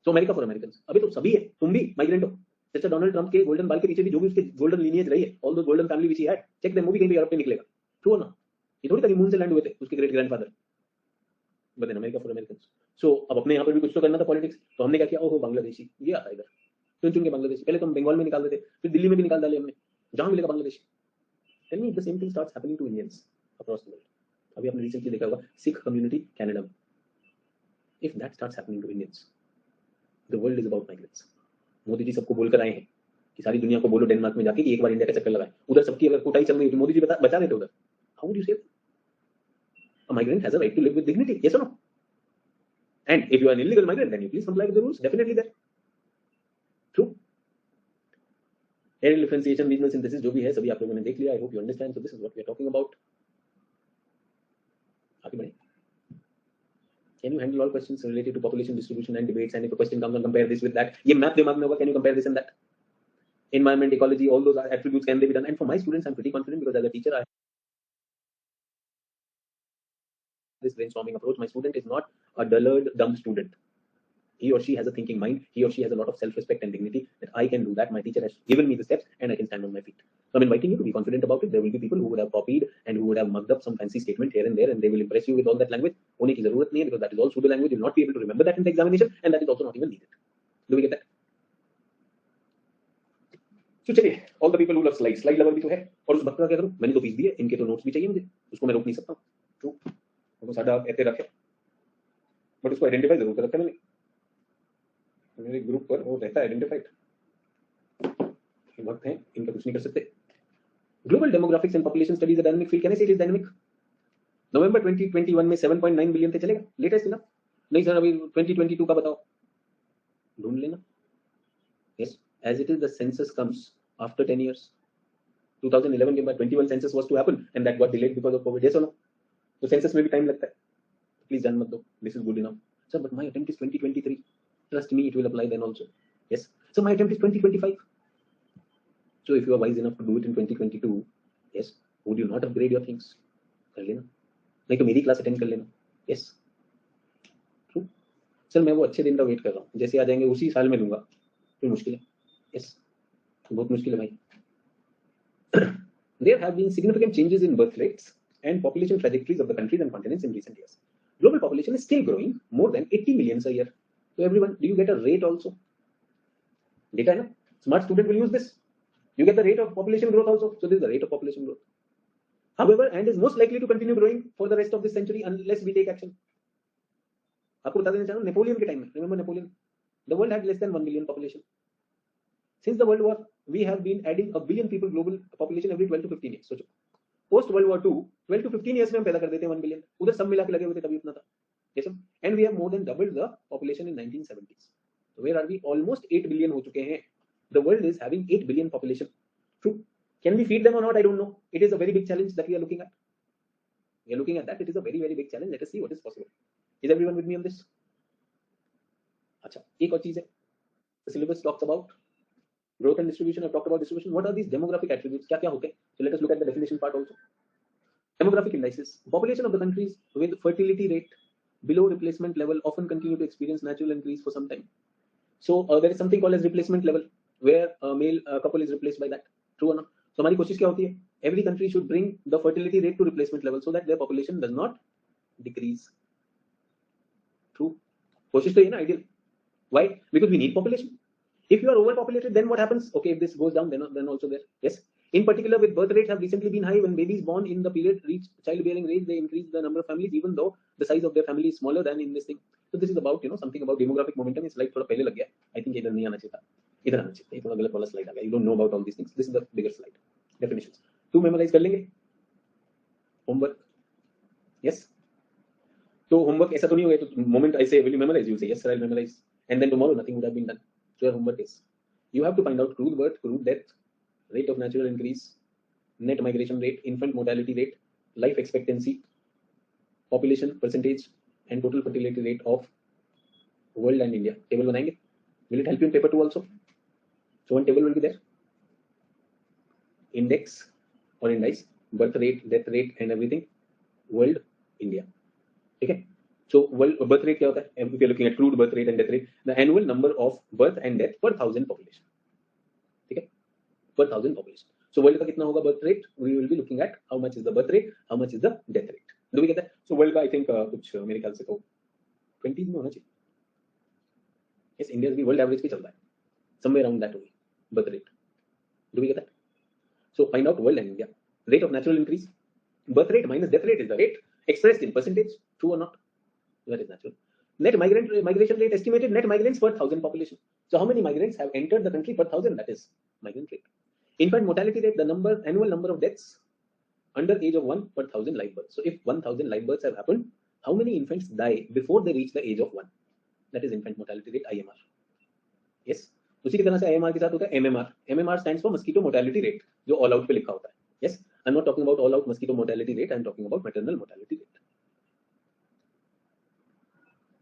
So America for Americans. अभी तो सभी है, तुम भी migrant हो. जैसे Donald Trump के golden बाल के पीछे भी जो भी उसके गोल्डन लीनियज रही है, although golden family which he had, check them, वो भी कहीं भी यूरोप में निकलेगा. ट्रू ना? ये थोड़ी कभी मून से लैंड हुए थे उसके great grandfather. But in America for Americans. So अब अपने यहाँ पर भी कुछ तो करना था पॉलिटिक्स, तो हमने क्या किया, ओहो बांग्लादेशी ये आता इधर, चुन के बांग्लादेशी. पहले तो हम बंगाल में निकाल देते, फिर दिल्ली में भी निकाल डाले हमने, जहां मिलेगा Bangladeshi. Tell me, the same thing starts happening to Indians across the world. अभी आपने रिसेंटली देखा होगा सिख कम्युनिटी कनाडा में. If that starts happening to Indians, the world is about migrants. Modi ji सबको बोलकर आए हैं कि सारी दुनिया को बोलो डेनमार्क में जाके कि एक बार इंडिया का चक्कर लगाए. उधर सबकी अगर कुटाई चल रही है, मोदी जी बचा देते उधर. हाउ वुड यू से? A migrant has a right to live with dignity. Yes or no? And if you are an illegal migrant, then you please comply with the rules. Definitely there. True. Aerial differentiation, regional synthesis, जो भी है सभी आप लोगों ने देख लिया. I hope you understand. So this is what we are talking about. आगे बढ़े. Can you handle all questions related to population distribution and debates? And if a question comes on compare this with that, ये map दिमाग में होगा. Can you compare this and that? Environment, ecology, all those attributes, can they be done? And for my students, I'm pretty confident because as a teacher, I this brainstorming approach. My student is not a dullard, dumb student. He or she has a thinking mind. He or she has a lot of self-respect and dignity that I can do that. My teacher has given me the steps and I can stand on my feet. So I'm inviting you to be confident about it. There will be people who would have copied and who would have mugged up some fancy statement here and there, and they will impress you with all that language. होने की जरूरत नहीं है, because that is all pseudo language. You will not be able to remember that in the examination, and that is also not even needed. Do we get that? So चलिए, all the people who love slide, slide lover भी तो है, और उस भक्त का क्या करूं? मैंने तो फीस दी है, इनके तो नोट्स भी चाहिए मुझे, उसको मैं रोक नहीं सकता हूं. True. वो सादा ऐसे रखे, बट उसको आइडेंटिफाई जरूर कर रखा मैंने. मेरे ग्रुप पर वो रहता है आइडेंटिफाइड. वक्त है, इनका कुछ नहीं कर सकते. Global demographics and population studies dynamic field. Can I से इट इज डायनामिक? नवंबर 2021 में 7.9 बिलियन थे, चलेगा? लेटेस्ट ना? नहीं सर, अभी 2022 का बताओ, ढूंढ लेना. Yes, as it is the census comes after 10 years. 2011 के बाद 21 census was to happen and that got delayed because of COVID. Yes और नो? तो सेंसस में भी टाइम लगता है. प्लीज जान मत दो. This is good enough. Sir but my attempt is 2023. Trust me, it will apply then also. Yes. So my attempt is 2025. So if you are wise enough to do it in 2022, yes, would you not upgrade your things? कर लेना. नहीं तो मेरी class attend कर लेना. Yes. True. Sir मैं वो अच्छे दिन का वेट कर रहा हूँ, जैसे आ जाएंगे उसी साल में दूंगा. फिर मुश्किल है. Yes. बहुत मुश्किल है भाई. There have been significant changes in birth rates and population trajectories of the countries and continents in recent years. Global population is still growing more than 80 million a year. So everyone, do you get a rate also? Data है ना? Smart student will use this. You get the rate of population growth also. So this is the rate of population growth. However, and is most likely to continue growing for the rest of this century unless we take action. आपको बता देना चाहूँ, Napoleon के time में, remember Napoleon? The world had less than 1 billion population. Since the World War, we have been adding a billion people global population every 12 to 15 years. सोचो, post World War II, 12 to 15 years में हम पैदा कर देते हैं 1 billion. उधर सब मिला के लगे हुए थे, तभी उतना था. Yes, and we have more than doubled the population in 1970s. So where are we? Almost 8 billion हो चुके हैं. The world is having 8 billion population. True. Can we feed them or not? I don't know. It is a very big challenge that we are looking at. We are looking at that. It is a very, very big challenge. Let us see what is possible. Is everyone with me on this? अच्छा, एक और चीज है. The syllabus talks about growth and distribution. I've talked about distribution. What are these demographic attributes? क्या क्या होते हैं? So let us look at the definition part also. Demographic indices. Population of the countries with fertility rate below replacement level often continue to experience natural increase for some time. So there is something called as replacement level, where a male couple is replaced by that. True or not? So हमारी कोशिश क्या होती है? Every country should bring the fertility rate to replacement level so that their population does not decrease. True. कोशिश तो ये ना ideal. Why? Because we need population. If you are overpopulated, then what happens? Okay, if this goes down, then also there. Yes. In particular, with birth rates have recently been high. When babies born in the period reach childbearing age, they increase the number of families, even though the size of their family is smaller than in this thing. So this is about, something about demographic momentum. It's like थोड़ा पहले लग गया. I think इधर नहीं आना चाहिए था. इधर आना चाहिए. ये थोड़ा गलत वाला slide आ गया. You don't know about all these things. This is the bigger slide. Definitions. 2 memorize कर लेंगे. Homework. Yes. So homework ऐसा तो नहीं होगा. तो moment I say will you memorize? You say yes sir, I'll memorize. And then tomorrow nothing would have been done. So your homework is you have to find out crude birth, crude death, rate of natural increase, net migration rate, infant mortality rate, life expectancy, population percentage, and total fertility rate of world and India. Table बनाएंगे. Will it help you in paper 2 also? So one table will be there. Index or indice, birth rate, death rate, and everything. World, India. Okay. So world birth rate क्या होता है? If you're looking at crude birth rate and death rate, the annual number of birth and death per thousand population. ठीक है? Per thousand population. So world का कितना होगा birth rate? We will be looking at how much is the birth rate, how much is the death rate. Do we get that? So world का I think कुछ मेरे ख्याल से तो 20 में होना चाहिए. Yes, India भी world average पे चल रहा है. Somewhere around that only birth rate. Do we get that? So find out world and India. Rate of natural increase. Birth rate minus death rate is the rate expressed in percentage. True or not? That is natural. Net migration rate, estimated net migrants per thousand population. So how many migrants have entered the country per thousand? That is migrant rate. Infant mortality rate, the annual number of deaths under age of 1 per thousand live births. So if 1000 live births have happened, how many infants die before they reach the age of 1? That is infant mortality rate, IMR. Yes. उसी की तरह से IMR के साथ होता है MMR. MMR stands for mosquito mortality rate, जो all out पे लिखा होता है. Yes. I'm not talking about all out mosquito mortality rate. I'm talking about maternal mortality rate.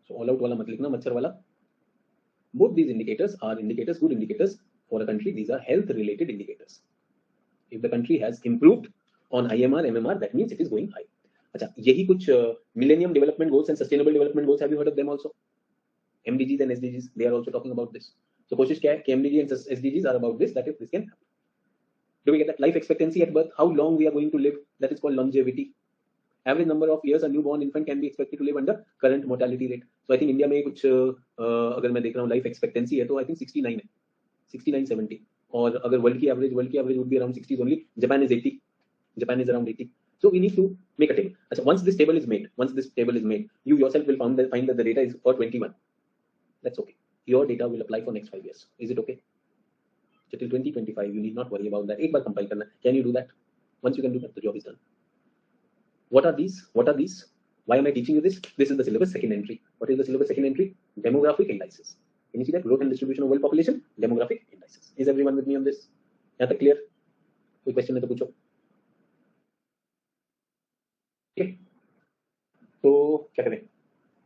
So all out वाला मत लिखना, मच्छर वाला. Both these indicators are indicators, good indicators for a country. These are health related indicators. If the country has improved on IMR, MMR, that means it is going high. अच्छा, यही कुछ Millennium Development Goals and Sustainable Development Goals. Have you heard of them also? MDGs and SDGs. They are also talking about this. So कोशिश क्या है कि MDG and SDGs are about this. That if this can happen. Do we get that? Life expectancy at birth, how long we are going to live, that is called longevity. Average number of years a newborn infant can be expected to live under current mortality rate. So I think India में कुछ अगर मैं देख रहा हूँ life expectancy है तो I think 69 है, 69, 70. और अगर world की average would be around 60s only. Japan is 80. Japan is around 80. So we need to make a table. So once this table is made, you yourself will find that the data is for 21. That's okay. Your data will apply for next 5 years. Is it okay? So till 2025, you need not worry about that. एक बार compile करना. Can you do that? Once you can do that, the job is done. What are these? Why am I teaching you this? This is the syllabus second entry. What is the syllabus second entry? Demographic indices. Can you see that? Growth and distribution of world population, demographic indices. Is everyone with me on this? यहाँ तक clear? कोई question है तो पूछो. Okay. तो क्या करें?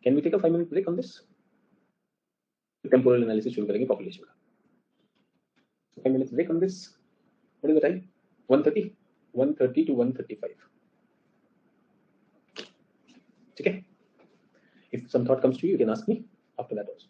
Can we take a 5-minute break on this? Temporal analysis शुरू करेंगे population का. 5 minutes break on this. What is the time? 1:30. 1:30 to 1:35. Okay. If some thought comes to you, you can ask me after that also.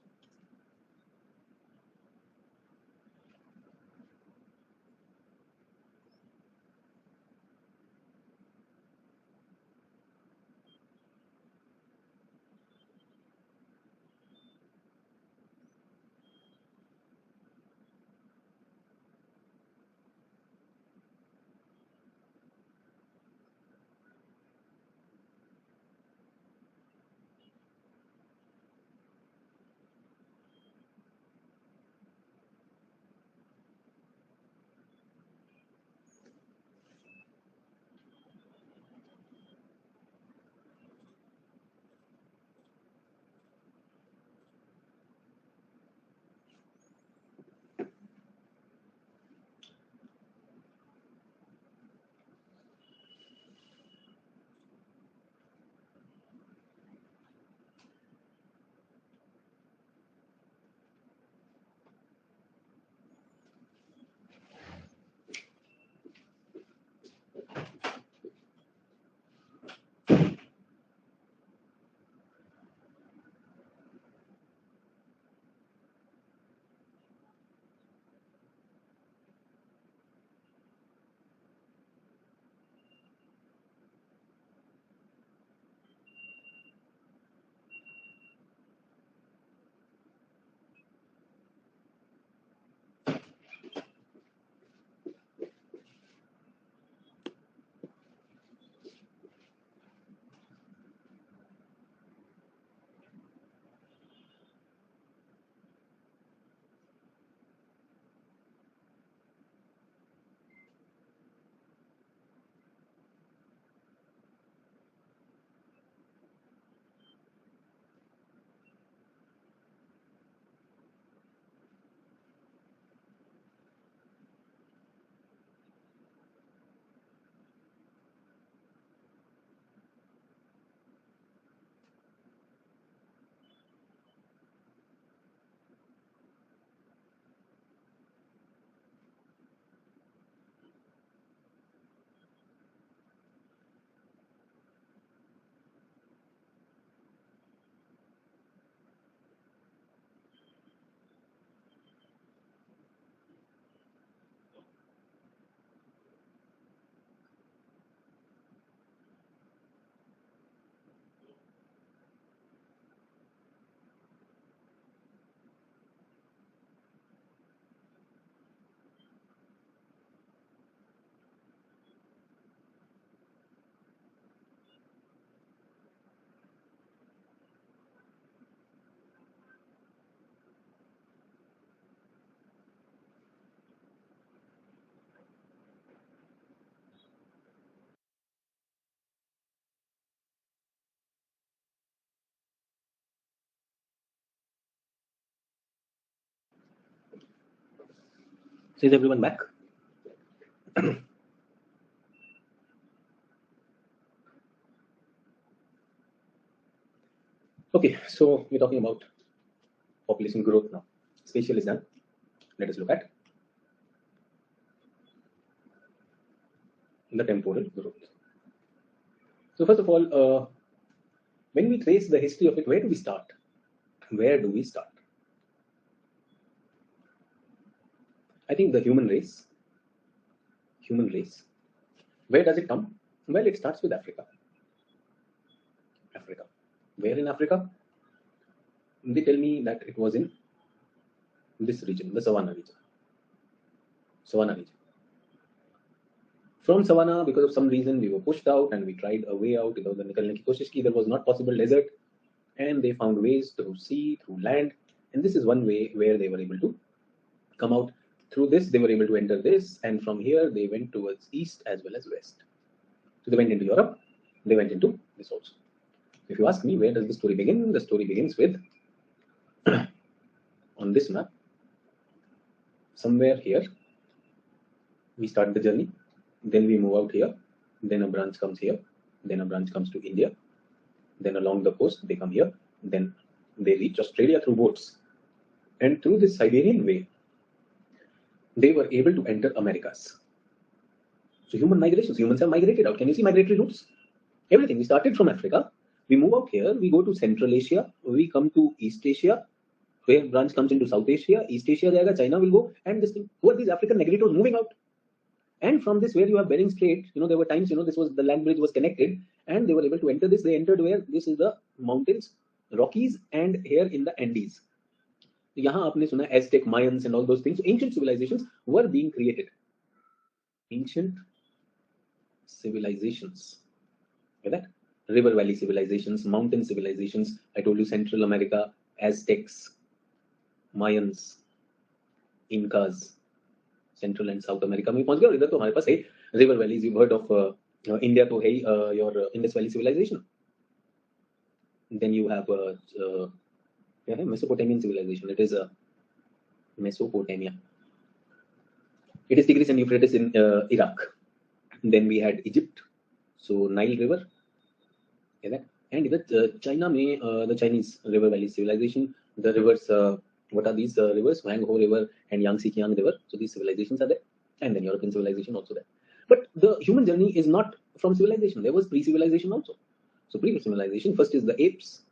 So is everyone back? Okay, so we're talking about population growth now. Spatial is done. Let us look at the temporal growth. So first of all, when we trace the history of it, where do we start? Where do we start? I think the human race. Human race. Where does it come? Well, it starts with Africa. Africa. Where in Africa? They tell me that it was in this region, the Savannah region. Savannah region. From Savannah, because of some reason, we were pushed out and we tried a way out. There was not possible desert, and they found ways through sea, through land, and this is one way where they were able to come out. Through this, they were able to enter this, and from here they went towards east as well as west. So they went into Europe, they went into this also. If you ask me, where does the story begin? The story begins with, on this map, somewhere here, we start the journey, then we move out here, then a branch comes here, then a branch comes to India, then along the coast, they come here, then they reach Australia through boats. And through this Siberian way, they were able to enter Americas. So human migrations, humans have migrated out. Can you see migratory routes? Everything. We started from Africa, we move out here, we go to Central Asia, we come to East Asia, where branch comes into South Asia, East Asia, China will go, and this thing. Who are these African negritos moving out? And from this, where you have Bering Strait, there were times, this was the land bridge was connected, and they were able to enter this. They entered where this is the mountains, Rockies, and here in the Andes. यहाँ आपने सुना Aztec, Mayans, and all those things. So ancient civilizations were being created. Ancient civilizations, like that. River valley civilizations, mountain civilizations. I told you Central America, Aztecs, Mayans, Incas. Central and South America में पहुंच गए और इधर तो हमारे पास है river valleys. You've heard of India तो है your Indus Valley civilization. Then you have Mesopotamian civilization. It is Mesopotamia. It is Tigris and Euphrates in Iraq. Then we had Egypt, so Nile River. And इधर China में the Chinese river valley civilization. The rivers. What are these rivers? Wangho River and Yangtze Kiang River. So these civilizations are there, and then European civilization also there. But the human journey is not from civilization. There was pre-civilization also. So pre-civilization, first is the apes.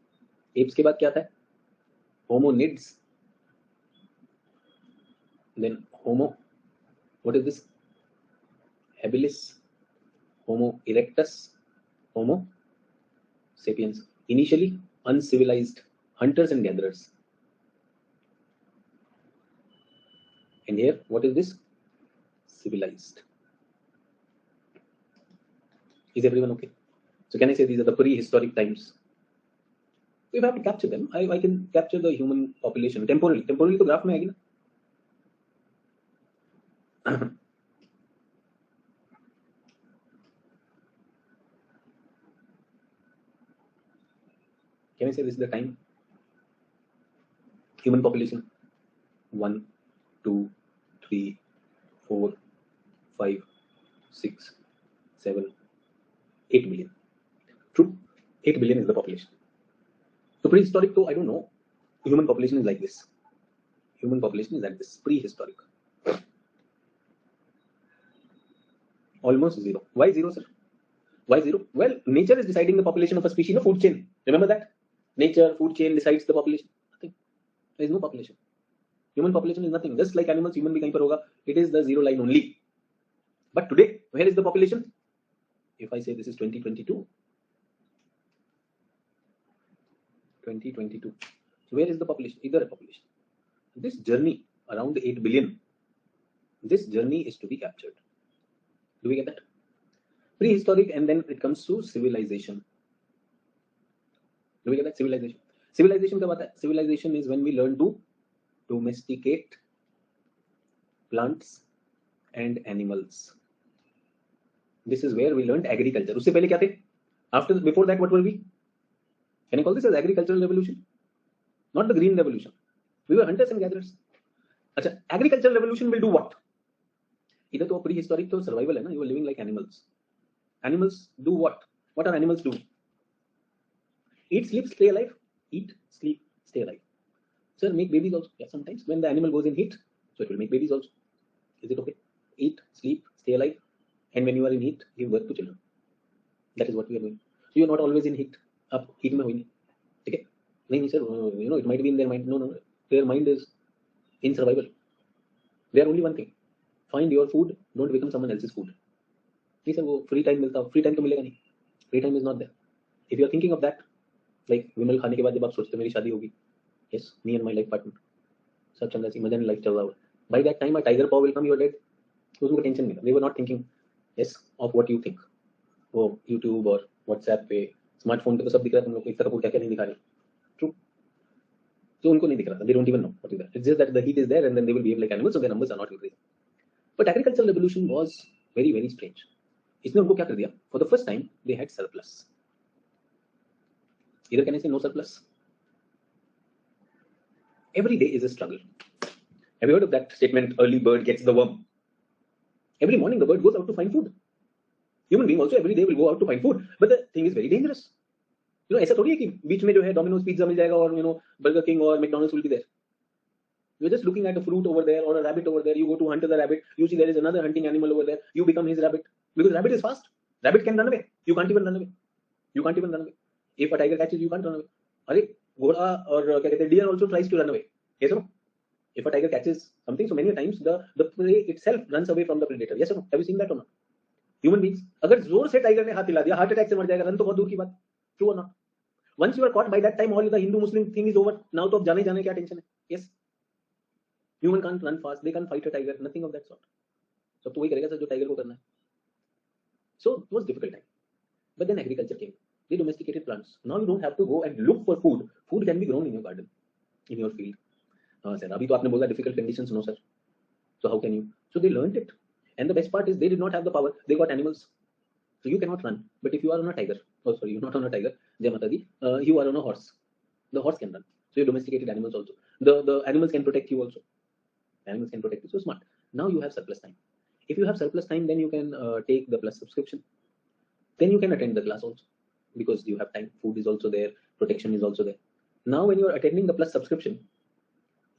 Apes के बाद क्या था? Hominids. Then Homo. What is this? Habilis. Homo erectus. Homo sapiens. Initially uncivilized hunters and gatherers. And here, what is this? Civilized. Is everyone okay? So can I say these are the prehistoric times? If I have to capture them, I can capture the human population temporally. Temporally तो graph में आएगी ना. Can I say this is the time? Human population 1, 2, 3, 4, 5, 6, 7, 8 billion. True, 8 billion is the population. So prehistoric, though I don't know, human population is like this. Human population is like this. Prehistoric. Almost zero. Why zero, sir? Why zero? Well, nature is deciding the population of a species. No food chain. Remember that? Nature, food chain decides the population. Nothing. There is no population. Human population is nothing. Just like animals, human भी कहीं पर होगा. It is the zero line only. But today, where is the population? If I say this is 2022. 2022. So where is the population? Either a population. This journey around 8 billion. This journey is to be captured. Do we get that? Prehistoric, and then it comes to civilization. Do we get that? Civilization. Civilization क्या बात है? Civilization is when we learn to domesticate plants and animals. This is where we learned agriculture. उससे पहले क्या थे? Before that, what were we? Can I call this as agricultural revolution? Not the green revolution. We were hunters and gatherers. अच्छा, agricultural revolution will do what? इधर तो pre historic तो survival है ना, you are living like animals. Animals do what? What are animals do? Eat, sleep, stay alive. Eat, sleep, stay alive. Sir, make babies also. Yeah, sometimes when the animal goes in heat, so it will make babies also. Is it okay? Eat, sleep, stay alive. And when you are in heat, give birth to children. That is what we are doing. So you are not always in heat. Up heat में होंगे, ठीक है? नहीं sir, you know it might be in their mind. No, their mind is in survival. They are only one thing. Find your food. Don't become someone else's food. नहीं sir, वो free time मिलता, free time तो मिलेगा नहीं. Free time is not there. If you are thinking of that, like Vimal खाने के बाद जब आप सोचते मेरी शादी होगी, yes, me and my life partner, सब चल रहा है, मजा नहीं, लाइफ चल रहा है, by that time a tiger paw will come, you are dead. तो उसको टेंशन नहीं था. They were not thinking yes of what you think. वो यूट्यूब और व्हाट्सएप पे, स्मार्टफोन पे तो सब दिख रहा है तुम लोग को, इतना क्या क्या नहीं दिखा रहे. ट्रू. तो उनको नहीं दिख रहा था. They don't even know what is that. It's just that the heat is there and then they will behave like animals, so their numbers are not increasing. But agricultural revolution was very very strange. इसने उनको क्या कर दिया? For the first time they had surplus. Either can I say no surplus? Every day is a struggle. Have you heard of that statement, early bird gets the worm? Every morning the bird goes out to find food. Human being also every day will go out to find food. But the thing is very dangerous. You know, ऐसा थोड़ी है कि बीच में जो है Domino's pizza मिल जाएगा और burger king और McDonald's will be there. You're just looking at a fruit over there or a rabbit over there. You go to hunt the rabbit. You see there is another hunting animal over there. You become his rabbit. Because rabbit is fast. Rabbit can run away. You can't even run away. You can't even run away. If a tiger catches you, can't run away. अरे घोड़ा और क्या कहते हैं, deer also tries to run away. Yes or no? If a tiger catches something, so many times the prey itself runs away from the predator. Yes or no? Have you seen that or not? Human beings, अगर जोर से tiger ने हाथ हिला दिया, heart attack से मर जाएगा. रन तो बहुत दूर की बात. True or not? Once you are caught, by that time all the Hindu-Muslim thing is over. Now तो अब जाने जाने क्या टेंशन है? Yes. Human can't run fast. They can't fight a tiger. Nothing of that sort. सब तो वही करेगा सर जो टाइगर को करना है. So it was difficult time. But then agriculture came. They domesticated plants. Now you don't have to go and look for food. Food can be grown in your garden, in your field. Sir, अभी तो आपने बोला difficult conditions, no sir. So how can you? So they learned it. And the best part is they did not have the power. They got animals. So you cannot run. But if you are on a tiger, oh sorry, you're not on a tiger, Jai Mata Di, you are on a horse. The horse can run. So you domesticated animals also. The animals can protect you also. Animals can protect you. So smart. Now you have surplus time. If you have surplus time, then you can take the plus subscription. Then you can attend the class also. Because you have time, food is also there, protection is also there. Now when you are attending the plus subscription,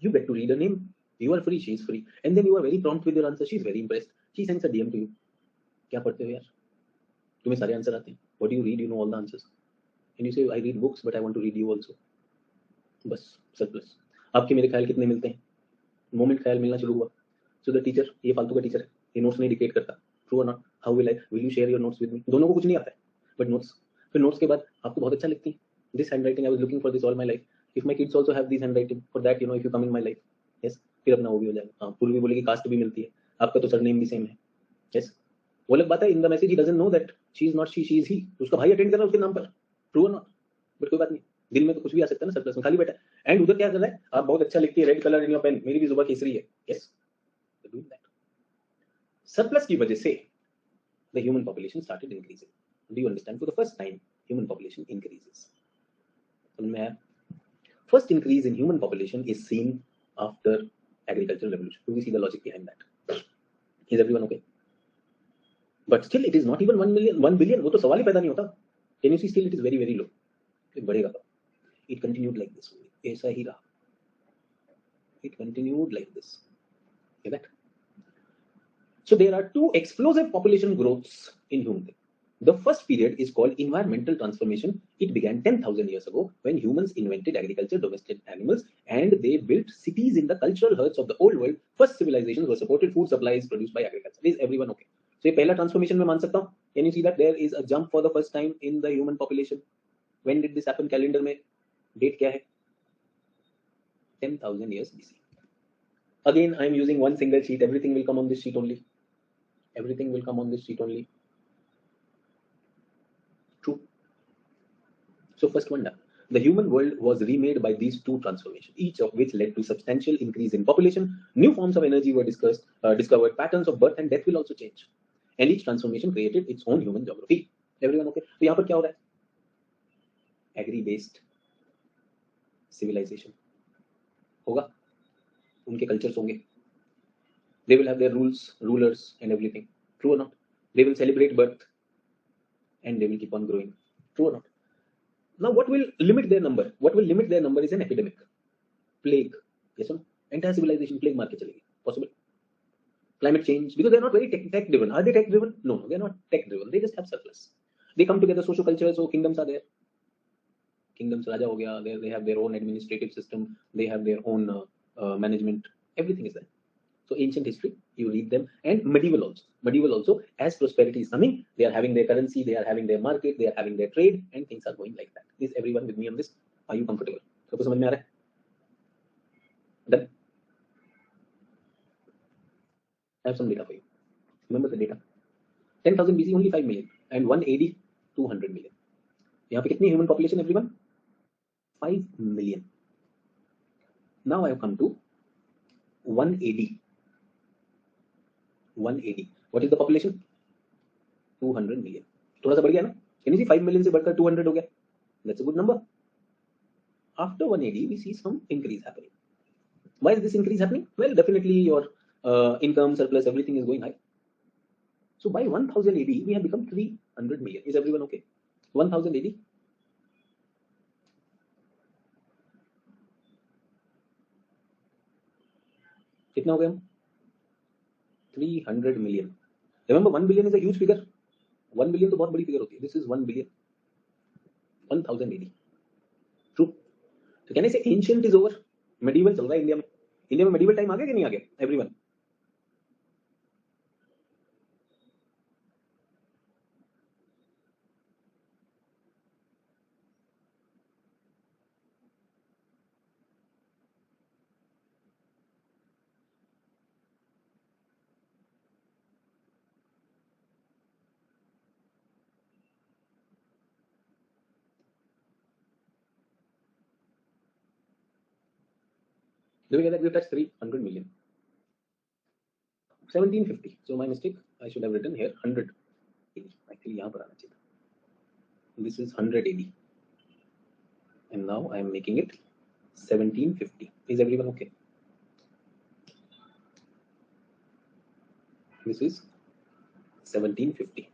you get to read her name. You are free, she is free. And then you are very prompt with your answer. She is very impressed. She sends a DM to you. क्या पढ़ते हो यार? तुम्हें सारे answer आते हैं. What do you read? You know all the answers. And you say, I read books, but I want to read you also. बस surplus. आपके मेरे ख्याल कितने मिलते हैं? Moment ख्याल मिलना शुरू हुआ. So the teacher, ये फालतू का टीचर है, ये नोट्स नहीं डिक्टेट करता. True or not? How will you share your notes with me? दोनों को कुछ नहीं आता है, but notes. फिर नोट्स के बाद आपको बहुत अच्छा लिखती है. This handwriting I was looking for this all my life. If my kids also have this handwriting, for that if you come in my life, yes, फिर अपना वो भी हो जाएगा. हाँ, पूर्वी बोलेगी कास्ट भी मिलती है, आपका तो सरनेम भी सेम है. yes, वो अलग बात है. In the message he doesn't know that she is not she is he. उसका भाई अटेंड कर रहा है उसके नाम पर. ट्रू और नॉट? बट कोई बात नहीं, दिल में तो कुछ भी आ सकता है ना. सरप्लस में खाली बैठा है एंड उधर क्या कर रहा है, आप बहुत अच्छा लिखती है, red colour in your pen, मेरी भी जुबान केसरी है. Yes, doing that. सरप्लस की वजह से the human population started increasing. Do you understand? For the first time, human population increases. First increase in human population is seen after agricultural revolution. Do we see the logic behind that? Is everyone okay? But still, it is not even 1 million, 1 billion. वो तो सवाल ही पैदा नहीं होता. Can you see? Still, it is very, very low. It बढ़ेगा. It continued like this. ऐसा ही रहा. It continued like this. Get that? So there are two explosive population growths in humanity. The first period is called environmental transformation. It began 10,000 years ago when humans invented agriculture, domesticated animals, and they built cities in the cultural hearts of the old world. First civilizations were supported food supplies produced by agriculture. Is everyone okay? So ये पहला transformation में मान सकता हूँ. Can you see that there is a jump for the first time in the human population? When did this happen? Calendar में date क्या है? 10,000 years BC. Again, I am using one single sheet. Everything will come on this sheet only. Everything will come on this sheet only. True. So first one done. The human world was remade by these two transformations, each of which led to substantial increase in population. New forms of energy were discovered. Patterns of birth and death will also change. And each transformation created its own human geography. Everyone okay? तो यहाँ पर क्या हो रहा है? Agri-based civilization होगा. उनके cultures होंगे. They will have their rules, rulers, and everything. True or not? They will celebrate birth, and they will keep on growing. True or not? Now, what will limit their number? What will limit their number is an epidemic, plague. Yes or no? Entire civilization plague market chalegi. Possible. Climate change, because they're not very tech driven. Are they tech driven? No, they're not tech driven. They just have surplus. They come together, social cultures, so kingdoms are there. Kingdoms, Raja ho gaya, they have their own administrative system, they have their own management, everything is there. So ancient history, you read them, and medieval also. Medieval also, as prosperity is coming, they are having their currency, they are having their market, they are having their trade, and things are going like that. Is everyone with me on this? Are you comfortable? So, समझ में आ रहा है? Done. I have some data for you. Remember the data. 10,000 BC, only 5 million, and 1 AD, 200 million. यहाँ पे कितनी human population, everyone? 5 million. Now I have come to 1 AD. 1 AD. What is the population? 200 million. थोड़ा सा बढ़ गया ना? Can you see 5 million से बढ़कर 200 हो गया? That's a good number. After 1 AD, we see some increase happening. Why is this increase happening? Well, definitely your income, surplus, everything is going high. So by 1000 AD, we have become 300 million. Is everyone okay? 1000 AD. कितना हो गए हम? 300 million. Remember, 1 billion is a huge figure. 1 billion तो बहुत बड़ी figure होती है. This is 1 billion. 1000 AD. True. So can I say ancient is over? Medieval चल रहा है इंडिया में. इंडिया में medieval time आ गया कि नहीं आ गया? Everyone. Do we get that we have touched 300 million? 1750. So my mistake. I should have written here 100 AD. Actually, यहाँ पर आना चाहिए. This is 100 AD. And now I am making it 1750. Is everyone okay? This is 1750.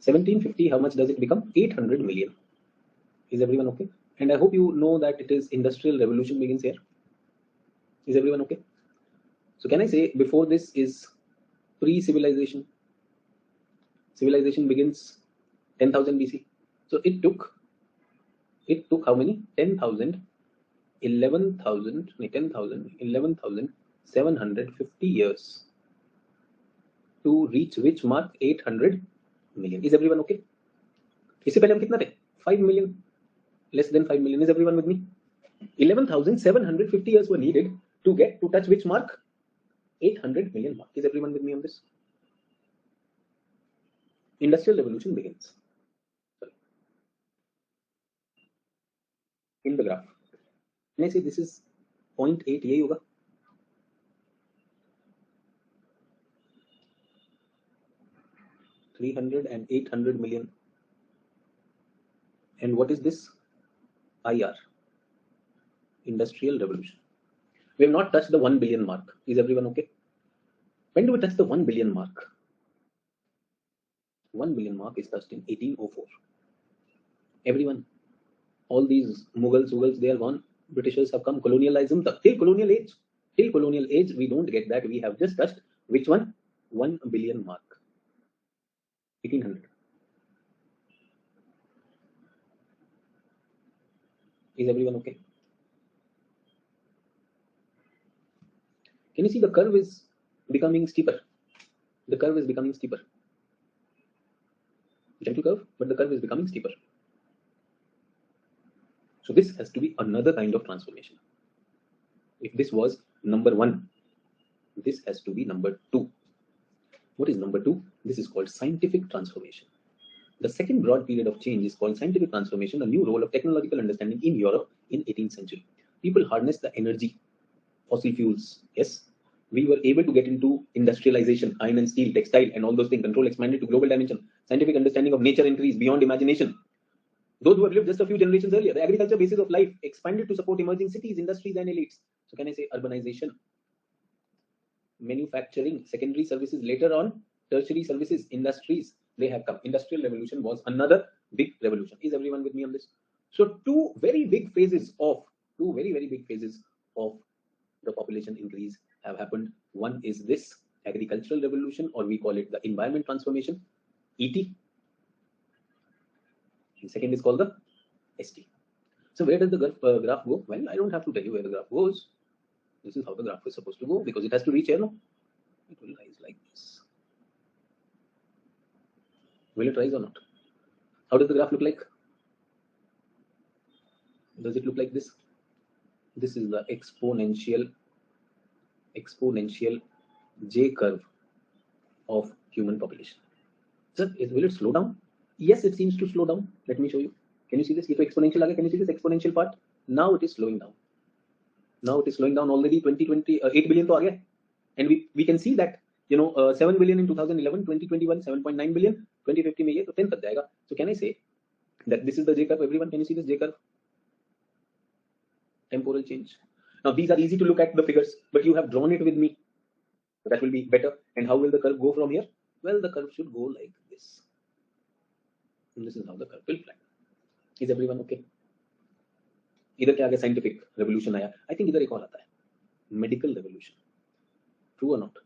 1750, how much does it become? 800 million. Is everyone okay? And I hope you know that it is industrial revolution begins here. Is everyone okay? So can I say before this is pre-civilization? Civilization begins 10,000 BC. So it took how many? 10,000, 11,000, 10,000, 11,750 years to reach which mark? 800 million. Is everyone okay? इससे पहले हम कितना थे? 5 million, less than 5 million. Is everyone with me? 11,750 years were needed to get to touch which mark? 800 million mark. Is everyone with me on this? Industrial revolution begins. Sorry. In the graph, can I say this is 0.8? यही होगा. $300 and 800 million. And what is this? IR. Industrial revolution. We have not touched the 1 billion mark. Is everyone okay? When do we touch the 1 billion mark? 1 billion mark is touched in 1804. Everyone, all these Mughals, they are gone. Britishers have come. Colonialism, till colonial age. Till colonial age, we don't get that. We have just touched which one? 1 billion mark. 1800. Is everyone okay? Can you see the curve is becoming steeper? The curve is becoming steeper. Gentle curve, but the curve is becoming steeper. So this has to be another kind of transformation. If this was number 1, this has to be number 2. What is number 2? This is called scientific transformation. The second broad period of change is called scientific transformation, a new role of technological understanding in Europe in 18th century. People harnessed the energy, fossil fuels. Yes, we were able to get into industrialization, iron and steel, textile, and all those things. Control expanded to global dimension. Scientific understanding of nature increased beyond imagination. Those who have lived just a few generations earlier, the agriculture basis of life expanded to support emerging cities, industries, and elites. So can I say urbanization? manufacturing, secondary services, later on tertiary services, industries, they have come. Industrial revolution was another big revolution. Is everyone with me on this? So two very, very big phases of the population increase have happened. One is this agricultural revolution, or we call it the environment transformation, ET. And second is called the ST. So where does the graph go? Well, I don't have to tell you where the graph goes. This is how the graph is supposed to go, because it has to reach here, no? It will rise like this. Will it rise or not? How does the graph look like? Does it look like this? This is the exponential J curve of human population. Sir, will it slow down? Yes, it seems to slow down. Let me show you. Can you see this? Exponential. Can you see this exponential part? Now it is slowing down. Already 8 billion to aa. And we can see that 7 billion in 2011, 2021 7.9 billion, 2050 में ये तो 10 तक जाएगा. So can I say that this is the J curve? Everyone, can you see this J curve? Temporal change. Now these are easy to look at the figures, but you have drawn it with me. That will be better. And how will the curve go from here? Well, the curve should go like this. And this is how the curve will fly. Is everyone okay? इधर क्या आ गया? Scientific revolution आया. I think इधर एक और आता है, medical revolution. True और नॉट?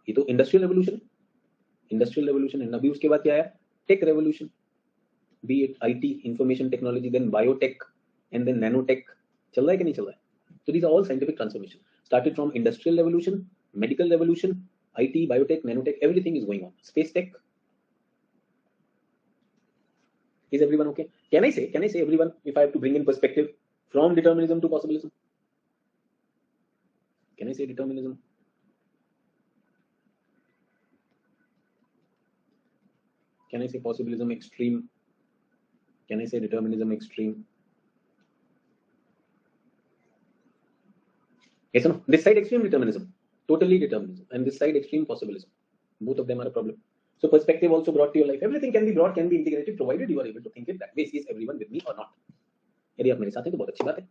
ये तो इंडस्ट्रियल रेवोल्यूशन है. अभी उसके बाद क्या आया? Tech revolution. Be it IT, information technology, then biotech, and then nanotech. चल रहा है कि नहीं चल रहा है? So these are all scientific transformation. Started from industrial revolution, medical revolution, IT, biotech, nanotech, everything is going on. Space tech. Is everyone okay? Can I say everyone, if I have to bring in perspective from determinism to possibilism? Can I say determinism? Can I say possibilism extreme? Can I say determinism extreme? Yes or no? This side extreme determinism, totally determinism, and this side extreme possibilism. Both of them are a problem. So perspective also brought to your life. Everything can be brought, can be integrated, provided you are able to think it that way. Is everyone with me or not? यदि आप मेरे साथ हैं तो बहुत अच्छी बात है.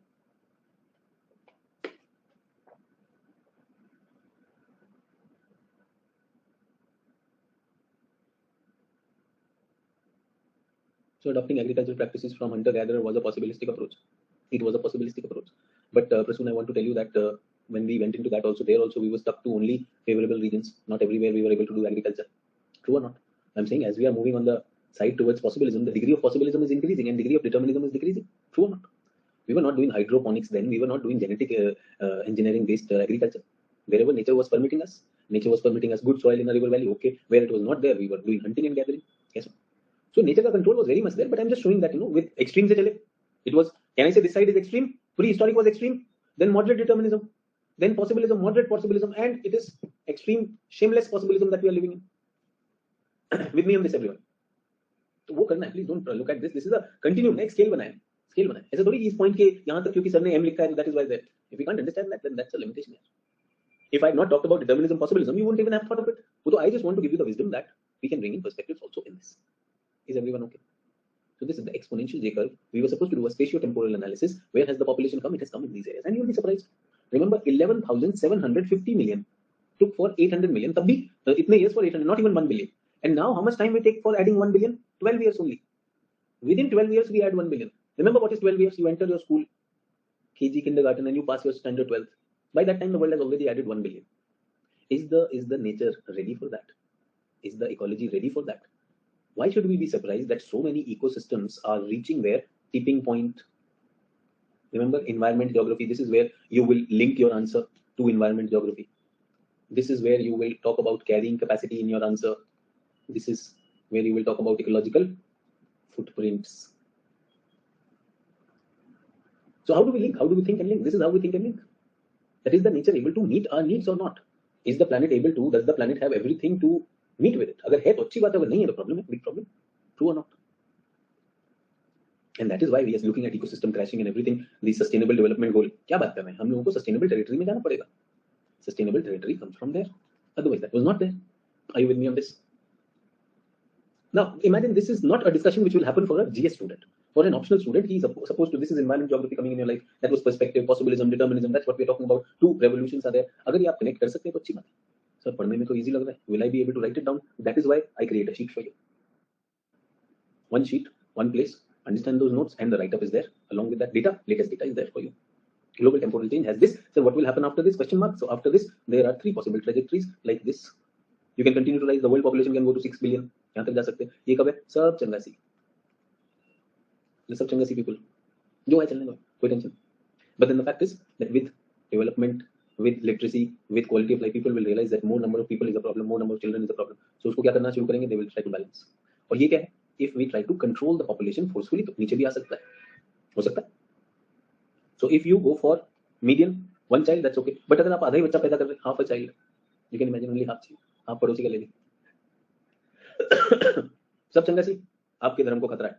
So adopting agricultural practices from hunter-gatherer was a possibilistic approach. It was a possibilistic approach. But Prasoon, I want to tell you that when we went into that also, there also we were stuck to only favorable regions. Not everywhere we were able to do agriculture. True or not? I'm saying as we are moving on the side towards possibilism, the degree of possibilism is increasing and degree of determinism is decreasing. True or not? We were not doing hydroponics then. We were not doing genetic engineering-based agriculture. Wherever nature was permitting us good soil in a river valley. Okay, where it was not there, we were doing hunting and gathering. Yes. So nature control was very much there. But I'm just showing that with extremes it was. Can I say this side is extreme? Prehistoric was extreme. Then moderate determinism. Then possibilism, moderate possibilism, and it is extreme, shameless possibilism that we are living in. With me on this, everyone. तो वो करना है. Please don't look at this. This is a continuum. एक scale बनाए. ऐसा थोड़ी इस point के यहाँ तक क्योंकि सर ने M लिखा है, that is why that. If you can't understand that, then that's a limitation. If I had not talked about determinism, possibilism, you wouldn't even have thought of it. So I just want to give you the wisdom that we can bring in perspectives also in this. Is everyone okay? So this is the exponential J curve. We were supposed to do a spatio-temporal analysis. Where has the population come? It has come in these areas, and you'll be surprised. Remember, 11,750 million took for 800 million. तब भी इतने years for 800, not even 1 billion. And now, how much time we take for adding 1 billion? 12 years only. Within 12 years, we add 1 billion. Remember what is 12 years? You enter your school, KG, kindergarten, and you pass your standard 12th. By that time, the world has already added 1 billion. Is the nature ready for that? Is the ecology ready for that? Why should we be surprised that so many ecosystems are reaching their tipping point? Remember, environment geography. This is where you will link your answer to environment geography. This is where you will talk about carrying capacity in your answer. This is where you will talk about ecological footprints. So how do we link? How do we think and link? This is how we think and link. That is the nature able to meet our needs or not? Is the planet able to? Does the planet have everything to meet with it? अगर है तो अच्छी बात है, अगर नहीं है तो problem है, big problem. True or not? And that is why we are looking at ecosystem crashing and everything. The sustainable development goal. क्या बात कर रहे हैं? हम लोगों को sustainable territory में जाना पड़ेगा. Sustainable territory comes from there. Otherwise, that was not there. Are you with me on this? Now, imagine this is not a discussion which will happen for a GS student. For an optional student, he is supposed to. This is environment geography coming in your life. That was perspective, possibilism, determinism. That's what we're talking about. Two revolutions are there. अगर ये आप connect कर सकते हैं तो अच्छी बात है. सर पढ़ने में तो इजी लग रहा है, will I be able to write it down? That is why I create a sheet for you. One sheet, one place, understand those notes, and the write-up is there. Along with that data, latest data is there for you. Global temporal change has this. So what will happen after this? Question mark. So after this, there are 3 possible trajectories like this. You can continue to rise. The world population can go to 6 billion. यहाँ तक जा सकते हैं. ये कब है? सब चंगासी. ये सब चंगासी people. जो है चलने दो. कोई tension. But then the fact is that with development, with literacy, with quality of life, people will realize that more number of people is a problem, more number of children is a problem. So उसको क्या करना शुरू करेंगे? They will try to balance. और ये क्या है? If we try to control the population forcefully, तो नीचे भी आ सकता है, हो सकता है. So if you go for median, one child, that's okay. But अगर आप आधा ही बच्चा पैदा कर रहे हैं, half a child, you can imagine only half child, आप पड़ोसी का ले लीजिए. सब चंगा सी, आपके धर्म को खतरा है,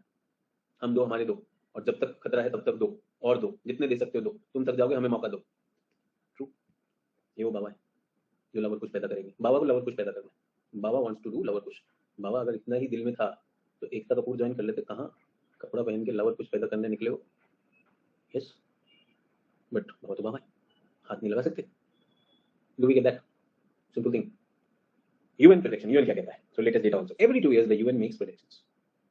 हम दो हमारे दो, और जब तक खतरा है तब तक दो, और दो, जितने दे सकते हो दो, तुम थक जाओगे, हमें मौका दो. ट्रू. ये वो बाबा है जो लवर कुछ पैदा करेंगे. बाबा को लवर कुछ पैदा करना है. बाबा वांट्स टू डू लवर कुछ. बाबा अगर इतना ही दिल में था तो एकता कपूर ज्वाइन कर लेते. कहाँ कपड़ा पहन के लवर कुछ पैदा करने निकले हो. यस, बट बाबा तो बाबा है, हाथ नहीं लगा सकते. Do we get that? Simple thing. UN projection. UN क्या कहता है? So latest data also. Every 2 years the UN makes projections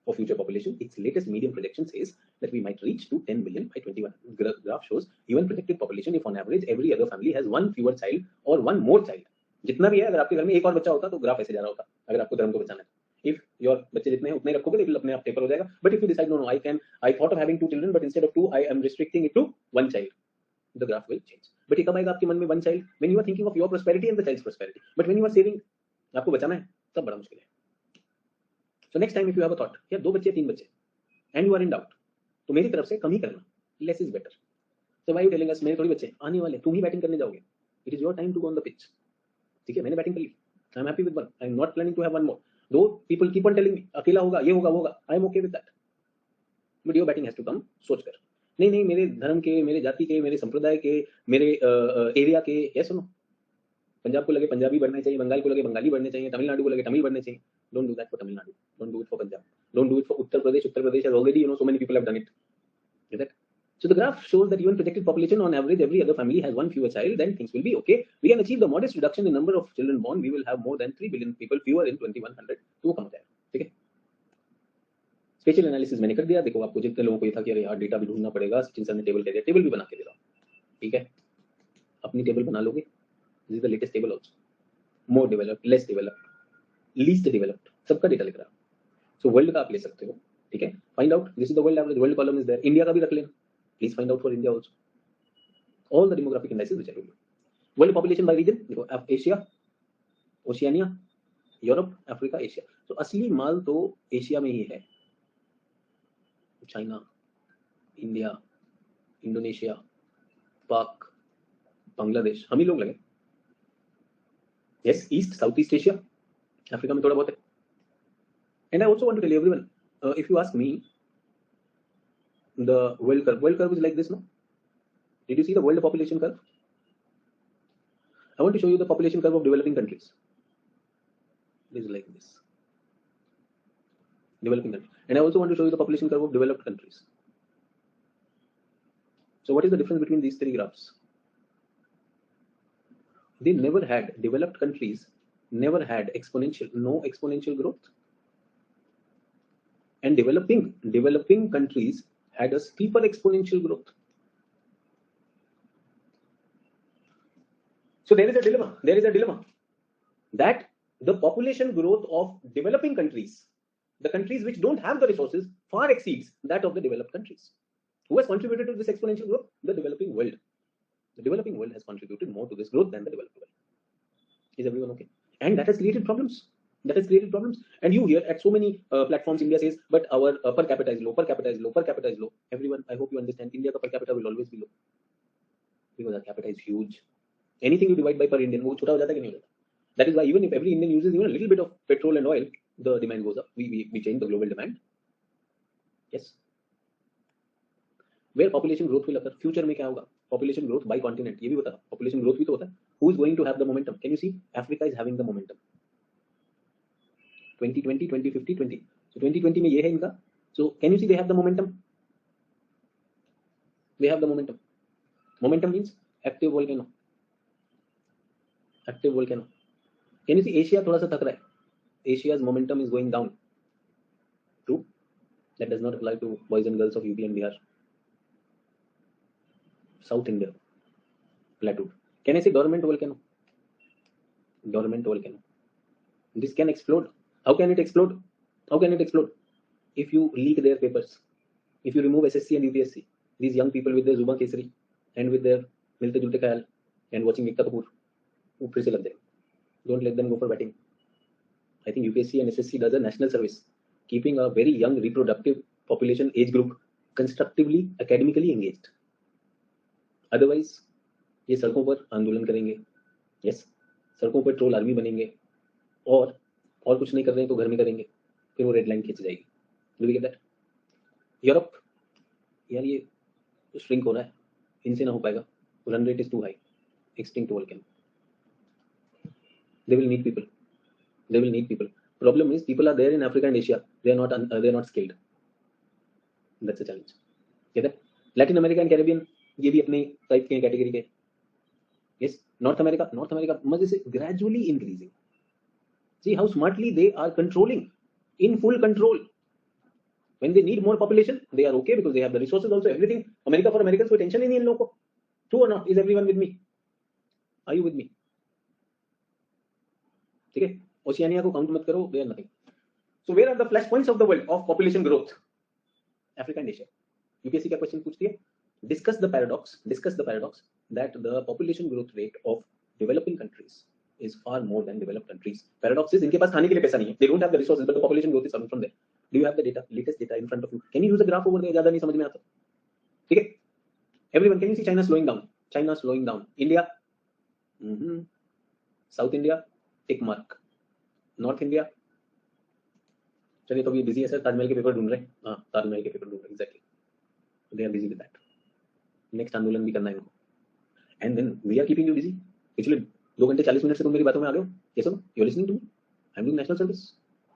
of future population. Its latest median projection says that we might reach to 10 billion by 21. Graph shows UN projected population if on average every other family has one fewer child or one more child. जितना भी है, अगर आपके घर में एक और बच्चा होता तो ग्राफ ऐसे जा रहा होता. अगर आपको धर्म को बचाना है, if your बच्चे जितने हैं उतने ही रखोगे, तो अपने आप टेपर हो जाएगा. But if you decide no, I thought of having 2 children, but instead of 2 I am restricting it to 1 child, the graph will change. But ये कब आएगा आपके मन में 1 child? When you are thinking of your prosperity and the child's prosperity. But when you are saving, आपको बचाना है, तब बड़ा मुश्किल है. So next time if you have a thought, यार 2 बच्चे 3 बच्चे, and you are in doubt, तो मेरी तरफ से कम ही करना, less is better. So why you telling us मेरे थोड़ी बच्चे आने वाले, तुम ही बैटिंग करने जाओगे. It is your time to go on the pitch. ठीक है, मैंने बैटिंग कर ली, I am happy with 1. I am not planning to have 1 more. Though people keep on telling me अकेला होगा, ये होगा, वो होगा, I am okay with that. But your batting has to come सोच कर. नहीं नहीं, मेरे धर्म के, मेरे जाति के, मेरे संप्रदाय के, मेरे एरिया के, ये सुनो. पंजाब को लगे पंजाबी बढ़ने चाहिए, बंगाल को लगे बंगाली बढ़ने चाहिए, तमिलनाडु को लगे तमिल बढ़ने चाहिए. Don't do that for Tamil Nadu. Don't do it for Punjab. Don't do it for Uttar Pradesh. Uttar Pradesh has already, so many people have done it. Is that? So the graph shows that even projected population on average every other family has 1 fewer child, then things will be okay. We can achieve the modest reduction in number of children born. We will have more than 3 billion people fewer in 2100. तो वो कम हो जाएगा. ठीक है. Special analysis मैंने कर दिया. देखो, आपको जितने लोगों को ये था कि अरे यार डेटा भी ढूंढना पड़ेगा, सचिन सर ने टेबल कह दिया, टेबल भी बना के दे रहा हूँ. ठीक है, अपनी टेबल बना लोगे. This is the latest table also. More developed, less developed, least developed, सबका डेटा लिख रहा हूं. सो वर्ल्ड का आप ले सकते हो. ठीक है, find out. This is the world average. World column is there. India का भी रख लेना. Please find out for India also all the demographic indices which I told you. World population by region. देखो, Asia, Oceania, Europe, Africa, Asia. तो असली माल तो Asia में ही है. चाइना, इंडिया, इंडोनेशिया, पाक, बांग्लादेश, हम ही लोग लगे. Yes, east, south east Asia, Africa में थोड़ा बहुत है. And I also want to tell you everyone, if you ask me, the world curve is like this, no? Did you see the world population curve? I want to show you the population curve of developing countries. It is like this. Developing countries. And I also want to show you the population curve of developed countries. So what is the difference between these 3 graphs? They never had, developed countries never had no exponential growth. And developing countries had a steeper exponential growth. So there is a dilemma that the population growth of developing countries, the countries which don't have the resources, far exceeds that of the developed countries. Who has contributed to this exponential growth? The developing world. The developing world has contributed more to this growth than the developed world. Is everyone okay? And that has created problems. And you hear at so many platforms, India says, but our per capita is low. Everyone, I hope you understand, India per capita will always be low. Because our capita is huge. Anything you divide by per Indian, वो छोटा हो जाता है कि नहीं हो जाता? That is why even if every Indian uses even a little bit of petrol and oil, the demand goes up. We change the global demand. Yes. Where population growth will occur? Future में क्या होगा? Population growth by continent. ये भी बता. Population growth भी तो होता है. Who is going to have the momentum? Can you see? Africa is having the momentum. 2020, 2050, 20. So 2020 में ये है इनका. So can you see they have the momentum? They have the momentum. Momentum means active volcano. Can you see Asia थोड़ा सा थक रहा है? Asia's momentum is going down. True. That does not apply to boys and girls of UP and Bihar. South India, plateau. Can I say dormant volcano? Dormant volcano. This can explode. How can it explode? How can it explode? If you leak their papers, if you remove SSC and UPSC, these young people with their Zuba Kesari and with their Milte Julte Khayal and watching Ekta Kapoor, वो फिर से लग जाएगा. Don't let them go for batting. I think UPSC and SSC does a national service, keeping a very young reproductive population age group constructively, academically engaged. Otherwise, ये सड़कों पर आंदोलन करेंगे, यस, सड़कों पर ट्रोल आर्मी बनेंगे, और कुछ नहीं कर रहे हैं तो घर में करेंगे, फिर वो रेड लाइन खींच जाएगी. Do we get that? Europe, यार ये श्रिंक हो रहा है, इनसे ना हो पाएगा, run rate is too high, extinct volcano. They will need people. They will need people. Problem is people are there in Africa and Asia. They are not skilled. That's a challenge. Get that? Latin America and Caribbean, ये भी अपने type के category के. Yes. North America मजे से gradually increasing. See how smartly they are controlling, in full control. When they need more population, they are okay because they have the resources also, everything. America for Americans, कोई tension ही नहीं इन लोगों को. True or not? Is everyone with me? Are you with me? ठीक है, Oceania को count मत करो, they are nothing. So where are the flash points of the world of population growth? Africa and Asia. UPSC का question पूछती है, discuss the paradox that the population growth rate of developing countries is far more than developed countries. Paradox is इनके पास खाने के लिए पैसा नहीं है, they don't have the resources, but the population growth is coming from there. Do you have the data, latest data in front of you? Can you use a graph over there? ज्यादा नहीं समझ में आता, ठीक है? Everyone, can you see China slowing down? India, South India, tick mark. North India, चलिए तो अभी बिजी है सर, ताजमहल के पेपर ढूंढ रहे हैं. हाँ, ताजमहल के पेपर ढूंढ रहे हैं, exactly, they are busy with that. Next आंदोलन भी करना है इनको, and then we are keeping you busy. पिछले 2 घंटे 40 मिनट से तुम मेरी बातों में आ गए हो. ये सब you are listening to me, I am doing national service.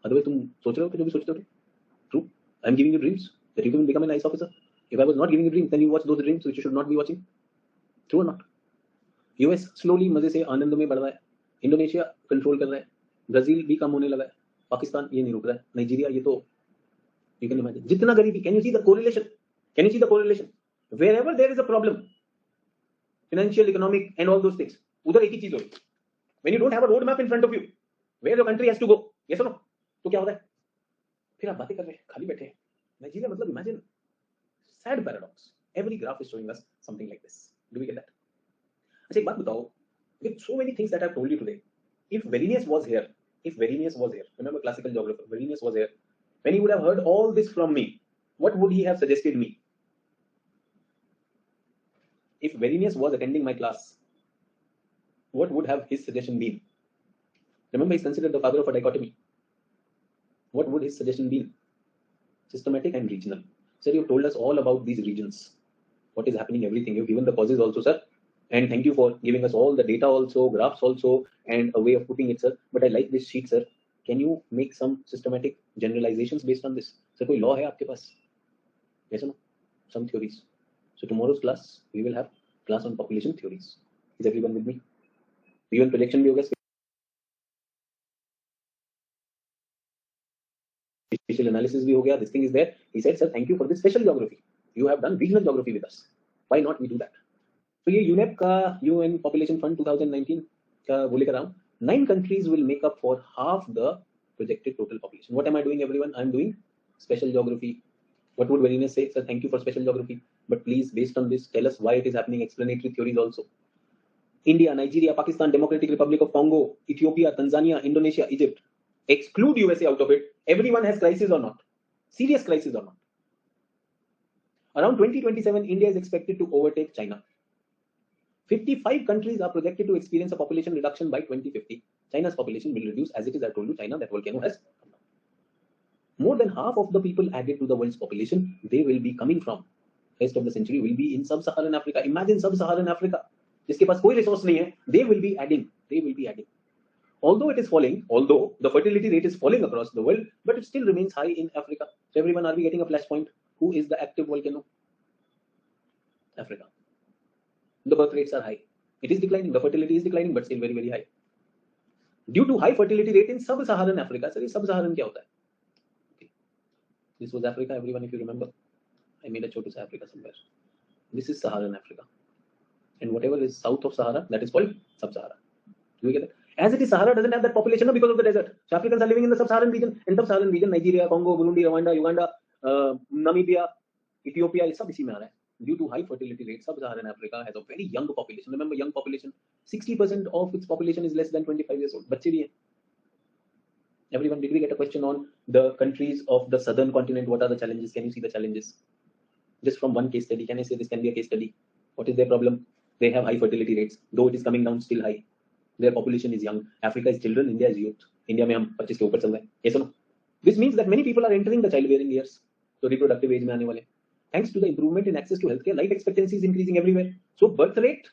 Otherwise तुम सोच रहे हो कि जो भी सोचते हो. True, I am giving you dreams that you can become an IAS officer. If I was not giving you dreams, then you watch those dreams which you should not be watching. True और not? US slowly मजे से आनंद में बढ़ रहा है, Indonesia control कर रहा है, ब्राजील भी कम होने लगा है, पाकिस्तान ये नहीं रुक रहा है, नाइजीरिया ये तो यू कैन इमेजिन. जितना गरीबी, can you see the correlation? Wherever there is a problem, financial, economic and all those things, उधर एक ही चीज होगी. When you don't have a road map in front of you where your country has to go, yes और no, तो क्या होता है? फिर आप बातें कर रहे हैं, खाली बैठे हैं. नाइजीरिया मतलब imagine, sad paradox. Every graph is showing us something like this. Do we get that? अच्छा एक बात बताओ, with so many things that I have told you today, if Verenius was here, remember classical geographer, Verenius was here, when he would have heard all this from me, what would he have suggested me? If Verenius was attending my class, what would have his suggestion been? Remember, he's considered the father of a dichotomy. What would his suggestion be? Systematic and regional. Sir, you told us all about these regions, what is happening, everything. You've given the causes also, sir. And thank you for giving us all the data also, graphs also, and a way of putting it, sir. But I like this sheet, sir. Can you make some systematic generalizations based on this? Sir, कोई law है आपके पास? Yes or no? Some theories. So tomorrow's class, we will have class on population theories. Is everyone with me? Even projection भी होगा, spatial analysis भी हो गया. This thing is there. He said, sir, thank you for this special geography. You have done regional geography with us. Why not we do that? तो ये UNEP का UN population fund 2019 का वो लेकर आऊं. 9 countries will make up for half the projected total population. What am I doing, everyone? I am doing special geography. What would Verenius say? Sir, thank you for special geography, but please, based on this, tell us why it is happening. Explanatory theories also. India, Nigeria, Pakistan, Democratic Republic of Congo, Ethiopia, Tanzania, Indonesia, Egypt. Exclude USA out of it. Everyone has crisis or not? Serious crisis or not? Around 2027, India is expected to overtake China. 55 countries are projected to experience a population reduction by 2050. China's population will reduce as it is. I told you, China, that volcano has come down. More than half of the people added to the world's population, they will be coming from rest of the century will be in sub-Saharan Africa. Imagine sub-Saharan Africa, जिसके पास कोई resource नहीं है. They will be adding. Although it is falling, although the fertility rate is falling across the world, but it still remains high in Africa. So everyone, are we getting a flashpoint? Who is the active volcano? Africa. The birth rates are high. It is declining. The fertility is declining, but still very, very high. Due to high fertility rate in sub Saharan Africa. Sir ये सब सहारन क्या होता है? This was Africa, everyone, if you remember. I made a chotu sa Africa somewhere. This is Saharan Africa. And whatever is south of Sahara, that is called Sub-Sahara. Do you get it? As it is, Sahara doesn't have that population because of the desert. So Africans are living in the Sub-Saharan region. In Sub-Saharan region, Nigeria, Congo, Burundi, Rwanda, Uganda, Namibia, Ethiopia, is सब इसी में आ रहा है. Due to high fertility rate, Sub-Saharan Africa has a very young population. Remember, young population, 60% of its population is less than 25 years old. बच्चे भी हैं. Everyone, did we get a question on the countries of the southern continent? What are the challenges? Can you see the challenges? Just from one case study, can I say this can be a case study? What is their problem? They have high fertility rates, though it is coming down still high. Their population is young. Africa is children, India is youth. India में हम 25 के ऊपर चल रहे हैं. Yes or no? This means that many people are entering the childbearing years. So reproductive age में आने वाले. Thanks to the improvement in access to healthcare, life expectancy is increasing everywhere. So birth rate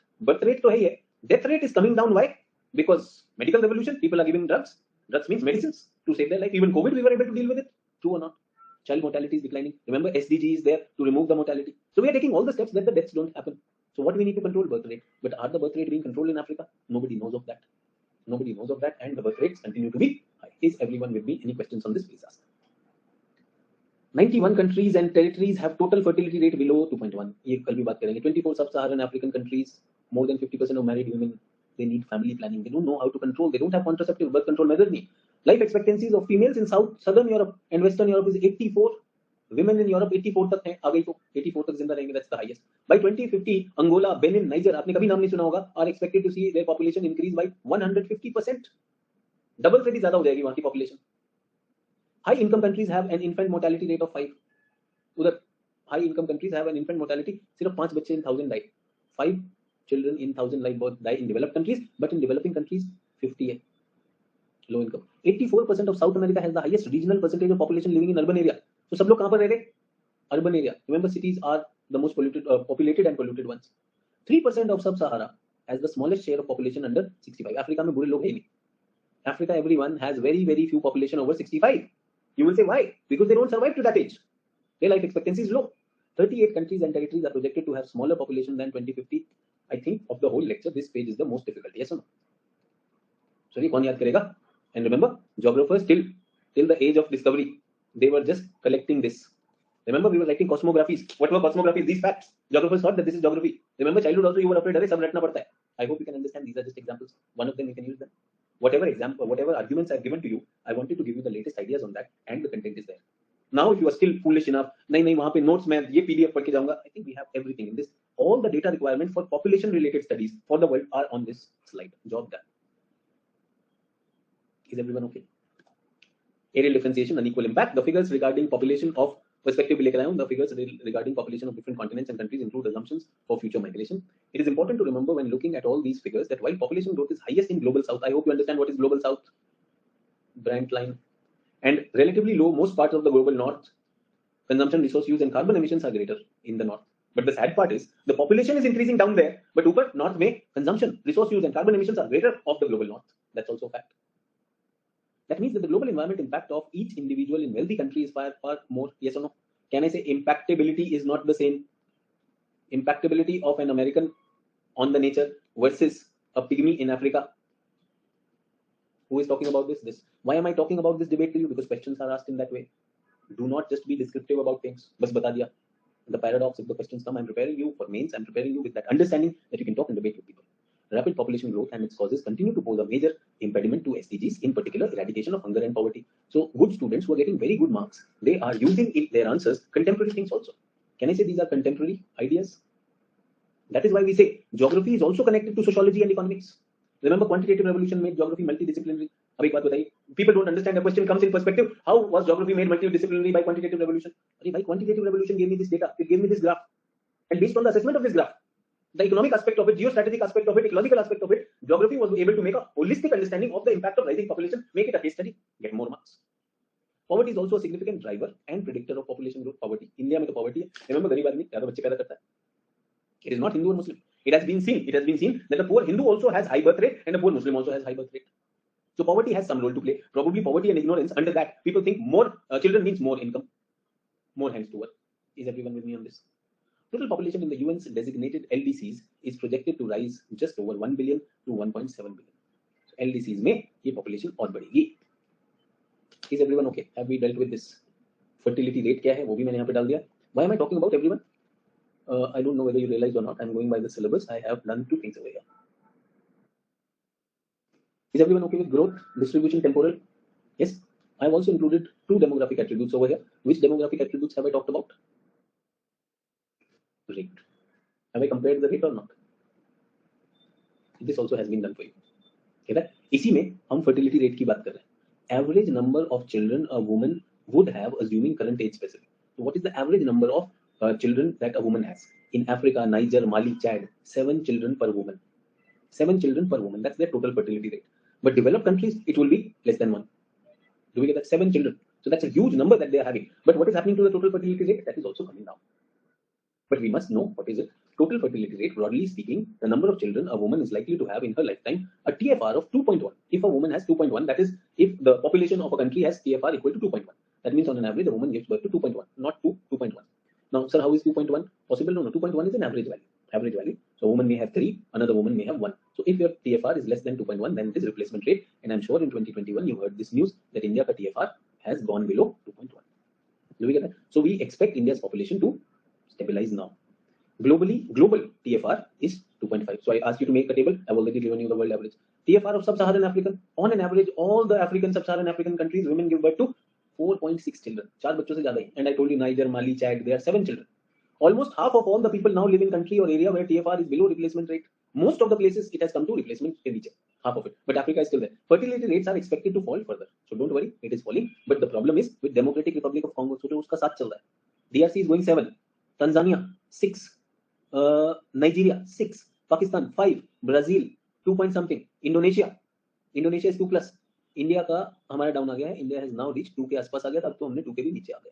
तो है ही है. Death rate is coming down. Why? Because medical revolution, people are giving drugs. Drugs means medicines to save their life. Even COVID, we were able to deal with it. True or not? Child mortality is declining. Remember, SDG is there to remove the mortality. So we are taking all the steps that the deaths don't happen. So what we need to control? Birth rate. But are the birth rate being controlled in Africa? Nobody knows of that. Nobody knows of that, and the birth rates continue to be high. Is everyone with me? Any questions on this? Please ask. 91 countries and territories have total fertility rate below 2.1. ये कल भी बात करेंगे. 24 sub-Saharan African countries, more than 50% of married women, they need family planning. They don't know how to control. They don't have contraceptive birth control measures. Life expectancies of females in southern Europe and Western Europe is 84. Women in Europe 84 तक हैं. आ गई तो 84 तक जिंदा रहेंगे. That's the highest. By 2050, Angola, Benin, Niger, आपने कभी नाम नहीं सुना होगा, are expected to see their population increase by 150%. Double से भी ज्यादा हो जाएगी वहाँ की population. High income countries have an infant mortality rate of 5. उधर high income countries have an infant mortality सिर्फ 5 बच्चे in 1000 die. 5 children in 1000 die in developed countries, but in developing countries 50 है. Low income. 84% of South America has the highest regional percentage of population living in urban area. So सब लोग कहाँ पर रह रहे? Urban area. Remember, cities are the most populated and polluted ones. 3% of Sub-Sahara has the smallest share of population under 65. Africa में बुरे लोग हैं नहीं. Africa, everyone has very, very few population over 65. You will say why? Because they don't survive to that age. Their life expectancy is low. 38 countries and territories are projected to have smaller population than 2050. I think of the whole lecture, this page is the most difficult. Yes or no? Sorry, कौन याद करेगा? And remember, geographers till the age of discovery, they were just collecting this. Remember, we were writing cosmographies. What were cosmographies? These facts. Geographers thought that this is geography. Remember, childhood also you were afraid, अरे सब रटना पड़ता है. I hope you can understand. These are just examples. One of them you can use them. Whatever example, whatever arguments I've given to you, I wanted to give you the latest ideas on that, and the content is there. Now, if you are still foolish enough, नहीं वहाँ पे notes में ये PDF पढ़ के जाऊँगा. I think we have everything in this. All the data requirements for population-related studies for the world are on this slide. Job done. Is everyone okay? Areal differentiation, unequal impact. The figures regarding population of respectively, the figures regarding population of different continents and countries include assumptions for future migration. It is important to remember when looking at all these figures that while population growth is highest in global south, I hope you understand what is global south, Brand line, and relatively low most parts of the global north, consumption, resource use, and carbon emissions are greater in the north. But the sad part is the population is increasing down there, but upper north में consumption, resource use, and carbon emissions are greater of the global north. That's also a fact. That means that the global environment impact of each individual in wealthy country is far more. Yes or no? Can I say impactability is not the same? Impactability of an American on the nature versus a pygmy in Africa. Who is talking about this? Why am I talking about this debate to you? Because questions are asked in that way. Do not just be descriptive about things. बस बता दिया. The paradox, if the questions come, I'm preparing you for mains. I'm preparing you with that understanding that you can talk and debate with people. Rapid population growth and its causes continue to pose a major impediment to SDGs, in particular eradication of hunger and poverty. So good students who are getting very good marks, they are using in their answers contemporary things also. Can I say these are contemporary ideas? That is why we say geography is also connected to sociology and economics. Remember, quantitative revolution made geography multidisciplinary. अब एक बात बताइए, people don't understand. The question comes in perspective. How was geography made multidisciplinary by quantitative revolution? अरे भाई, quantitative revolution gave me this data, it gave me this graph, and based on the assessment of this graph, the economic aspect of it, geostrategic aspect of it, ecological aspect of it, geography was able to make a holistic understanding of the impact of rising population, make it a case study, get more marks. Poverty is also a significant driver and predictor of population growth. Poverty, India में तो poverty है. Remember, गरीब आदमी ज़्यादा बच्चे पैदा करता है. It is not Hindu or Muslim. It has been seen that the poor Hindu also has high birth rate and the poor Muslim also has high birth rate. So poverty has some role to play. Probably poverty and ignorance. Under that, people think more children means more income, more hands to work. Is everyone with me on this? Total population in the UN's designated LDCs is projected to rise just over 1 billion to 1.7 billion. LDCs में ये population और बढ़ेगी. Is everyone okay? Have we dealt with this? Fertility rate क्या है वो भी मैंने यहाँ पे डाल दिया. Why am I talking about everyone? I don't know whether you realized or not. I'm going by the syllabus. I have done two things over here. Is everyone okay with growth, distribution, temporal? Yes. I have also included two demographic attributes over here. Which demographic attributes have I talked about? Rate. Have I compared the rate or not? This also has been done for you. ठीक है. इसी में हम fertility rate की बात कर रहे हैं. Average number of children a woman would have, assuming current age specific. So what is the average number of children that a woman has? In Africa, Niger, Mali, Chad, 7 children per woman. 7 children per woman. That's their total fertility rate. But developed countries, it will be less than 1. Do we get that? 7 children. So that's a huge number that they are having. But what is happening to the total fertility rate? That is also coming down. But we must know what is it. Total fertility rate, broadly speaking, the number of children a woman is likely to have in her lifetime, a TFR of 2.1. If a woman has 2.1, that is, if the population of a country has TFR equal to 2.1, that means on an average, a woman gives birth to 2.1, not 2.1. Now, sir, how is 2.1 possible? No, 2.1 is an average value. Average value. So, a woman may have 3, another woman may have 1. So, if your TFR is less than 2.1, then it is replacement rate. And I'm sure in 2021, you heard this news that India's TFR has gone below 2.1. Do we get that? So, we expect India's population to stabilize now. Globally, global TFR is 2.5. So I asked you to make a table. I've already given you the world average. TFR of sub-Saharan African. On an average, all the African, sub-Saharan African countries, women give birth to 4.6 children. 4 बच्चों से ज़्यादा ही. And I told you Niger, Mali, Chad, there are 7 children. Almost half of all the people now live in country or area where TFR is below replacement rate. Most of the places it has come to replacement rate. Half of it. But Africa is still there. Fertility rates are expected to fall further. So don't worry, it is falling. But the problem is with Democratic Republic of Congo, so उसका साथ चल रहा है. DRC is going 7. Tanzania 6. Nigeria 6, Pakistan 5, Brazil 2 point something, Indonesia is 2 plus. India का हमारा down आ गया है. India has now reach 2 के आसपास आ गया था. अब तो हमने 2 के भी नीचे आ गए.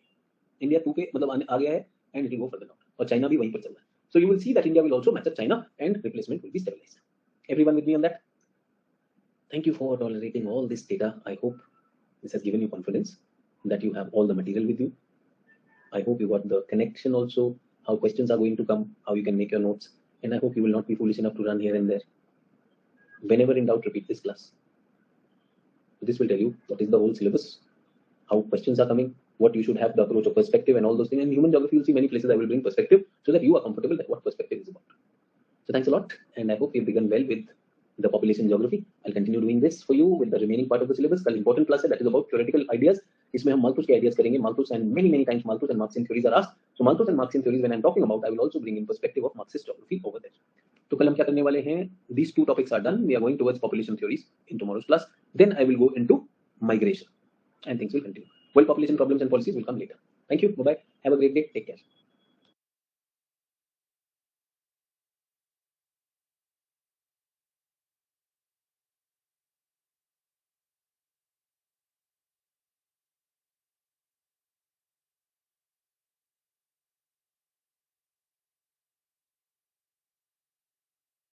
इंडिया 2 के मतलब आ गया है and it will go further down. और चाइना भी वहीं पर चल रहा है. So you will see that India will also match up China and replacement will be stabilised. Everyone with me on that? Thank you for tolerating all this data. I hope this has given you confidence that you have all the material with you. I hope you got the connection also, how questions are going to come, how you can make your notes, and I hope you will not be foolish enough to run here and there. Whenever in doubt, repeat this class. This will tell you what is the whole syllabus, how questions are coming, what you should have the approach of perspective and all those things. And human geography, you'll see many places I will bring perspective so that you are comfortable that what perspective is about. So thanks a lot, and I hope you've begun well with the population geography. I'll continue doing this for you with the remaining part of the syllabus. कल important class है, that is about theoretical ideas. इसमें हम Malthus के ideas करेंगे. Malthus and many times Malthus and Marxian theories are asked. So Malthus and Marxian theories when I'm talking about, I will also bring in perspective of Marxist geography over there. तो कल हम क्या करने वाले हैं? These 2 topics are done. We are going towards population theories in tomorrow's class. Then I will go into migration, and things will continue. Well, population problems and policies will come later. Thank you. Bye bye. Have a great day. Take care.